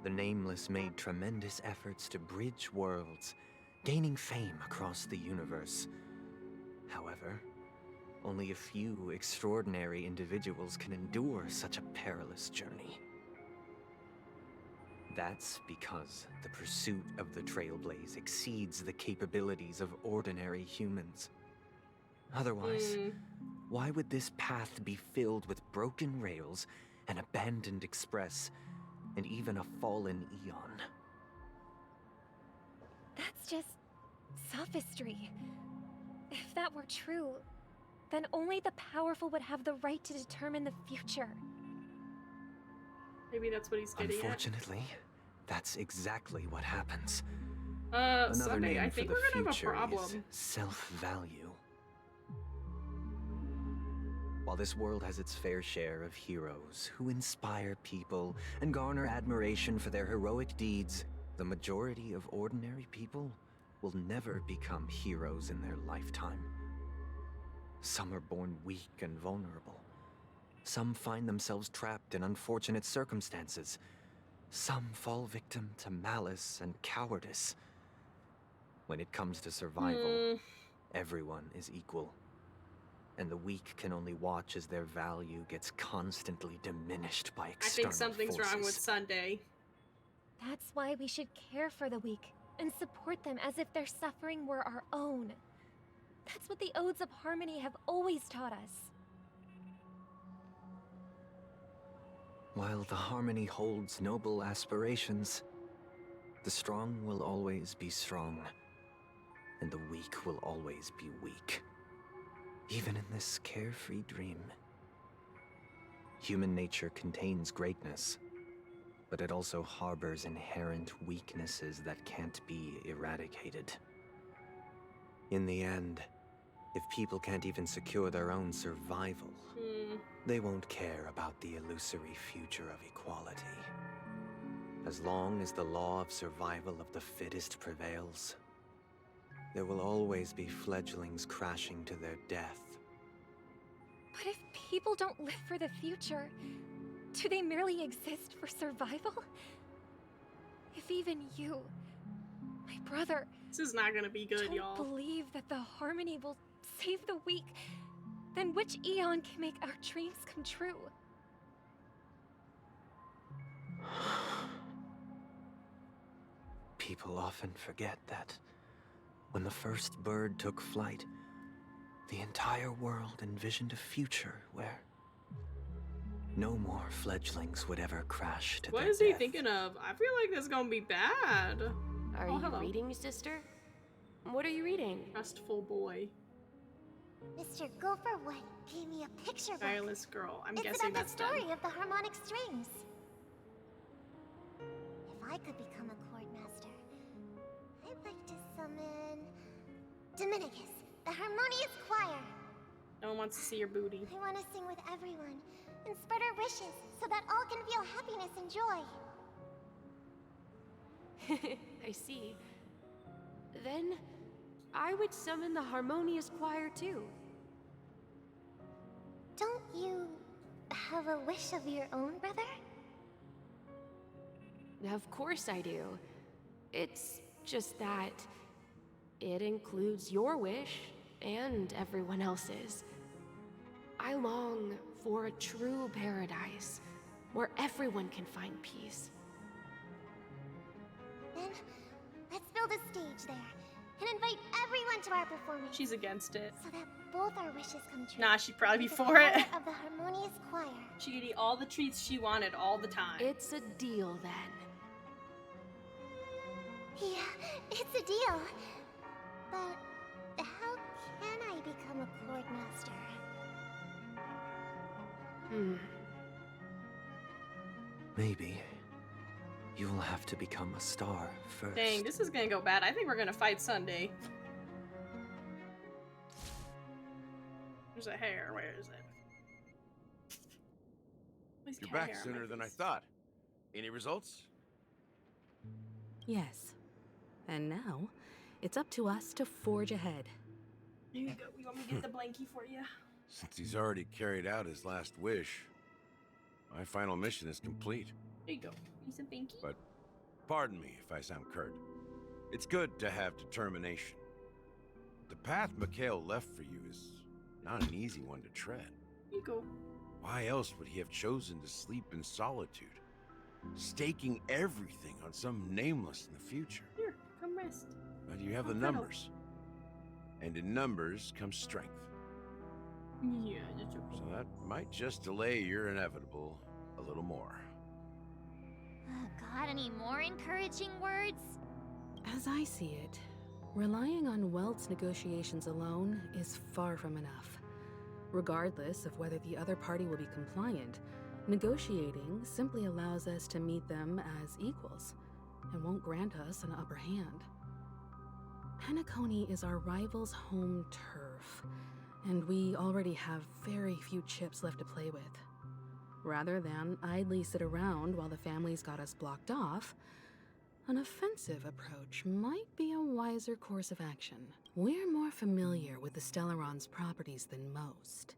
[SPEAKER 7] The Nameless made tremendous efforts to bridge worlds, gaining fame across the universe. However, only a few extraordinary individuals can endure such a perilous journey. That's because the pursuit of the Trailblaze exceeds the capabilities of ordinary humans. Otherwise, why would this path be filled with broken rails, an abandoned express, and even a fallen Eon?
[SPEAKER 3] That's just sophistry. If that were true, then only the powerful would have the right to determine the future.
[SPEAKER 1] Maybe that's what he's getting
[SPEAKER 7] Unfortunately, that's exactly what happens.
[SPEAKER 1] at.
[SPEAKER 7] Another
[SPEAKER 1] Sunday,
[SPEAKER 7] name
[SPEAKER 1] I
[SPEAKER 7] for
[SPEAKER 1] think
[SPEAKER 7] the
[SPEAKER 1] we're gonna have a
[SPEAKER 7] future
[SPEAKER 1] problem.
[SPEAKER 7] is self-value. While this world has its fair share of heroes who inspire people and garner admiration for their heroic deeds, the majority of ordinary people will never become heroes in their lifetime. Some are born weak and vulnerable. Some find themselves trapped in unfortunate circumstances. Some fall victim to malice and cowardice. When it comes to survival, everyone is equal. And the weak can only watch as their value gets constantly diminished by
[SPEAKER 1] I
[SPEAKER 7] external
[SPEAKER 1] think something's
[SPEAKER 7] forces.
[SPEAKER 1] wrong with Sunday.
[SPEAKER 3] That's why we should care for the weak and support them as if their suffering were our own. That's what the Odes of Harmony have always taught us.
[SPEAKER 7] While the Harmony holds noble aspirations, the strong will always be strong, and the weak will always be weak. Even in this carefree dream. Human nature contains greatness, but it also harbors inherent weaknesses that can't be eradicated. In the end, if people can't even secure their own survival, they won't care about the illusory future of equality. As long as the law of survival of the fittest prevails, there will always be fledglings crashing to their death.
[SPEAKER 3] But if people don't live for the future, do they merely exist for survival? If even you, my brother,
[SPEAKER 1] this is not gonna be good, y'all.
[SPEAKER 3] don't believe that the Harmony will save the weak, then which Eon can make our dreams come true?
[SPEAKER 7] People often forget that when the first bird took flight, the entire world envisioned a future where no more fledglings would ever crash to
[SPEAKER 1] What
[SPEAKER 7] their
[SPEAKER 1] is he
[SPEAKER 7] death.
[SPEAKER 1] thinking of? I feel like this is gonna be bad.
[SPEAKER 12] Are
[SPEAKER 1] Oh,
[SPEAKER 12] you
[SPEAKER 1] hello.
[SPEAKER 12] reading, sister? What are you reading?
[SPEAKER 1] Trustful boy.
[SPEAKER 4] Mr. Gopherwood gave me a picture book.
[SPEAKER 1] Guileless girl. I'm
[SPEAKER 4] It's
[SPEAKER 1] guessing
[SPEAKER 4] about
[SPEAKER 1] that's
[SPEAKER 4] the story
[SPEAKER 1] done.
[SPEAKER 4] of the harmonic strings. If I could become a chord master, I'd like to summon Dominicus, the harmonious choir.
[SPEAKER 1] No one wants to see your booty.
[SPEAKER 4] I want to sing with everyone and spread our wishes so that all can feel happiness and joy.
[SPEAKER 12] I see. Then I would summon the harmonious choir too.
[SPEAKER 4] Don't you have a wish of your own, brother?
[SPEAKER 12] Of course I do. It's just that it includes your wish and everyone else's. I long for a true paradise where everyone can find peace.
[SPEAKER 4] Then let's build a stage there and invite everyone to our performance.
[SPEAKER 1] She's against it.
[SPEAKER 4] So that both our wishes come true.
[SPEAKER 1] Nah, she'd probably be
[SPEAKER 4] With the
[SPEAKER 1] for it.
[SPEAKER 4] power of the harmonious choir.
[SPEAKER 1] She could eat all the treats she wanted all the time.
[SPEAKER 12] It's a deal then.
[SPEAKER 4] Yeah, it's a deal. But how can I become a chord master?
[SPEAKER 7] Maybe you'll have to become a star first.
[SPEAKER 1] Dang, this is gonna go bad. I think we're gonna fight Sunday. There's a hair. Where is it? Please
[SPEAKER 5] You're
[SPEAKER 1] cat
[SPEAKER 5] back
[SPEAKER 1] hair on my
[SPEAKER 5] sooner than I
[SPEAKER 1] face.
[SPEAKER 5] thought. Any results?
[SPEAKER 2] Yes. And now, it's up to us to forge ahead.
[SPEAKER 1] Here you go. You want me to get the blankie for you?
[SPEAKER 5] Since he's already carried out his last wish, my final mission is complete.
[SPEAKER 1] There you go. Use a blankie.
[SPEAKER 5] But pardon me if I sound curt. It's good to have determination. The path Mikhail left for you is not an easy one to tread.
[SPEAKER 1] Here you go.
[SPEAKER 5] Why else would he have chosen to sleep in solitude, staking everything on some nameless in the future?
[SPEAKER 1] Here, come rest.
[SPEAKER 5] But you have the
[SPEAKER 1] Come cuddle.
[SPEAKER 5] numbers. And in numbers comes strength.
[SPEAKER 1] Yeah, that's okay.
[SPEAKER 5] So that might just delay your inevitable a little more.
[SPEAKER 4] Got any more encouraging words?
[SPEAKER 2] As I see it, relying on Welt's negotiations alone is far from enough. Regardless of whether the other party will be compliant, negotiating simply allows us to meet them as equals and won't grant us an upper hand. Penacony is our rival's home turf, and we already have very few chips left to play with. Rather than idly sit around while the family's got us blocked off, an offensive approach might be a wiser course of action. We're more familiar with the Stellaron's properties than most,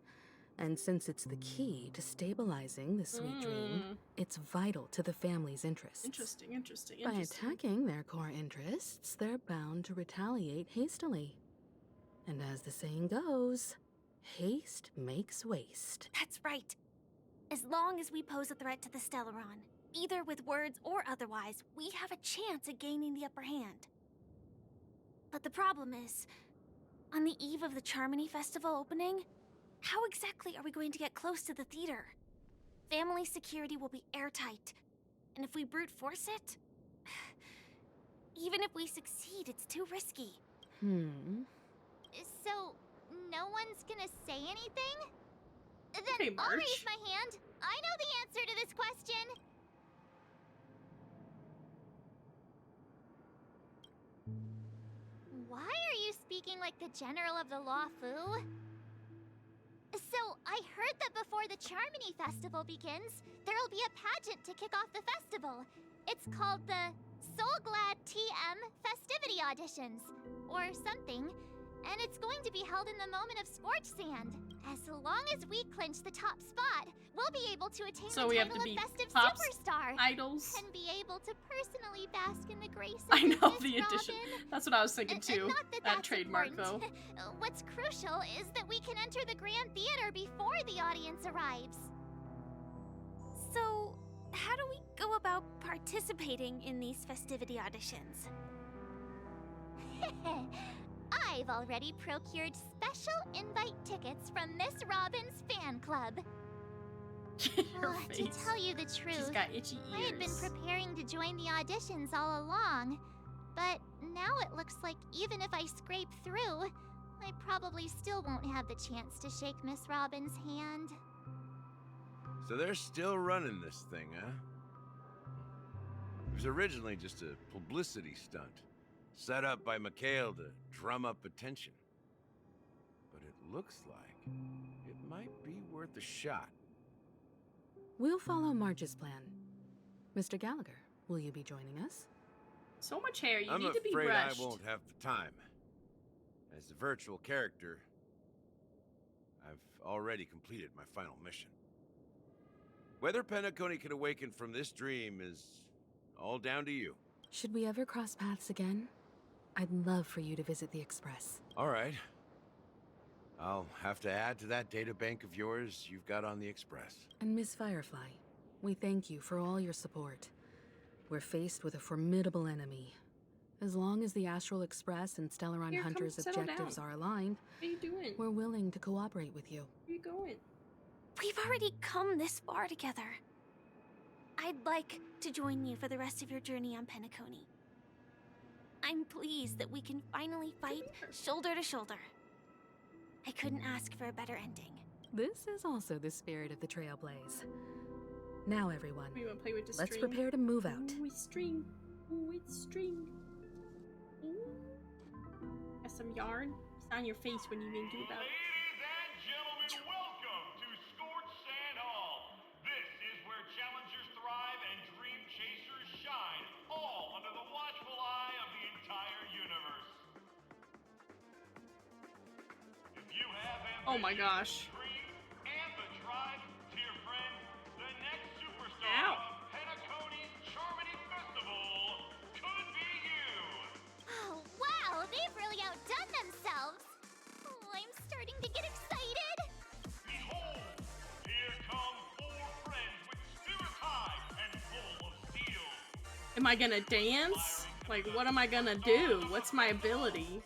[SPEAKER 2] and since it's the key to stabilizing the sweet dream, it's vital to the family's interests.
[SPEAKER 1] Interesting.
[SPEAKER 2] By attacking their core interests, they're bound to retaliate hastily. And as the saying goes, haste makes waste.
[SPEAKER 4] That's right. As long as we pose a threat to the Stellaron, either with words or otherwise, we have a chance at gaining the upper hand. But the problem is, on the eve of the Charmony Festival opening, how exactly are we going to get close to the theater? Family security will be airtight, and if we brute force it, even if we succeed, it's too risky. So, no one's gonna say anything? Then
[SPEAKER 1] Okay,
[SPEAKER 4] I'll
[SPEAKER 1] March.
[SPEAKER 4] raise my hand. I know the answer to this question. Why are you speaking like the General of the Law Fu? So, I heard that before the Charmony Festival begins, there'll be a pageant to kick off the festival. It's called the Soul Glad TM Festivity Auditions, or something. And it's going to be held in the moment of Scorch Sand. As long as we clinch the top spot, we'll be able to attain
[SPEAKER 1] So
[SPEAKER 4] the
[SPEAKER 1] we have
[SPEAKER 4] title
[SPEAKER 1] to
[SPEAKER 4] of
[SPEAKER 1] be
[SPEAKER 4] Festive
[SPEAKER 1] top
[SPEAKER 4] Superstar.
[SPEAKER 1] idols.
[SPEAKER 4] And be able to personally bask in the grace of
[SPEAKER 1] I know
[SPEAKER 4] Miss
[SPEAKER 1] the addition.
[SPEAKER 4] Robin.
[SPEAKER 1] That's what I was thinking too.
[SPEAKER 4] Not that
[SPEAKER 1] That
[SPEAKER 4] that's
[SPEAKER 1] trademark
[SPEAKER 4] important.
[SPEAKER 1] though.
[SPEAKER 4] What's crucial is that we can enter the Grand Theater before the audience arrives. So, how do we go about participating in these festivity auditions? I've already procured special invite tickets from Miss Robin's fan club. To tell you the truth,
[SPEAKER 1] She's got itchy ears.
[SPEAKER 4] I had been preparing to join the auditions all along. But now it looks like even if I scrape through, I probably still won't have the chance to shake Miss Robin's hand.
[SPEAKER 5] So they're still running this thing, huh? It was originally just a publicity stunt, set up by Mikhail to drum up attention. But it looks like it might be worth a shot.
[SPEAKER 2] We'll follow Marge's plan. Mr. Gallagher, will you be joining us?
[SPEAKER 1] So much hair, you
[SPEAKER 5] I'm
[SPEAKER 1] need to be
[SPEAKER 5] afraid
[SPEAKER 1] brushed.
[SPEAKER 5] I won't have the time. As a virtual character, I've already completed my final mission. Whether Penacony can awaken from this dream is all down to you.
[SPEAKER 2] Should we ever cross paths again? I'd love for you to visit the Express.
[SPEAKER 5] All right. I'll have to add to that data bank of yours you've got on the Express.
[SPEAKER 2] And Miss Firefly, we thank you for all your support. We're faced with a formidable enemy. As long as the Astral Express and Stellaron Hunters' objectives are aligned,
[SPEAKER 1] what are you doing?
[SPEAKER 2] We're willing to cooperate with you.
[SPEAKER 1] Where are you going?
[SPEAKER 8] We've already come this far together. I'd like to join you for the rest of your journey on Penacony. I'm pleased that we can finally fight shoulder to shoulder. I couldn't ask for a better ending.
[SPEAKER 2] This is also the spirit of the Trailblaze. Now, everyone,
[SPEAKER 1] We want to play with the
[SPEAKER 2] let's
[SPEAKER 1] string.
[SPEAKER 2] prepare to move out.
[SPEAKER 1] Ooh, it's string. Ooh, it's string. Ooh. Got some yarn. It's on your face when you mean do about it.
[SPEAKER 22] Welcome to Scorched Sand Hall. This is where challengers thrive and dream chasers shine, all under the watchful eye of the entire universe. If you have
[SPEAKER 1] Oh my gosh.
[SPEAKER 22] dreams and the drive, dear friend, the next superstar of Penacony's Charmony Festival could be you.
[SPEAKER 4] Oh, wow, they've really outdone themselves. Oh, I'm starting to get excited.
[SPEAKER 22] Behold, here come 4 friends with spirits high and full of steel.
[SPEAKER 1] Am I gonna dance? Like, what am I gonna do? What's my ability?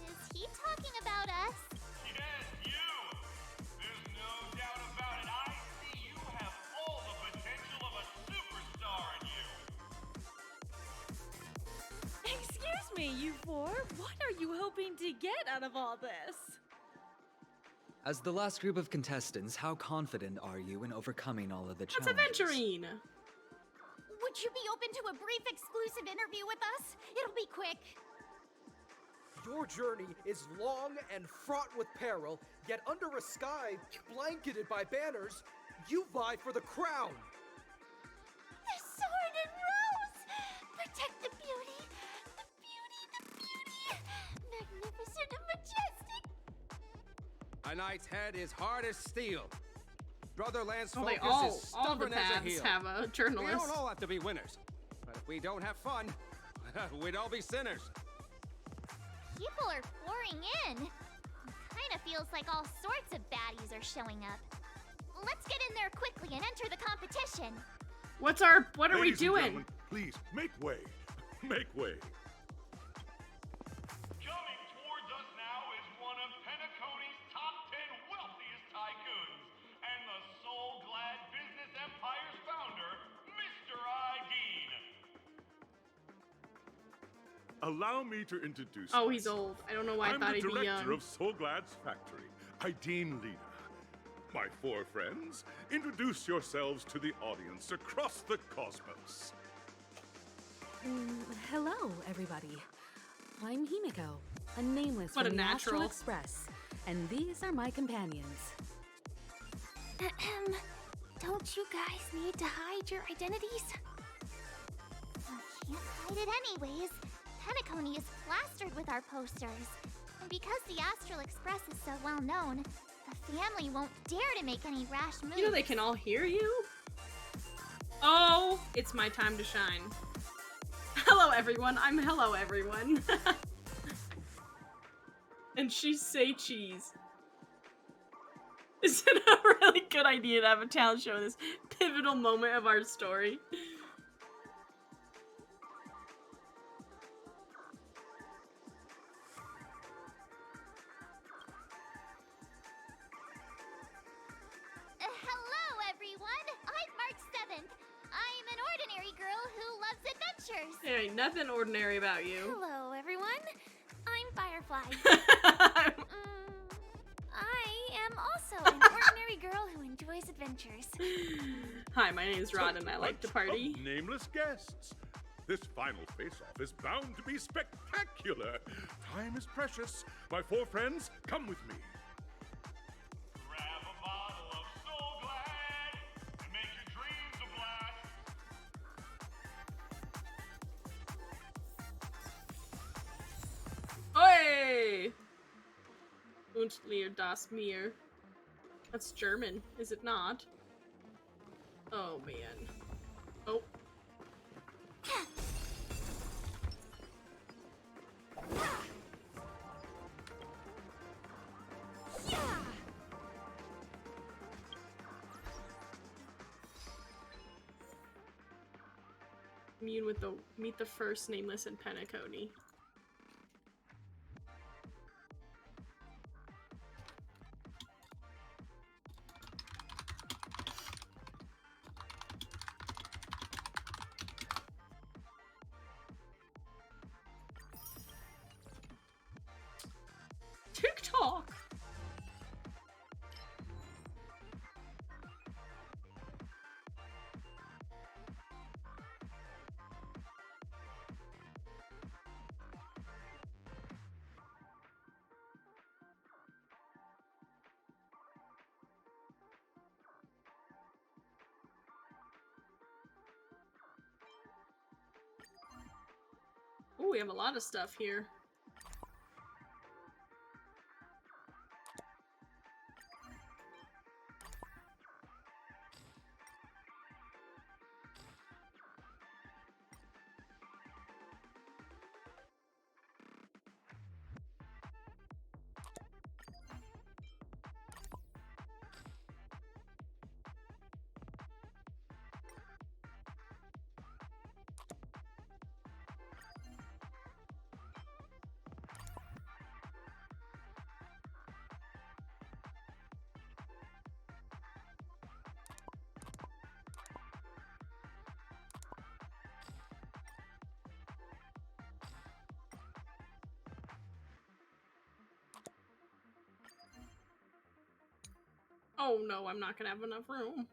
[SPEAKER 4] Is he talking about us?
[SPEAKER 22] Yes, you. There's no doubt about it. I see you have all the potential of a superstar in you.
[SPEAKER 11] Excuse me, you four. What are you hoping to get out of all this?
[SPEAKER 23] As the last group of contestants, how confident are you in overcoming all of the
[SPEAKER 1] That's
[SPEAKER 23] challenges?
[SPEAKER 1] adventuring.
[SPEAKER 4] Would you be open to a brief exclusive interview with us? It'll be quick.
[SPEAKER 24] Your journey is long and fraught with peril, yet under a sky blanketed by banners, you vie for the crown.
[SPEAKER 4] The sword and rose! Protect the beauty! The beauty, the beauty! Magnificent and majestic!
[SPEAKER 25] A knight's head is hard as steel. Brother Lance
[SPEAKER 1] Oh, they
[SPEAKER 25] Focus is
[SPEAKER 1] all the
[SPEAKER 25] stubborn as a
[SPEAKER 1] paths
[SPEAKER 25] heel.
[SPEAKER 1] have a journalist.
[SPEAKER 25] We don't all have to be winners. But if we don't have fun, we'd all be sinners.
[SPEAKER 4] People are pouring in. Kinda feels like all sorts of baddies are showing up. Let's get in there quickly and enter the competition.
[SPEAKER 1] What are we
[SPEAKER 26] Ladies and
[SPEAKER 1] doing?
[SPEAKER 26] gentlemen, please, make way. Make way.
[SPEAKER 22] Coming towards us now is one of Penacony's top 10 wealthiest tycoons and the soul-glad business empire's founder, Mr. Ideen.
[SPEAKER 26] Allow me to introduce
[SPEAKER 1] Oh, he's old. I don't know why I
[SPEAKER 26] I'm
[SPEAKER 1] thought
[SPEAKER 26] the
[SPEAKER 1] he'd be
[SPEAKER 26] director
[SPEAKER 1] young.
[SPEAKER 26] of Soulglad's factory, Ideen Lena. My 4 friends, introduce yourselves to the audience across the cosmos.
[SPEAKER 2] Hello, everybody. I'm Himiko, a nameless
[SPEAKER 1] What a
[SPEAKER 2] from the Astral
[SPEAKER 1] natural.
[SPEAKER 2] Express, and these are my companions.
[SPEAKER 8] Don't you guys need to hide your identities?
[SPEAKER 4] Can't hide it anyways. Penacony is plastered with our posters. And because the Astral Express is so well known, the family won't dare to make any rash moves.
[SPEAKER 1] You know they can all hear you? Oh, it's my time to shine. Hello, everyone. I'm Hello, everyone. And she's Say Cheese. Is it a really good idea to have a talent show in this pivotal moment of our story?
[SPEAKER 8] ordinary girl who loves adventures.
[SPEAKER 1] There ain't nothing ordinary about you.
[SPEAKER 8] Hello, everyone. I'm Firefly. I am also an ordinary girl who enjoys adventures.
[SPEAKER 1] Hi, my name's Rod, and I like to party.
[SPEAKER 26] Nameless guests. This final face-off is bound to be spectacular. Time is precious. My four friends, come with me.
[SPEAKER 22] Grab a bottle of Soul Glad and make your dreams a blast.
[SPEAKER 1] Oi! Und Leer das Meer. That's German, is it not? Oh, man. Oh. Meet the first nameless in Penacony. TikTok. Oh, we have a lot of stuff here. Oh no, I'm not gonna have enough room.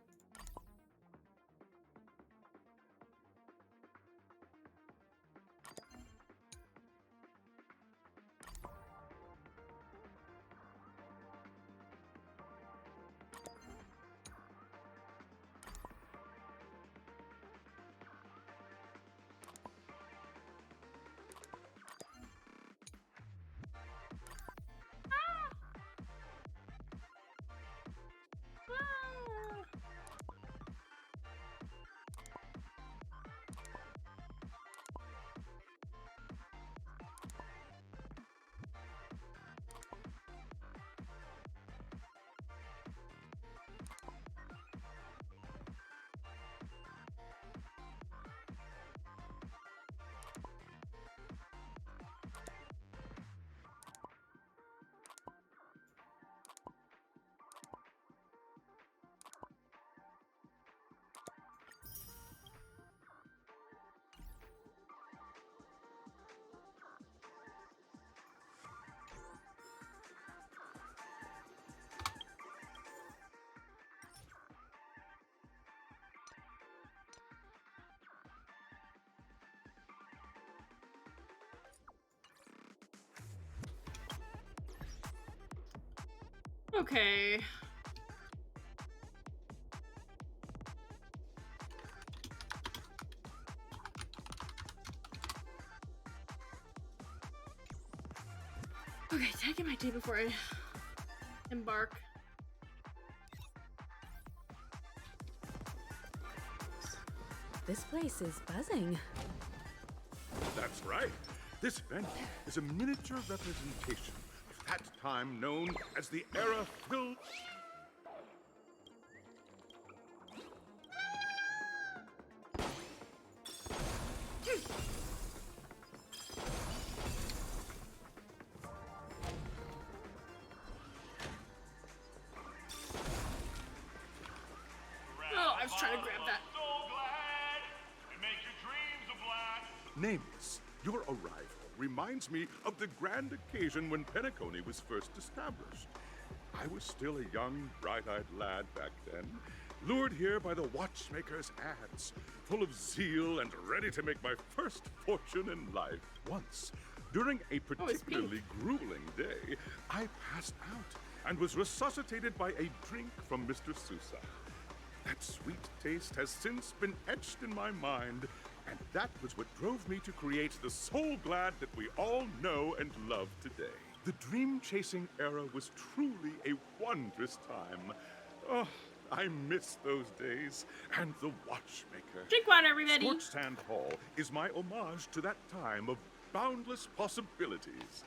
[SPEAKER 1] Okay. Okay, taking my tea before I embark.
[SPEAKER 2] This place is buzzing.
[SPEAKER 26] That's right. This venue is a miniature representation of that time known as the era filled...
[SPEAKER 1] Oh, I was trying to grab that.
[SPEAKER 22] Soul Glad and
[SPEAKER 26] Nameless, your arrival reminds me of the grand occasion when Penacony was first established. I was still a young, bright-eyed lad back then, lured here by the watchmaker's ads, full of zeal and ready to make my first fortune in life. Once, during a particularly grueling day, I passed out and was resuscitated by a drink from Mr. Sousa. That sweet taste has since been etched in my mind, and that was what drove me to create the Soul Glad that we all know and love today. The dream-chasing era was truly a wondrous time. Oh, I miss those days, and the watchmaker.
[SPEAKER 1] Drink water, everybody.
[SPEAKER 26] Scorched Sand Hall is my homage to that time of boundless possibilities.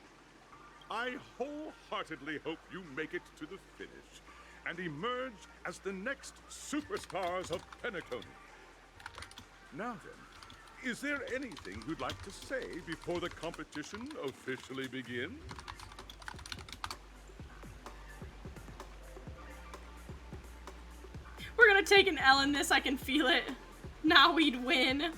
[SPEAKER 26] I wholeheartedly hope you make it to the finish and emerge as the next superstars of Penacony. Now then, is there anything you'd like to say before the competition officially begins?
[SPEAKER 1] We're gonna take an L in this, I can feel it. Now we'd win.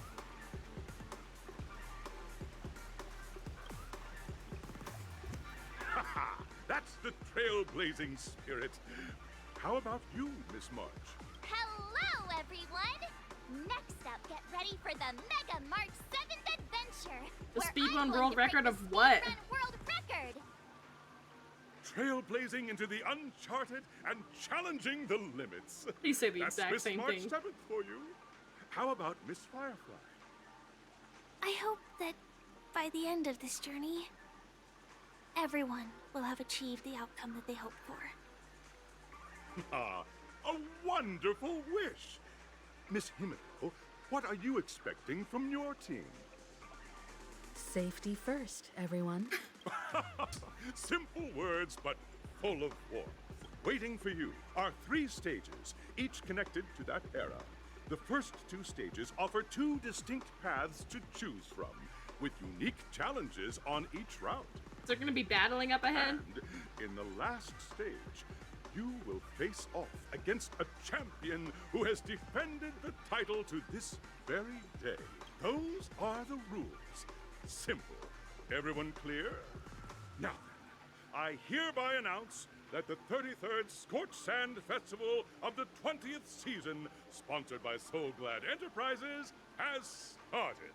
[SPEAKER 26] That's the trailblazing spirit. How about you, Miss March?
[SPEAKER 4] Hello, everyone! Next up, get ready for the Mega March 7th adventure!
[SPEAKER 1] The
[SPEAKER 4] where
[SPEAKER 1] speedrun
[SPEAKER 4] I'm going
[SPEAKER 1] world
[SPEAKER 4] to break
[SPEAKER 1] record
[SPEAKER 4] the
[SPEAKER 1] of what?
[SPEAKER 4] speedrun world record!
[SPEAKER 26] Trailblazing into the uncharted and challenging the limits.
[SPEAKER 1] They say the
[SPEAKER 26] That's
[SPEAKER 1] exact
[SPEAKER 26] Miss
[SPEAKER 1] same
[SPEAKER 26] March
[SPEAKER 1] thing.
[SPEAKER 26] 7th for you. How about Miss Firefly?
[SPEAKER 8] I hope that by the end of this journey, everyone will have achieved the outcome that they hoped for.
[SPEAKER 26] Ah, a wonderful wish! Miss Himiko, what are you expecting from your team?
[SPEAKER 2] Safety first, everyone.
[SPEAKER 26] Simple words, but full of warmth. Waiting for you are 3 stages, each connected to that era. The first 2 stages offer 2 distinct paths to choose from, with unique challenges on each route.
[SPEAKER 1] Is there gonna be battling up ahead?
[SPEAKER 26] And in the last stage, you will face off against a champion who has defended the title to this very day. Those are the rules. Simple. Everyone clear? Now then, I hereby announce that the 33rd Scorched Sand Festival of the 20th season, sponsored by Soul Glad Enterprises, has started.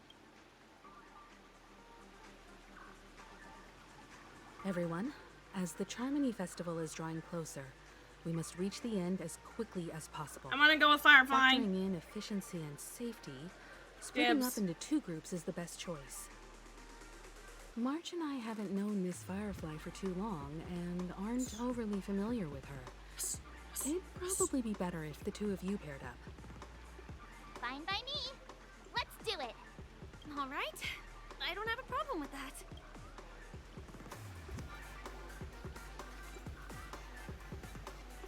[SPEAKER 2] Everyone, as the Charmony Festival is drawing closer, we must reach the end as quickly as possible.
[SPEAKER 1] I'm gonna go with Firefly.
[SPEAKER 2] Factoring in efficiency and safety, splitting
[SPEAKER 1] Dibs.
[SPEAKER 2] up into 2 groups is the best choice. March and I haven't known Miss Firefly for too long and aren't overly familiar with her. It'd probably be better if the 2 of you paired up.
[SPEAKER 4] Fine by me. Let's do it.
[SPEAKER 8] All right. I don't have a problem with that.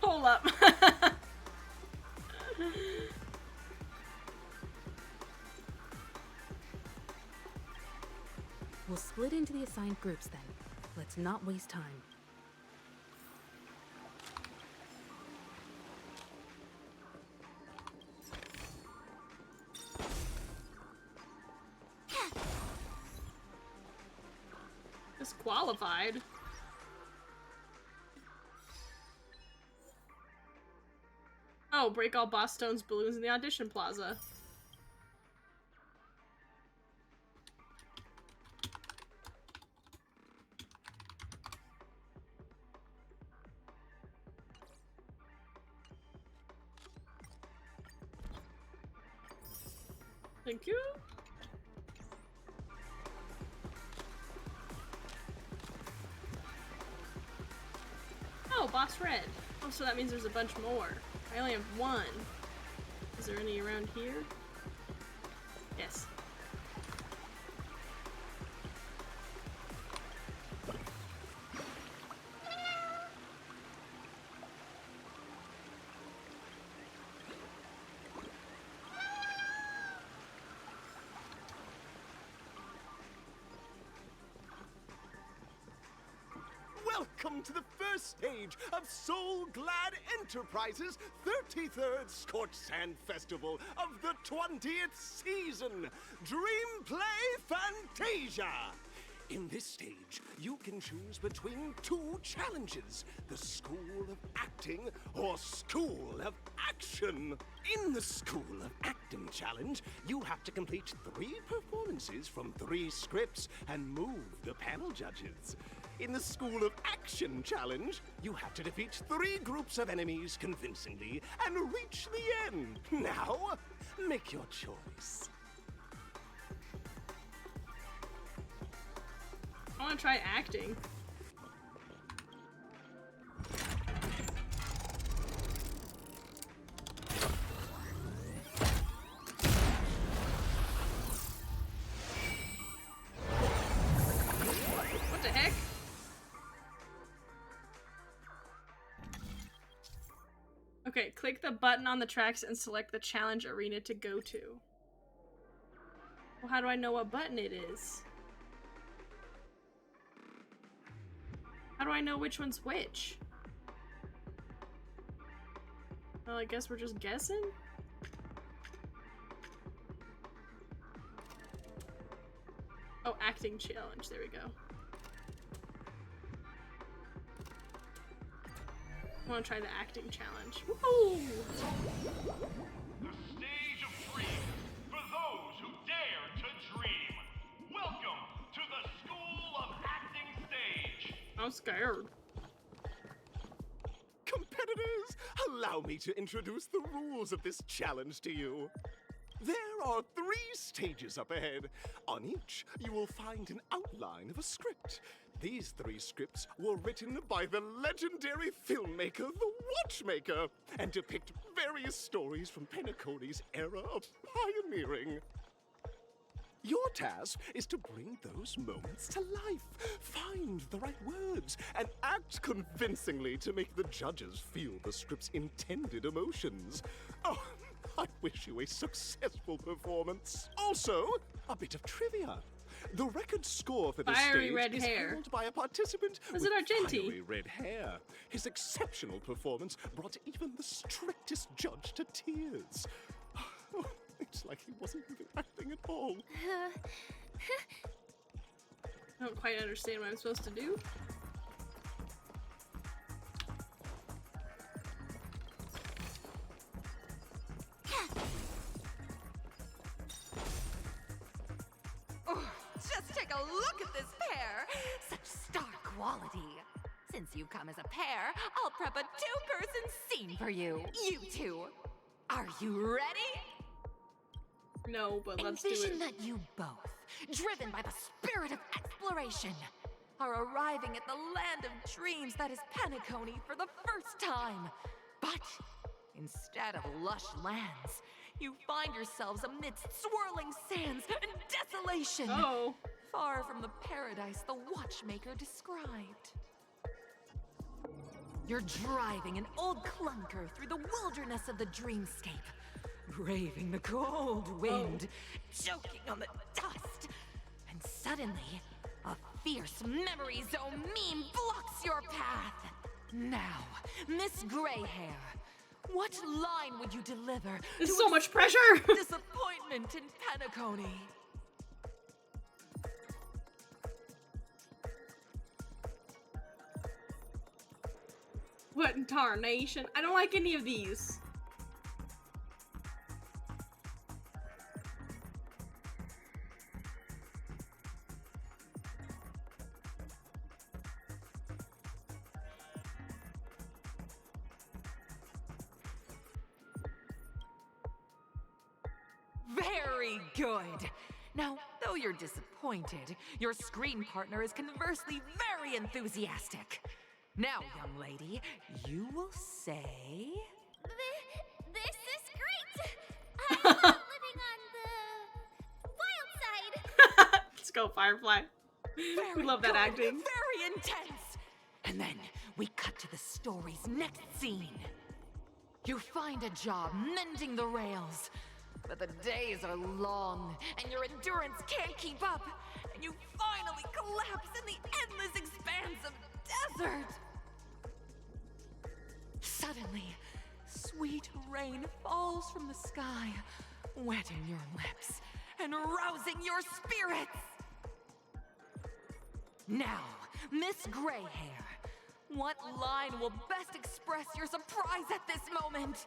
[SPEAKER 1] Hold up.
[SPEAKER 2] We'll split into the assigned groups then. Let's not waste time.
[SPEAKER 1] Disqualified. Oh, break all boss stones, balloons in the audition plaza. Thank you. Oh, boss red. Oh, so that means there's a bunch more. I only have 1. Is there any around here? Yes.
[SPEAKER 9] welcome to the first stage of Soul Glad Enterprises' 33rd Scorched Sand Festival of the 20th season, Dream Play Fantasia. In this stage, you can choose between two challenges, the School of Acting or School of Action. In the School of Acting challenge, you have to complete 3 performances from 3 scripts and move the panel judges. In the School of Action challenge, you have to defeat 3 groups of enemies convincingly and reach the end. Now, make your choice.
[SPEAKER 1] I want to try acting. What the heck? Okay, click the button on the tracks and select the challenge arena to go to. Well, how do I know what button it is? How do I know which one's which? Well, I guess we're just guessing? Oh, acting challenge. There we go. I want to try the acting challenge. Woohoo!
[SPEAKER 22] The stage of dreams for those who dare to dream. Welcome to the School of Acting stage.
[SPEAKER 1] I'm scared.
[SPEAKER 9] Competitors, allow me to introduce the rules of this challenge to you. There are 3 stages up ahead. On each, you will find an outline of a script. These 3 scripts were written by the legendary filmmaker, The Watchmaker, and depict various stories from Penacony's era of pioneering. Your task is to bring those moments to life, find the right words, and act convincingly to make the judges feel the script's intended emotions. Oh, I wish you a successful performance. Also, a bit of trivia. The record score for this
[SPEAKER 1] Fiery
[SPEAKER 9] stage
[SPEAKER 1] red
[SPEAKER 9] is
[SPEAKER 1] hair.
[SPEAKER 9] held by a participant
[SPEAKER 1] Was
[SPEAKER 9] with
[SPEAKER 1] it Argenti?
[SPEAKER 9] fiery red hair. His exceptional performance brought even the strictest judge to tears. Oh, it's like he wasn't even acting at all.
[SPEAKER 1] I don't quite understand what I'm supposed to do.
[SPEAKER 10] Oh, just take a look at this pair! Such star quality. Since you come as a pair, I'll prep a 2-person scene for you. You two. Are you ready?
[SPEAKER 1] No, but let's do
[SPEAKER 10] Envision
[SPEAKER 1] it.
[SPEAKER 10] that you both, driven by the spirit of exploration, are arriving at the land of dreams that is Penacony for the first time. But instead of lush lands, you find yourselves amidst swirling sands and desolation.
[SPEAKER 1] Oh.
[SPEAKER 10] Far from the paradise the Watchmaker described. You're driving an old clunker through the wilderness of the dreamscape, braving the cold wind, choking on the dust, and suddenly, a fierce memory zone meme blocks your path. Now, Miss Greyhair, what line would you deliver?
[SPEAKER 1] There's
[SPEAKER 10] to
[SPEAKER 1] so much pressure!
[SPEAKER 10] disappointment in Penacony.
[SPEAKER 1] What in tarnation? I don't like any of these.
[SPEAKER 10] Very good. Now, though you're disappointed, your screen partner is conversely very enthusiastic. Now, young lady, you will say...
[SPEAKER 8] This is great! I love living on the wild side!
[SPEAKER 1] Let's go, Firefly. We love that acting.
[SPEAKER 10] Very intense. And then we cut to the story's next scene. You find a job mending the rails, but the days are long and your endurance can't keep up, and you finally collapse in the endless expanse of desert. rain falls from the sky, wetting your lips and rousing your spirits. Now, Miss Greyhair, what line will best express your surprise at this moment?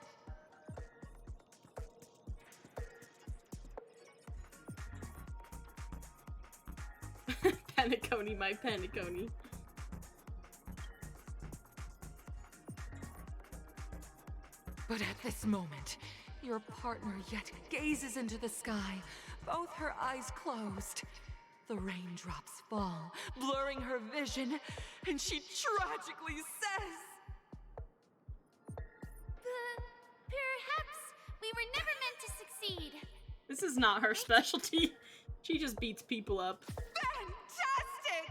[SPEAKER 1] Penacony, my Penacony.
[SPEAKER 10] But at this moment, your partner yet gazes into the sky, both her eyes closed. The raindrops fall, blurring her vision, and she tragically says,
[SPEAKER 8] Perhaps we were never meant to succeed.
[SPEAKER 1] This is not her specialty. She just beats people up.
[SPEAKER 10] Fantastic!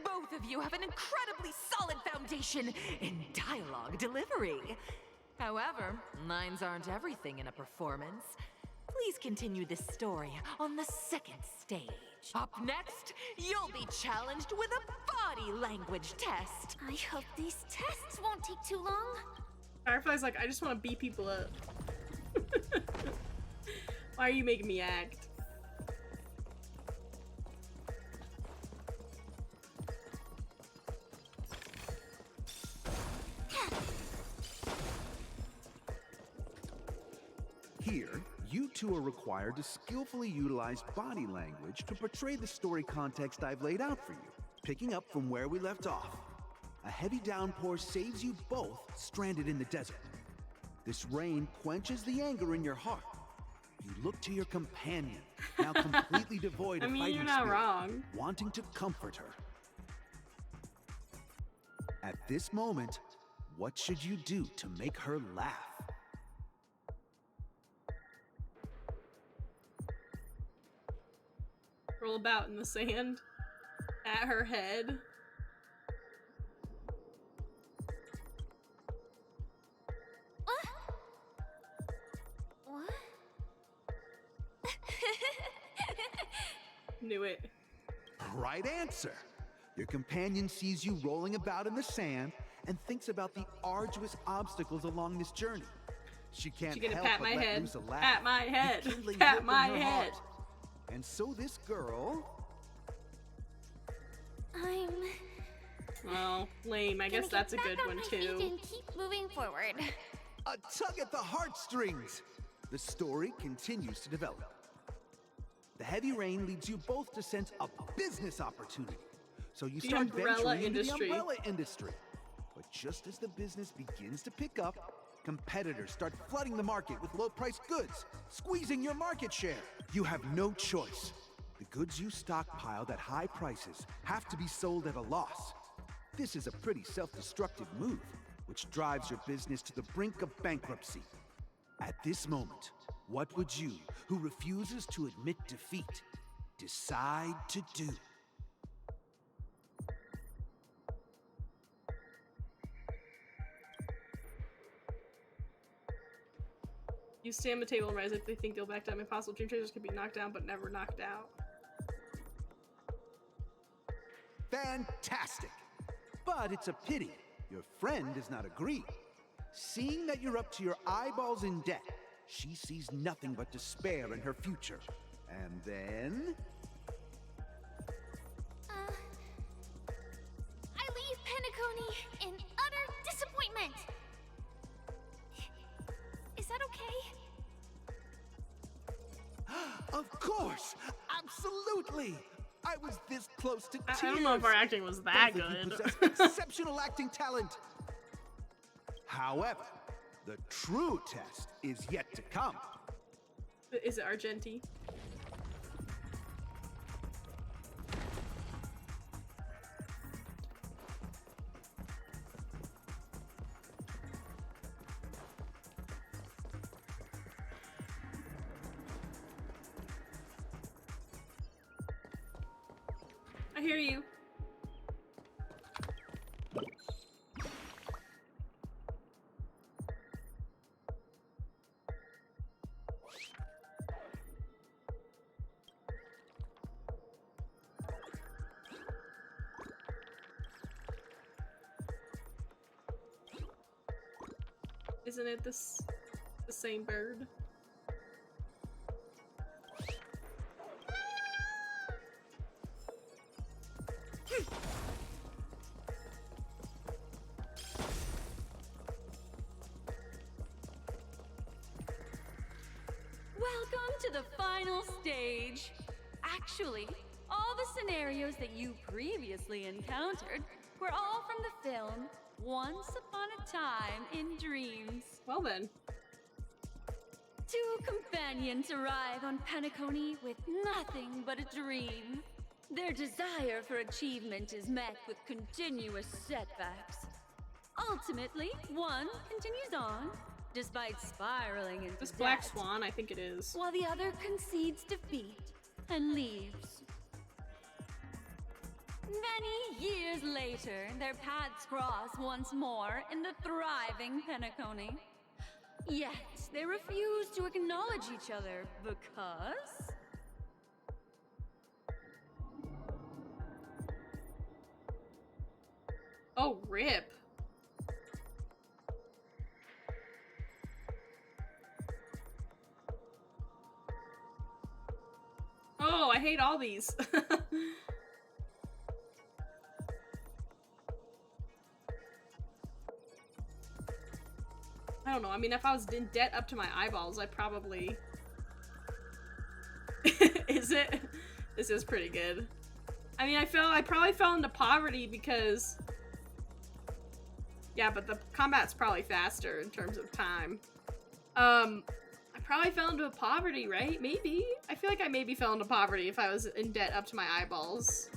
[SPEAKER 10] Both of you have an incredibly solid foundation in dialogue delivery. However, lines aren't everything in a performance. Please continue this story on the second stage. Up next, you'll be challenged with a body language test.
[SPEAKER 8] I hope these tests won't take too long.
[SPEAKER 1] Firefly's like, I just want to beat people up. Why are you making me act?
[SPEAKER 6] Here, you two are required to skillfully utilize body language to portray the story context I've laid out for you, picking up from where we left off. A heavy downpour saves you both stranded in the desert. This rain quenches the anger in your heart. You look to your companion, now completely devoid of fighting
[SPEAKER 1] you're not
[SPEAKER 6] spirit,
[SPEAKER 1] wrong.
[SPEAKER 6] wanting to comfort her. At this moment, what should you do to make her laugh?
[SPEAKER 1] Roll about in the sand at her head.
[SPEAKER 8] What?
[SPEAKER 1] Knew it.
[SPEAKER 6] Right answer. Your companion sees you rolling about in the sand and thinks about the arduous obstacles along this journey. She can't
[SPEAKER 1] She gonna
[SPEAKER 6] help
[SPEAKER 1] pat
[SPEAKER 6] but
[SPEAKER 1] my
[SPEAKER 6] let
[SPEAKER 1] head.
[SPEAKER 6] loose a laugh,
[SPEAKER 1] Pat my head.
[SPEAKER 6] rekindling
[SPEAKER 1] Pat
[SPEAKER 6] hope in
[SPEAKER 1] my
[SPEAKER 6] her
[SPEAKER 1] head.
[SPEAKER 6] heart. And so this girl...
[SPEAKER 8] I'm...
[SPEAKER 1] Well, lame. I guess that's a good one too.
[SPEAKER 8] And keep moving forward.
[SPEAKER 6] A tug at the heartstrings! The story continues to develop. The heavy rain leads you both to sense a business opportunity. So you
[SPEAKER 1] The
[SPEAKER 6] start
[SPEAKER 1] umbrella
[SPEAKER 6] venturing into the
[SPEAKER 1] industry.
[SPEAKER 6] umbrella industry. But just as the business begins to pick up, competitors start flooding the market with low-priced goods, squeezing your market share. You have no choice. The goods you stockpiled at high prices have to be sold at a loss. This is a pretty self-destructive move, which drives your business to the brink of bankruptcy. At this moment, what would you, who refuses to admit defeat, decide to do?
[SPEAKER 1] You stand the table and rise if they think they'll back down. Impossible dream chasers can be knocked down but never knocked out.
[SPEAKER 6] Fantastic! But it's a pity your friend does not agree. Seeing that you're up to your eyeballs in debt, she sees nothing but despair in her future. And then...
[SPEAKER 8] I leave Penacony in utter disappointment. Is that okay?
[SPEAKER 6] Of course! Absolutely! I was this close to tears.
[SPEAKER 1] I don't know if our acting was that
[SPEAKER 6] Both of you
[SPEAKER 1] good.
[SPEAKER 6] possess exceptional acting talent. However, the true test is yet to come.
[SPEAKER 1] Is it Argenti? I hear you. Isn't it the same bird.
[SPEAKER 20] Welcome to the final stage. Actually, all the scenarios that you previously encountered were all from the film Once Upon a Time in Dreams.
[SPEAKER 1] Well then.
[SPEAKER 20] Two companions arrive on Penacony with nothing but a dream. Their desire for achievement is met with continuous setbacks. Ultimately, one continues on, despite spiraling into
[SPEAKER 1] This Black
[SPEAKER 20] debt,
[SPEAKER 1] Swan, I think it is.
[SPEAKER 20] while the other concedes defeat and leaves. Many years later, their paths cross once more in the thriving Penacony. Yet, they refuse to acknowledge each other because...
[SPEAKER 1] Oh, rip. Oh, I hate all these. I don't know. I mean, if I was in debt up to my eyeballs, I probably... Is it? This is pretty good. I mean, I probably fell into poverty because... Yeah, but the combat's probably faster in terms of time. I probably fell into poverty, right? Maybe. I feel like I maybe fell into poverty if I was in debt up to my eyeballs.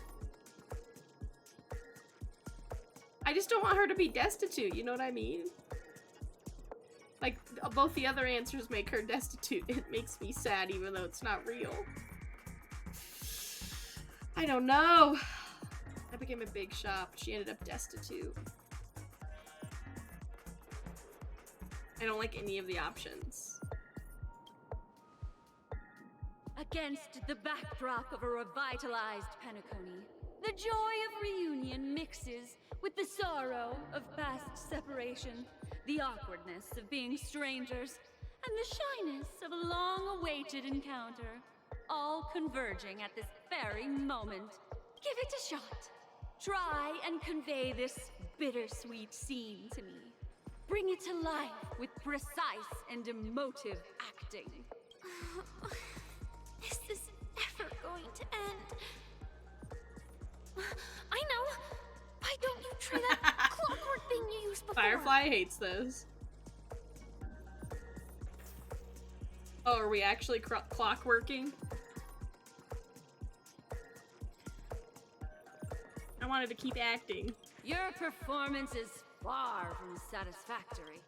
[SPEAKER 1] I just don't want her to be destitute, you know what I mean? Like, both the other answers make her destitute. It makes me sad even though it's not real. I don't know. I became a big shop. She ended up destitute. I don't like any of the options.
[SPEAKER 20] Against the backdrop of a revitalized Penacony, the joy of reunion mixes with the sorrow of past separation, the awkwardness of being strangers, and the shyness of a long-awaited encounter, all converging at this very moment. Give it a shot. Try and convey this bittersweet scene to me. Bring it to life with precise and emotive acting.
[SPEAKER 8] Is this ever going to end? I know! Why don't you try that clockwork thing you used before?
[SPEAKER 1] Firefly hates this. Oh, are we actually clockworking? I wanted to keep acting.
[SPEAKER 20] Your performance is far from satisfactory.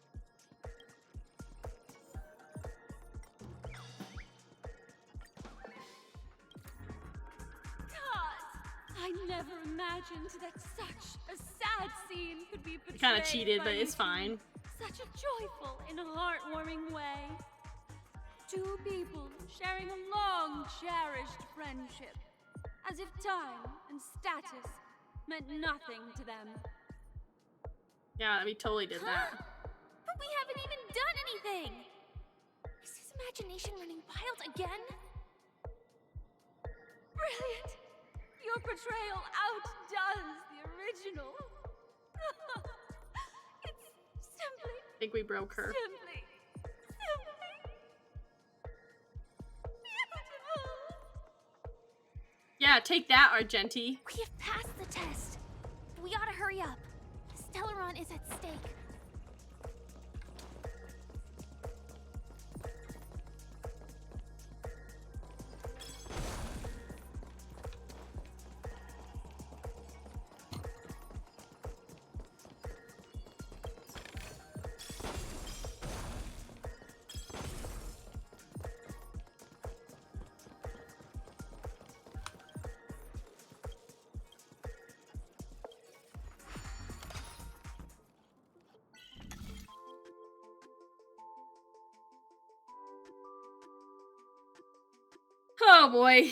[SPEAKER 20] I never imagined that such a sad scene could be portrayed.
[SPEAKER 1] Kind of cheated, but it's fine.
[SPEAKER 20] Such a joyful and heartwarming way. Two people sharing a long cherished friendship, as if time and status meant nothing to them.
[SPEAKER 1] Yeah, we totally did that.
[SPEAKER 8] But we haven't even done anything! Is his imagination running wild again?
[SPEAKER 20] Brilliant! Your portrayal outdoes the original. It's simply...
[SPEAKER 1] I think we broke her.
[SPEAKER 20] Simply beautiful.
[SPEAKER 1] Yeah, take that, Argenti.
[SPEAKER 8] We have passed the test. We ought to hurry up. Stellaron is at stake.
[SPEAKER 1] Oh boy.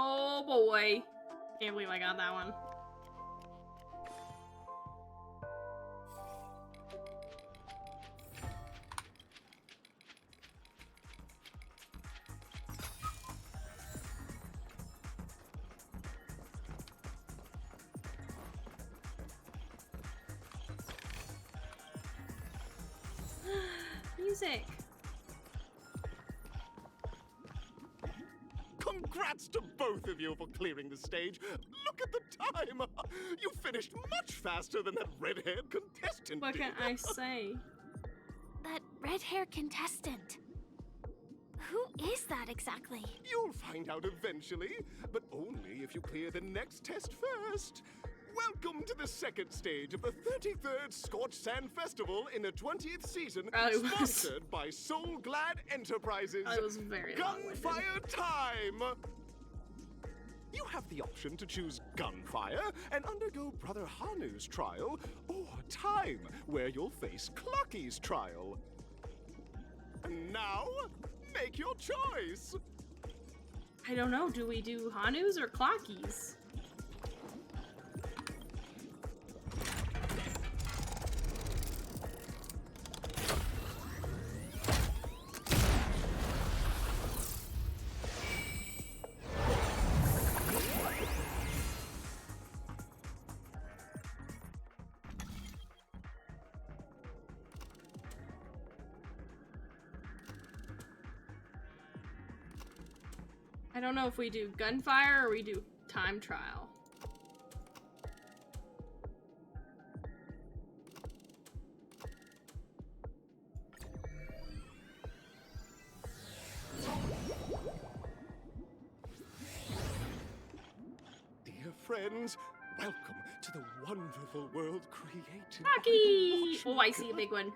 [SPEAKER 1] Oh boy. Can't believe I got that one. Music.
[SPEAKER 9] Congrats to both of you for clearing the stage. Look at the time. You finished much faster than that red-haired contestant.
[SPEAKER 1] What can I say?
[SPEAKER 8] That red-haired contestant. Who is that exactly?
[SPEAKER 9] You'll find out eventually, but only if you clear the next test first. Welcome to the second stage of the 33rd Scorched Sand Festival in the 20th season, sponsored by Soul Glad Enterprises.
[SPEAKER 1] I was very
[SPEAKER 9] Gunfire time! You have the option to choose Gunfire and undergo Brother Hanu's trial, or Time, where you'll face Clucky's trial. Now, make your choice!
[SPEAKER 1] I don't know, do we do Hanu's or Clocky's? I don't know if we do Gunfire or we do Time Trial.
[SPEAKER 9] Dear friends, welcome to the wonderful world created
[SPEAKER 1] Clocky!
[SPEAKER 9] by the
[SPEAKER 1] Oh, I see a big one.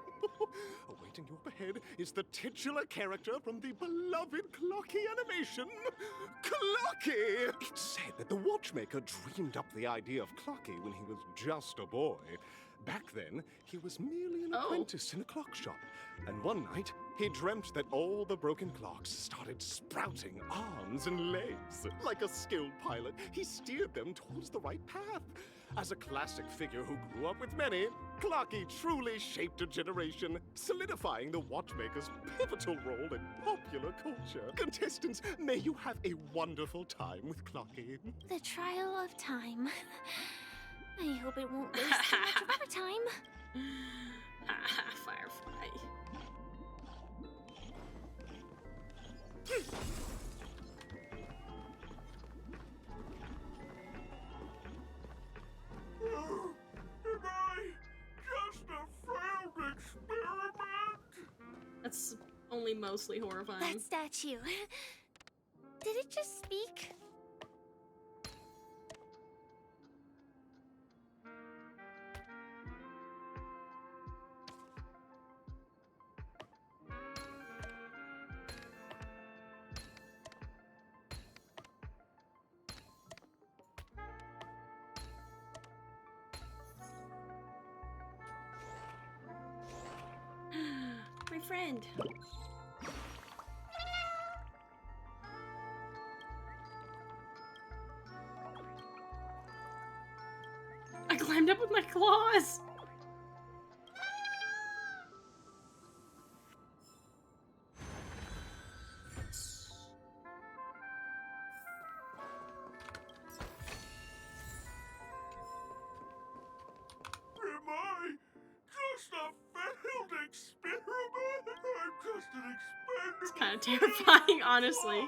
[SPEAKER 9] Awaiting you up ahead is the titular character from the beloved Clocky animation, Clocky! It's said that the watchmaker dreamed up the idea of Clocky when he was just a boy. Back then, he was merely an apprentice in a clock shop. And one night, he dreamt that all the broken clocks started sprouting arms and legs. Like a skilled pilot, he steered them towards the right path. As a classic figure who grew up with many, Clocky truly shaped a generation, solidifying the watchmaker's pivotal role in popular culture. Contestants, may you have a wonderful time with Clocky.
[SPEAKER 8] The trial of time. I hope it won't waste too much of our time.
[SPEAKER 1] Firefly.
[SPEAKER 26] Am I just a failed experiment?
[SPEAKER 1] That's only mostly horrifying.
[SPEAKER 8] That statue. Did it just speak?
[SPEAKER 1] My friend. I climbed up with my claws.
[SPEAKER 26] Am I just a failed experiment? I'm just an expendable.
[SPEAKER 1] It's kind of terrifying, honestly.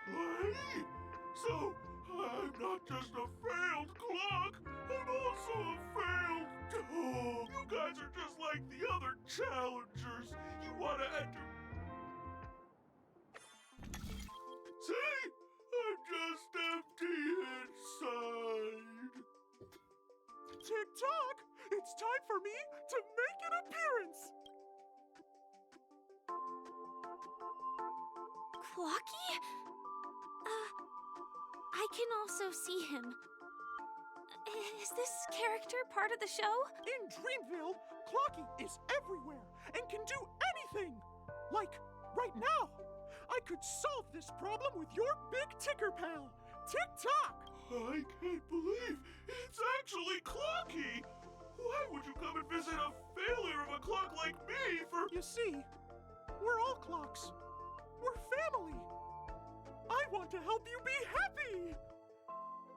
[SPEAKER 26] Wait, so I'm not just a failed clock, I'm also a failed dog. You guys are just like the other challengers. You wanna enter? See? I'm just empty inside.
[SPEAKER 13] Tick-tock! It's time for me to make an appearance!
[SPEAKER 8] Clocky? I can also see him. Is this character part of the show?
[SPEAKER 13] In Dreamville, Clocky is everywhere and can do anything anything. Like, right now. I could solve this problem with your big ticker pal, Tick-Tock.
[SPEAKER 26] I can't believe it's actually Clocky. Why would you come and visit a failure of a clock like me for...
[SPEAKER 13] You see, we're all clocks. We're family. I want to help you be happy.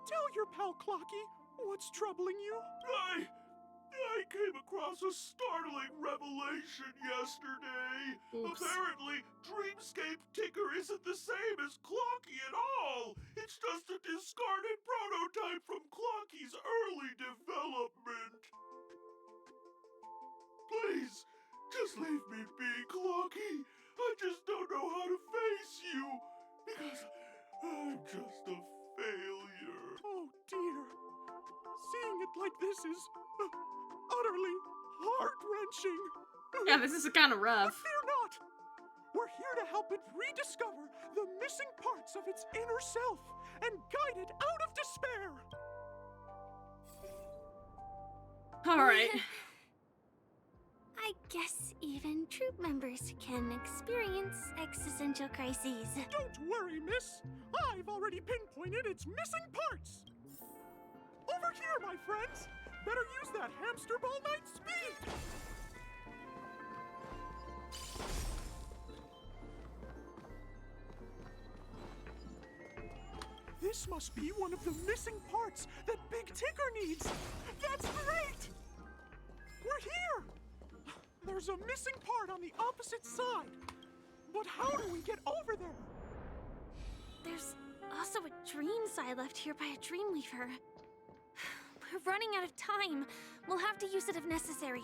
[SPEAKER 13] Tell your pal Clocky what's troubling you.
[SPEAKER 26] I came across a startling revelation yesterday.
[SPEAKER 1] Oops.
[SPEAKER 26] Apparently, Dreamscape Ticker isn't the same as Clocky at all. It's just a discarded prototype from Clocky's early development. Please, just leave me be, Clocky. I just don't know how to face you, because I'm just a failure.
[SPEAKER 13] Oh dear. Seeing it like this is utterly heart-wrenching.
[SPEAKER 1] Yeah, this is kind of rough.
[SPEAKER 13] But fear not. We're here to help it rediscover the missing parts of its inner self and guide it out of despair.
[SPEAKER 1] All right.
[SPEAKER 8] I guess even troop members can experience existential crises.
[SPEAKER 13] Don't worry, miss. I've already pinpointed its missing parts. Over here, my friends. Better use that hamster ball night speed. This must be one of the missing parts that Big Ticker needs. That's great! We're here! There's a missing part on the opposite side. But how do we get over there?
[SPEAKER 8] There's also a dream side left here by a Dreamweaver. We're running out of time. We'll have to use it if necessary.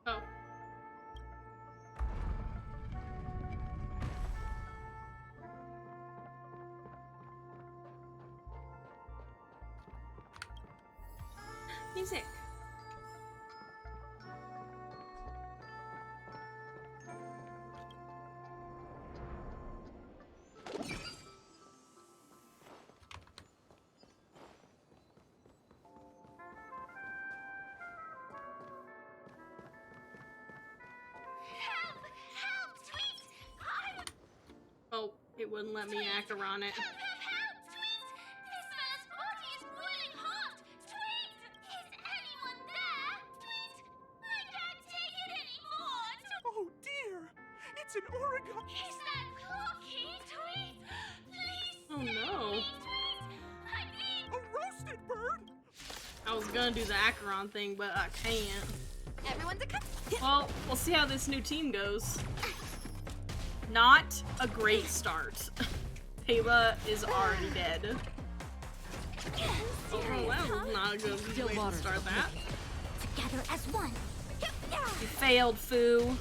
[SPEAKER 1] Oh. Music. Oh, it wouldn't let me Acheron it.
[SPEAKER 13] Oh dear! It's an origami!
[SPEAKER 14] Is that Clocky? Tweet! Please!
[SPEAKER 1] Oh no.
[SPEAKER 13] A roasted bird?
[SPEAKER 1] I was gonna do the Acheron thing, but I can't.
[SPEAKER 3] Everyone's a cut.
[SPEAKER 1] Well, we'll see how this new team goes. Not a great start. Pela is already dead. Oh, that was not a good way to start that.
[SPEAKER 4] Together as one.
[SPEAKER 1] You failed, Foo.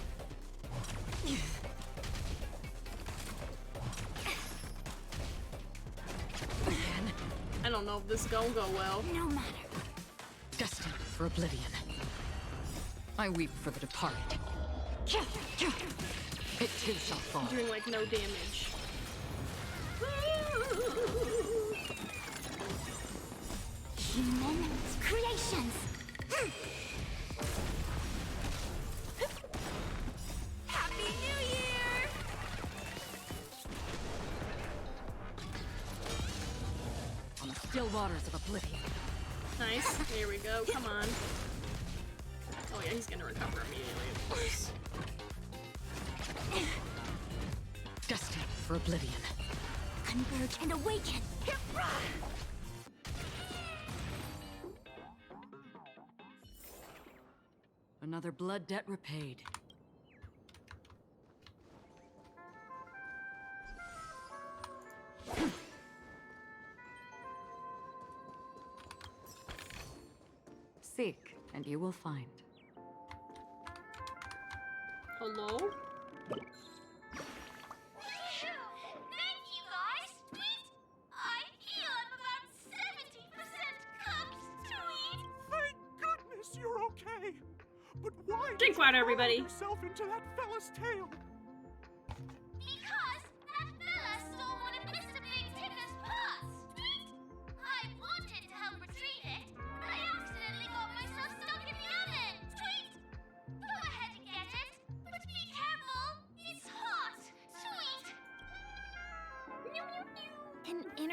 [SPEAKER 1] I don't know if this is gonna go well.
[SPEAKER 4] No matter.
[SPEAKER 2] Destined for oblivion. I weep for the departed. It too shall fall.
[SPEAKER 1] Doing like no damage.
[SPEAKER 4] Humans, creations.
[SPEAKER 14] Happy New Year!
[SPEAKER 2] On the still waters of oblivion.
[SPEAKER 1] Nice. Here we go. Come on. Oh yeah, he's gonna recover immediately, of course.
[SPEAKER 2] Destined for oblivion.
[SPEAKER 4] Converge and awaken.
[SPEAKER 2] Another blood debt repaid. Seek, and you will find.
[SPEAKER 1] Hello?
[SPEAKER 14] Thank you guys! Tweet! I heal up about 70% cups, Tweet!
[SPEAKER 13] Thank goodness you're okay. But why
[SPEAKER 1] Drink water, everybody.
[SPEAKER 13] yourself into that fella's tail?
[SPEAKER 14] Because that fella stole one of Mr. Big Ticker's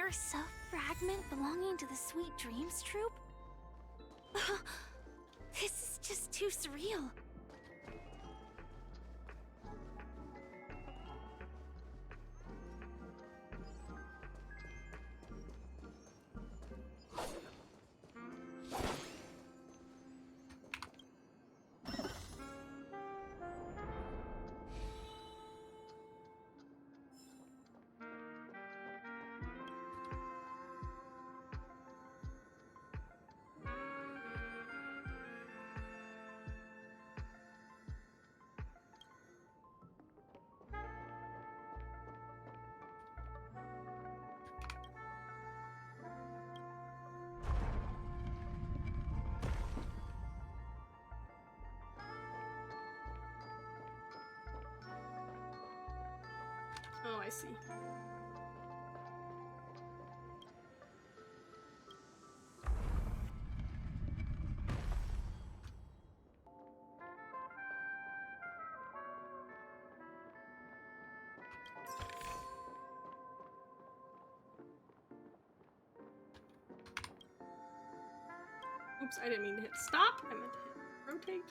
[SPEAKER 8] First self-fragment belonging to the Sweet Dreams troupe? This is just too surreal.
[SPEAKER 1] Oh, I see. Oops, I didn't mean to hit stop. I meant to hit rotate.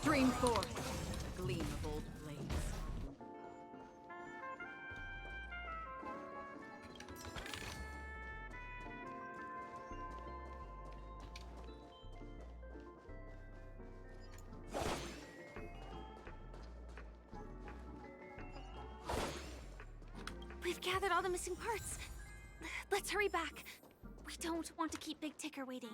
[SPEAKER 10] Stream forth, a gleam of old blades.
[SPEAKER 8] We've gathered all the missing parts. Let's hurry back. We don't want to keep Big Ticker waiting.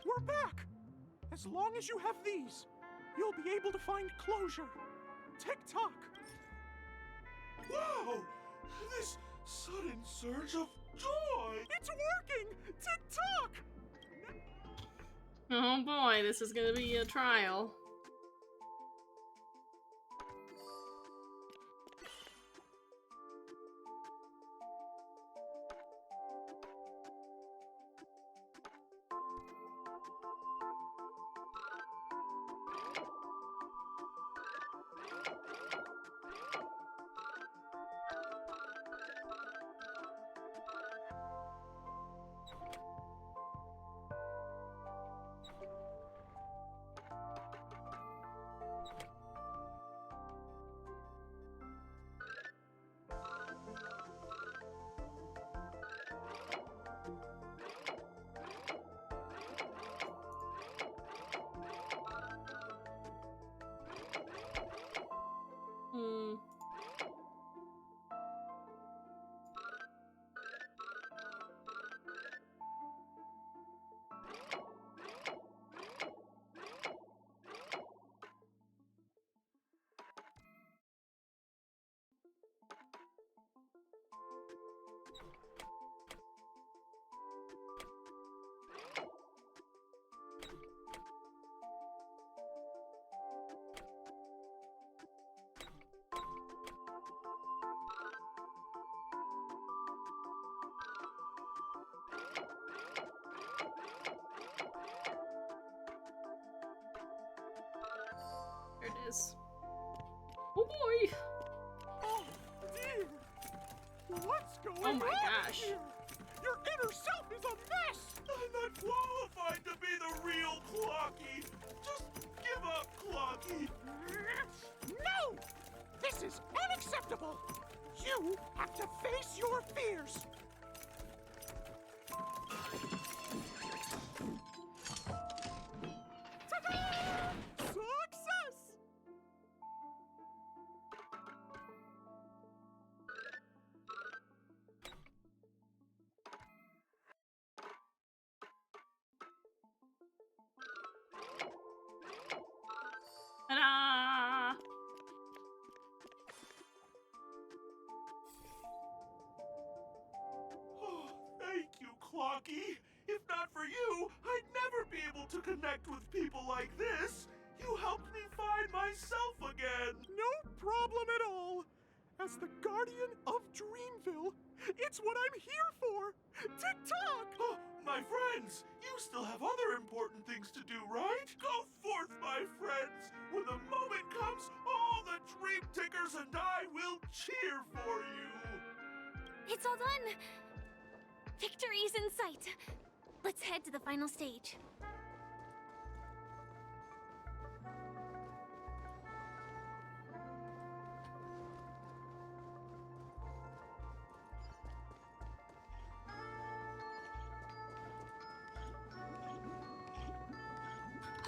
[SPEAKER 13] We're back! As long as you have these, you'll be able to find closure. Tick-tock!
[SPEAKER 26] Wow! This sudden surge of joy!
[SPEAKER 13] It's working! Tick-tock!
[SPEAKER 1] Oh boy, this is gonna be a trial. is. Oh boy!
[SPEAKER 13] Oh dear! What's going on?
[SPEAKER 1] Oh my gosh.
[SPEAKER 13] Here? Your inner self is a mess! I'm not qualified to be the real Clocky! Just give up, Clocky! No! This is unacceptable! You have to face your fears! Ta-da! Success!
[SPEAKER 1] Ta-da!
[SPEAKER 13] Oh, thank you, Clocky. If not for you, I'd never be able to connect with people like this. You helped me find myself again. No problem at all. As the guardian of Dreamville, it's what I'm here for. Tick-tock! Oh, my friends, you still have other important things to do, right? Go forth, my friends. When the moment comes, all the Dream Tickers and I will cheer for you.
[SPEAKER 8] It's all done! Victory's in sight! Let's head to the final stage.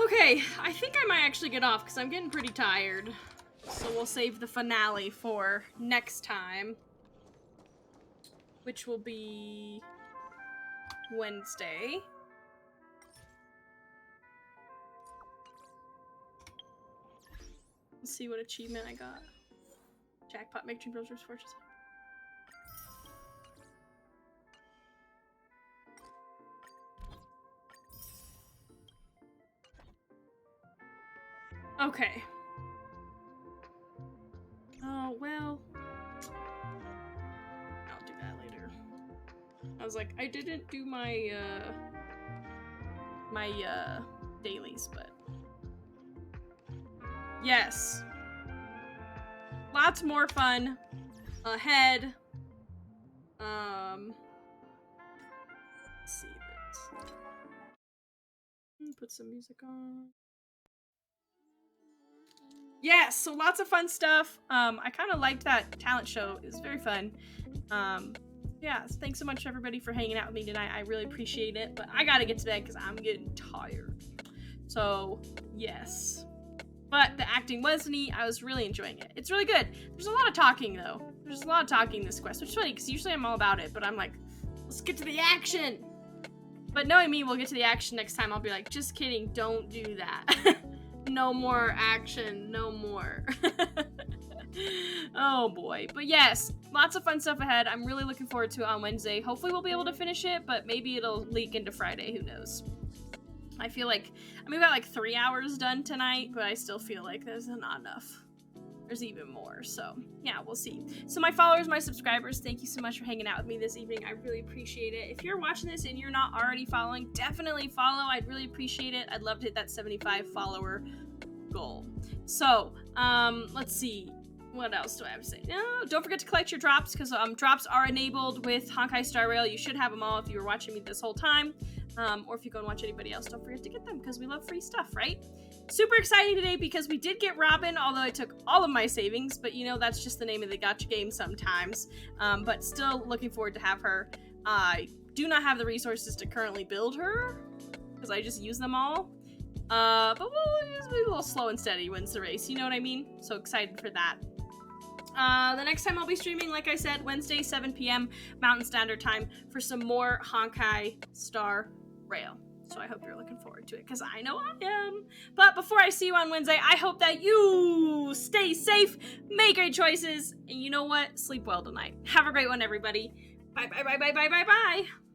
[SPEAKER 1] Okay, I think I might actually get off because I'm getting pretty tired. So we'll save the finale for next time, which will be Wednesday. Let's see what achievement I got. Jackpot, make Dream Builders Fortress. Okay. Oh, well. I'll do that later. I was like, I didn't do my, dailies, but... Yes. Lots more fun ahead. Let's see this. Put some music on. Yes, so lots of fun stuff. I kind of liked that talent show. It was very fun. Yeah, so thanks so much everybody for hanging out with me tonight. I really appreciate it, but I gotta get to bed because I'm getting tired. So, yes. But the acting was neat. I was really enjoying it. It's really good. There's a lot of talking, though. There's a lot of talking in this quest, which is funny, because usually I'm all about it, but I'm like, let's get to the action! But knowing me, we'll get to the action next time. I'll be like, just kidding, don't do that. No more action, no more. Oh boy. But yes, lots of fun stuff ahead. I'm really looking forward to it on Wednesday. Hopefully we'll be able to finish it, but maybe it'll leak into Friday, who knows. I feel like, I mean, we got like 3 hours done tonight, but I still feel like there's not enough. There's even more, so yeah, we'll see. So my followers, my subscribers, thank you so much for hanging out with me this evening. I really appreciate it. If you're watching this and you're not already following, definitely follow. I'd really appreciate it. I'd love to hit that 75 follower goal. So, let's see. What else do I have to say? No, don't forget to collect your drops, because drops are enabled with Honkai Star Rail. You should have them all if you were watching me this whole time. Or if you go and watch anybody else, don't forget to get them, because we love free stuff, right? Super exciting today because we did get Robin, although I took all of my savings, but you know, that's just the name of the gacha game sometimes. But still looking forward to have her. I do not have the resources to currently build her, because I just use them all. But we'll just be a little slow and steady wins the race, you know what I mean? So excited for that. The next time I'll be streaming, like I said, Wednesday, 7 p.m. Mountain Standard Time for some more Honkai Star Rail. So I hope you're looking forward to it, because I know I am. But before I see you on Wednesday, I hope that you stay safe, make great choices, and you know what? Sleep well tonight. Have a great one, everybody. Bye, bye, bye, bye, bye, bye, bye.